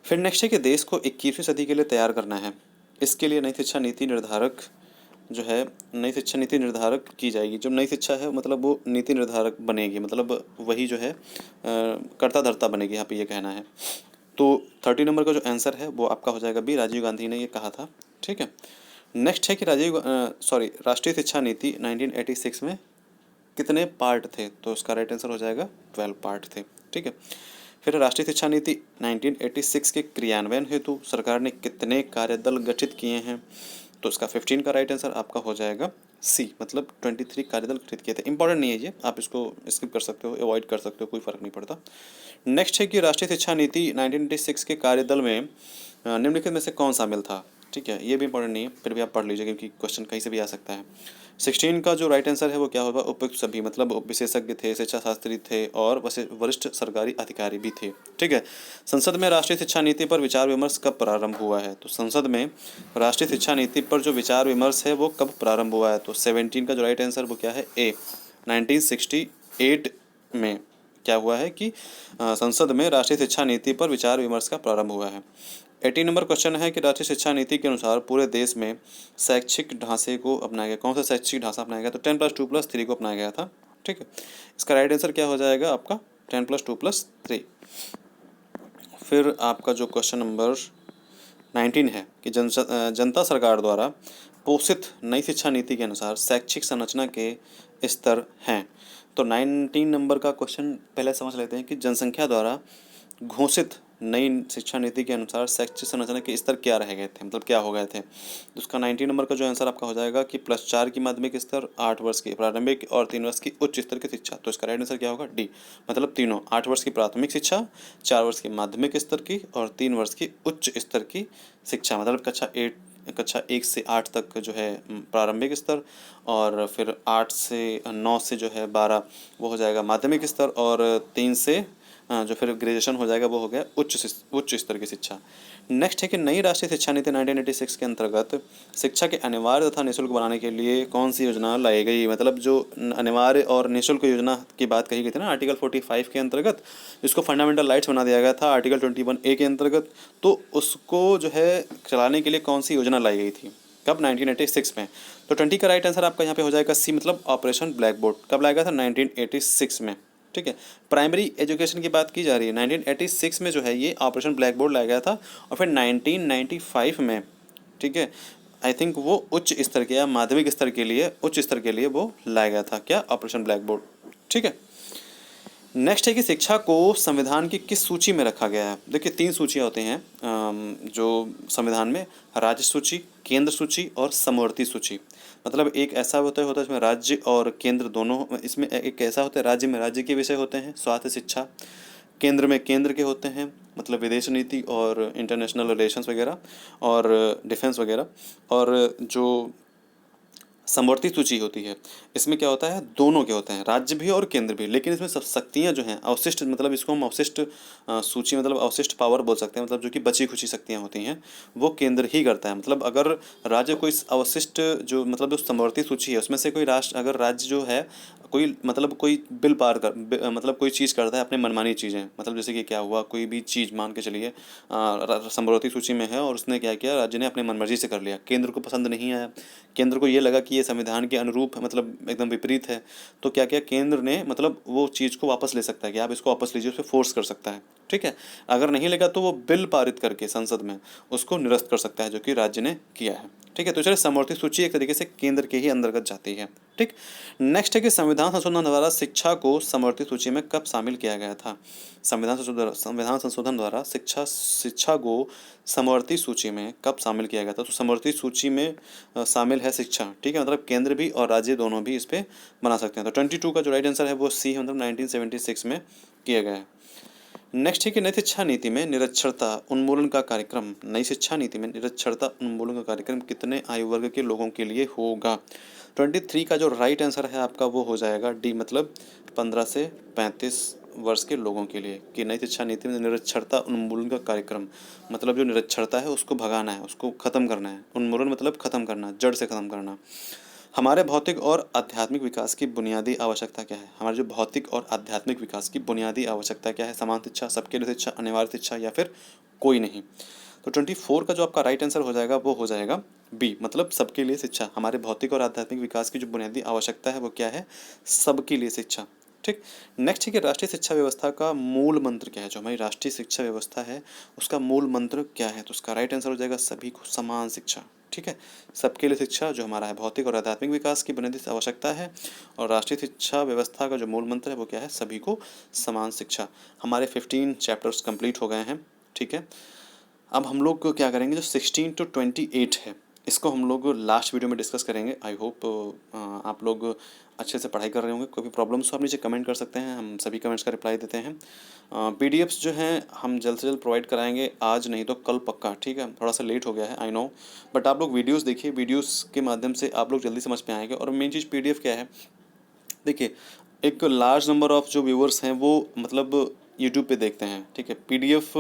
फिर नेक्स्ट है कि देश को 21वीं सदी के लिए तैयार करना है, इसके लिए नई शिक्षा नीति निर्धारक जो है, नई शिक्षा नीति निर्धारक की जाएगी। जो नई शिक्षा है मतलब वो नीति निर्धारक बनेगी, मतलब वही जो है कर्ता धर्ता बनेगी, यहाँ पे ये कहना है। तो 30 नंबर का जो आंसर है वो आपका हो जाएगा बी, राजीव गांधी ने ये कहा था, ठीक है। नेक्स्ट है कि राष्ट्रीय शिक्षा नीति 1986 में कितने पार्ट थे। तो उसका राइट आंसर हो जाएगा 12 पार्ट थे, ठीक है। फिर राष्ट्रीय शिक्षा नीति 1986 के क्रियान्वयन हेतु सरकार ने कितने कार्यदल गठित किए हैं। तो इसका 15 का राइट आंसर आपका हो जाएगा सी, मतलब 23 कार्यदल गठित किए थे। इंपॉर्टेंट नहीं है ये, आप इसको स्किप कर सकते हो, अवॉइड कर सकते हो, कोई फर्क नहीं पड़ता। नेक्स्ट है कि राष्ट्रीय शिक्षा नीति 1986 के कार्यदल में निम्नलिखित में से कौन शामिल था, ठीक है। ये भी इंपॉर्टेंट नहीं है, फिर भी आप पढ़ लीजिए क्योंकि क्वेश्चन कहीं से भी आ सकता है। 16 का जो राइट आंसर है वो क्या होगा, उपयुक्त सभी, मतलब विशेषज्ञ थे, शिक्षा शास्त्री थे और वरिष्ठ सरकारी अधिकारी भी थे, ठीक है। संसद में राष्ट्रीय शिक्षा नीति पर विचार विमर्श कब प्रारंभ हुआ है। तो संसद में राष्ट्रीय शिक्षा नीति पर जो विचार विमर्श है वो कब प्रारंभ हुआ है। तो 17 का जो राइट आंसर वो क्या है, ए, 1968 में क्या हुआ है कि संसद में राष्ट्रीय शिक्षा नीति पर विचार विमर्श का प्रारंभ हुआ है। 18 नंबर क्वेश्चन है कि राष्ट्रीय शिक्षा नीति के अनुसार पूरे देश में शैक्षिक ढांचे को अपनाया गया। कौन सा शैक्षिक ढांचा अपनाया गया। तो 10+2+3 को अपनाया गया था, ठीक है। इसका राइट आंसर क्या हो जाएगा आपका 10+2+3। फिर आपका जो क्वेश्चन नंबर 19 है कि जनता सरकार द्वारा पोषित नई शिक्षा नीति के अनुसार शैक्षिक संरचना के स्तर हैं। तो 19 नंबर का क्वेश्चन पहले समझ लेते हैं कि जनसंख्या द्वारा घोषित नई शिक्षा नीति के अनुसार शैक्षिक संरचना के स्तर क्या रह गए थे, मतलब क्या हो गए थे। तो उसका 19 नंबर का जो आंसर आपका हो जाएगा कि +4 की माध्यमिक स्तर, 8 वर्ष की प्रारंभिक और 3 वर्ष की उच्च स्तर की शिक्षा। तो इसका राइट आंसर क्या होगा, डी, मतलब तीनों, 8 वर्ष की प्राथमिक शिक्षा, 4 वर्ष की माध्यमिक स्तर की और 3 वर्ष की उच्च स्तर की शिक्षा, मतलब कक्षा 1 से 8 तक जो है प्रारंभिक स्तर, और फिर 8 से 9 से जो है 12 वो हो जाएगा माध्यमिक स्तर, और 3 से जो फिर ग्रेजुएशन हो जाएगा वो हो गया उच्च स्तर की शिक्षा। नेक्स्ट है कि नई राष्ट्रीय शिक्षा नीति 1986 के अंतर्गत शिक्षा के अनिवार्य तथा निःशुल्क बनाने के लिए कौन सी योजना लाई गई। मतलब जो अनिवार्य और निःशुल्क योजना की बात कही गई थी ना आर्टिकल 45 के अंतर्गत, जिसको फंडामेंटल राइट्स बना दिया गया था आर्टिकल 21A के अंतर्गत, तो उसको जो है चलाने के लिए कौन सी योजना लाई गई थी, कब, 1986 में। तो 20 का राइट आंसर आपका यहाँ पे हो जाएगा सी, मतलब ऑपरेशन ब्लैक बोर्ड। कब लाया गया था, 1986 में, ठीक है। प्राइमरी एजुकेशन की बात की जा रही है, 1986 में जो है ये ऑपरेशन ब्लैक बोर्ड लाया गया था, और फिर 1995 में, ठीक है, आई थिंक वो उच्च स्तर के या माध्यमिक स्तर के लिए, उच्च स्तर के लिए वो लाया गया था, क्या, ऑपरेशन ब्लैक बोर्ड, ठीक है। नेक्स्ट है कि शिक्षा को संविधान की किस सूची में रखा गया है। देखिए 3 सूचियाँ होती हैं जो संविधान में, राज्य सूची, केंद्र सूची और समवर्ती सूची। मतलब एक ऐसा होता है इसमें राज्य और केंद्र दोनों, इसमें एक ऐसा होता है राज्य में राज्य के विषय होते हैं, स्वास्थ्य शिक्षा, केंद्र में केंद्र के होते हैं, मतलब विदेश नीति और इंटरनेशनल रिलेशंस वगैरह और डिफेंस वगैरह, और जो समवर्ती सूची होती है इसमें क्या होता है, दोनों के होते हैं, राज्य भी और केंद्र भी, लेकिन इसमें सब शक्तियाँ जो हैं अवशिष्ट, मतलब इसको हम अवशिष्ट सूची, मतलब अवशिष्ट पावर बोल सकते हैं, मतलब जो कि बची खुची शक्तियाँ होती हैं वो केंद्र ही करता है। मतलब अगर राज्य कोई अवशिष्ट जो, मतलब जो समवर्ती सूची है उसमें से कोई राष्ट्र, अगर राज्य जो है कोई मतलब कोई बिल पार कर मतलब कोई चीज़ करता है अपने मनमानी चीज़ें, मतलब जैसे कि क्या हुआ, कोई भी चीज़ मान के चलिए समवर्ती सूची में है और उसने क्या किया, राज्य ने अपने मनमर्जी से कर लिया, केंद्र को पसंद नहीं आया, केंद्र को ये लगा कि ये संविधान के अनुरूप मतलब एकदम विपरीत है, तो क्या किया केंद्र ने, मतलब वो चीज़ को वापस ले सकता है कि आप इसको वापस लीजिए, उस पर फोर्स कर सकता है, ठीक है। अगर नहीं लेगा तो वो बिल पारित करके संसद में उसको निरस्त कर सकता है, जो कि राज्य ने किया है, ठीक है। तो चलिए समवर्ती सूची एक तरीके से केंद्र के ही अंतर्गत जाती है, ठीक। नेक्स्ट है कि संविधान संशोधन द्वारा शिक्षा को समवर्ती सूची में कब शामिल किया गया था। संविधान संशोधन द्वारा शिक्षा को समवर्ती सूची में कब शामिल किया गया था। तो समवर्ती सूची में शामिल है शिक्षा, ठीक है, मतलब केंद्र भी और राज्य दोनों भी इस पर बना सकते हैं। तो 22 का जो राइट आंसर है वो सी है, मतलब 1976 में किया गया है। नेक्स्ट है कि नई शिक्षा नीति में निरक्षरता उन्मूलन का कार्यक्रम, नई शिक्षा नीति में निरक्षरता उन्मूलन का कार्यक्रम कितने आयु वर्ग के लोगों के लिए होगा। 23 का जो राइट आंसर है आपका वो हो जाएगा डी, मतलब 15 से 35 वर्ष के लोगों के लिए। कि नई शिक्षा नीति में निरक्षरता उन्मूलन का कार्यक्रम, मतलब जो निरक्षरता है उसको भगाना है, उसको खत्म करना है। उन्मूलन मतलब खत्म करना, जड़ से खत्म करना। हमारे भौतिक और आध्यात्मिक विकास की बुनियादी आवश्यकता क्या है। हमारे जो भौतिक और आध्यात्मिक विकास की बुनियादी आवश्यकता क्या है। समान शिक्षा, सबके लिए शिक्षा, अनिवार्य शिक्षा, या फिर कोई नहीं। तो 24 का जो आपका राइट आंसर हो जाएगा वो हो जाएगा बी, मतलब सबके लिए शिक्षा। हमारे भौतिक और आध्यात्मिक विकास की जो बुनियादी आवश्यकता है वो क्या है, सबके लिए शिक्षा, ठीक। नेक्स्ट है कि राष्ट्रीय शिक्षा व्यवस्था का मूल मंत्र क्या है। जो हमारी राष्ट्रीय शिक्षा व्यवस्था है उसका मूल मंत्र क्या है। तो उसका राइट आंसर हो जाएगा सभी को समान शिक्षा, ठीक है। सबके लिए शिक्षा जो हमारा है भौतिक और आध्यात्मिक विकास की बुनियादी आवश्यकता है, और राष्ट्रीय शिक्षा व्यवस्था का जो मूल मंत्र है वो क्या है, सभी को समान शिक्षा। हमारे 15 चैप्टर्स कंप्लीट हो गए हैं, ठीक है। अब हम लोग क्या करेंगे, जो 16 to 28 है इसको हम लोग लास्ट वीडियो में डिस्कस करेंगे। आई होप आप लोग अच्छे से पढ़ाई कर रहे होंगे। कोई भी प्रॉब्लम्स हो आप नीचे कमेंट कर सकते हैं, हम सभी कमेंट्स का रिप्लाई देते हैं। पीडीएफ्स जो हैं हम जल्द से जल्द प्रोवाइड कराएंगे, आज नहीं तो कल पक्का, ठीक है। थोड़ा सा लेट हो गया है आई नो, बट आप लोग वीडियोस देखिए, वीडियोस के माध्यम से आप लोग जल्दी समझ में आएंगे। और मेन चीज़ पीडीएफ क्या है, देखिए एक लार्ज नंबर ऑफ जो व्यूअर्स हैं वो मतलब यूट्यूब पे देखते हैं, ठीक है। पीडीएफ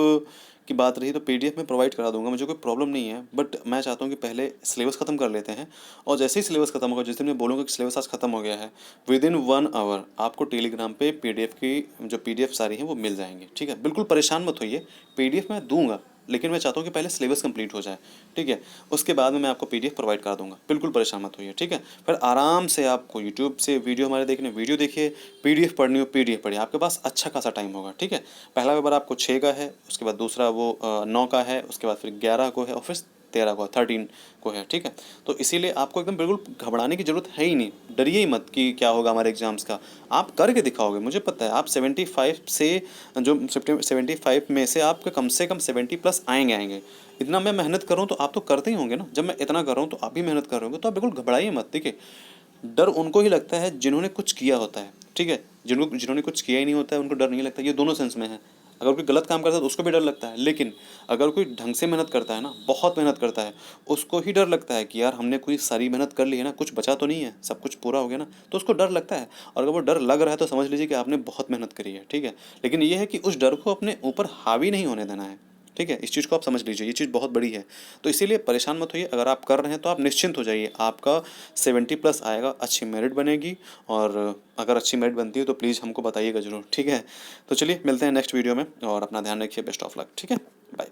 की बात रही तो पीडीएफ में प्रोवाइड करा दूंगा, मुझे कोई प्रॉब्लम नहीं है, बट मैं चाहता हूँ कि पहले सिलेबस खत्म कर लेते हैं, और जैसे ही सिलेबस खत्म होगा, जिस दिन मैं बोलूँगा कि सिलेबस आज खत्म हो गया है, विद इन 1 आवर आपको टेलीग्राम पे पीडीएफ की जो पीडीएफ सारी हैं वो मिल जाएंगे, ठीक है। बिल्कुल परेशान मत होइए, पीडीएफ मैं दूंगा, लेकिन मैं चाहता हूँ कि पहले सिलेबस कंप्लीट हो जाए, ठीक है। उसके बाद में मैं आपको पीडीएफ प्रोवाइड करा दूंगा, बिल्कुल परेशान मत होइए, ठीक है। फिर आराम से आपको यूट्यूब से वीडियो हमारे देखने, वीडियो देखिए, पीडीएफ पढ़नी हो पीडीएफ पढ़िए, आपके पास अच्छा खासा टाइम होगा, ठीक है। पहला पेपर आपको 6 का है, उसके बाद दूसरा वो 9 का है, उसके बाद फिर 11 को है, और फिर 13 को 13 को है, ठीक है। तो इसीलिए आपको एकदम बिल्कुल घबराने की जरूरत है ही नहीं, डरिए ही मत कि क्या होगा हमारे एग्जाम्स का। आप करके दिखाओगे, मुझे पता है आप 75 से जो 75 में से कम 70 प्लस आएंगे। इतना मैं मेहनत करूँ तो आप तो करते ही होंगे ना, जब मैं इतना कर रहा हूँ तो आप भी मेहनत कर रहे होंगे, तो आप बिल्कुल घबराइए मत, ठीक है। डर उनको ही लगता है जिन्होंने कुछ किया होता है, ठीक है। जिन्होंने कुछ किया ही नहीं होता है उनको डर नहीं लगता, ये दोनों सेंस में है। अगर कोई गलत काम करता है तो उसको भी डर लगता है, लेकिन अगर कोई ढंग से मेहनत करता है ना, बहुत मेहनत करता है, उसको ही डर लगता है कि यार हमने कोई सारी मेहनत कर ली है ना, कुछ बचा तो नहीं है, सब कुछ पूरा हो गया ना, तो उसको डर लगता है। और अगर वो डर लग रहा है तो समझ लीजिए कि आपने बहुत मेहनत करी है, ठीक है। लेकिन ये है कि उस डर को अपने ऊपर हावी नहीं होने देना है, ठीक है। इस चीज़ को आप समझ लीजिए, ये चीज़ बहुत बड़ी है। तो इसीलिए परेशान मत होइए, अगर आप कर रहे हैं तो आप निश्चिंत हो जाइए, आपका 70 प्लस आएगा, अच्छी मेरिट बनेगी। और अगर अच्छी मेरिट बनती है तो प्लीज़ हमको बताइएगा ज़रूर, ठीक है। तो चलिए मिलते हैं नेक्स्ट वीडियो में, और अपना ध्यान रखिए, बेस्ट ऑफ लक, ठीक है, बाय।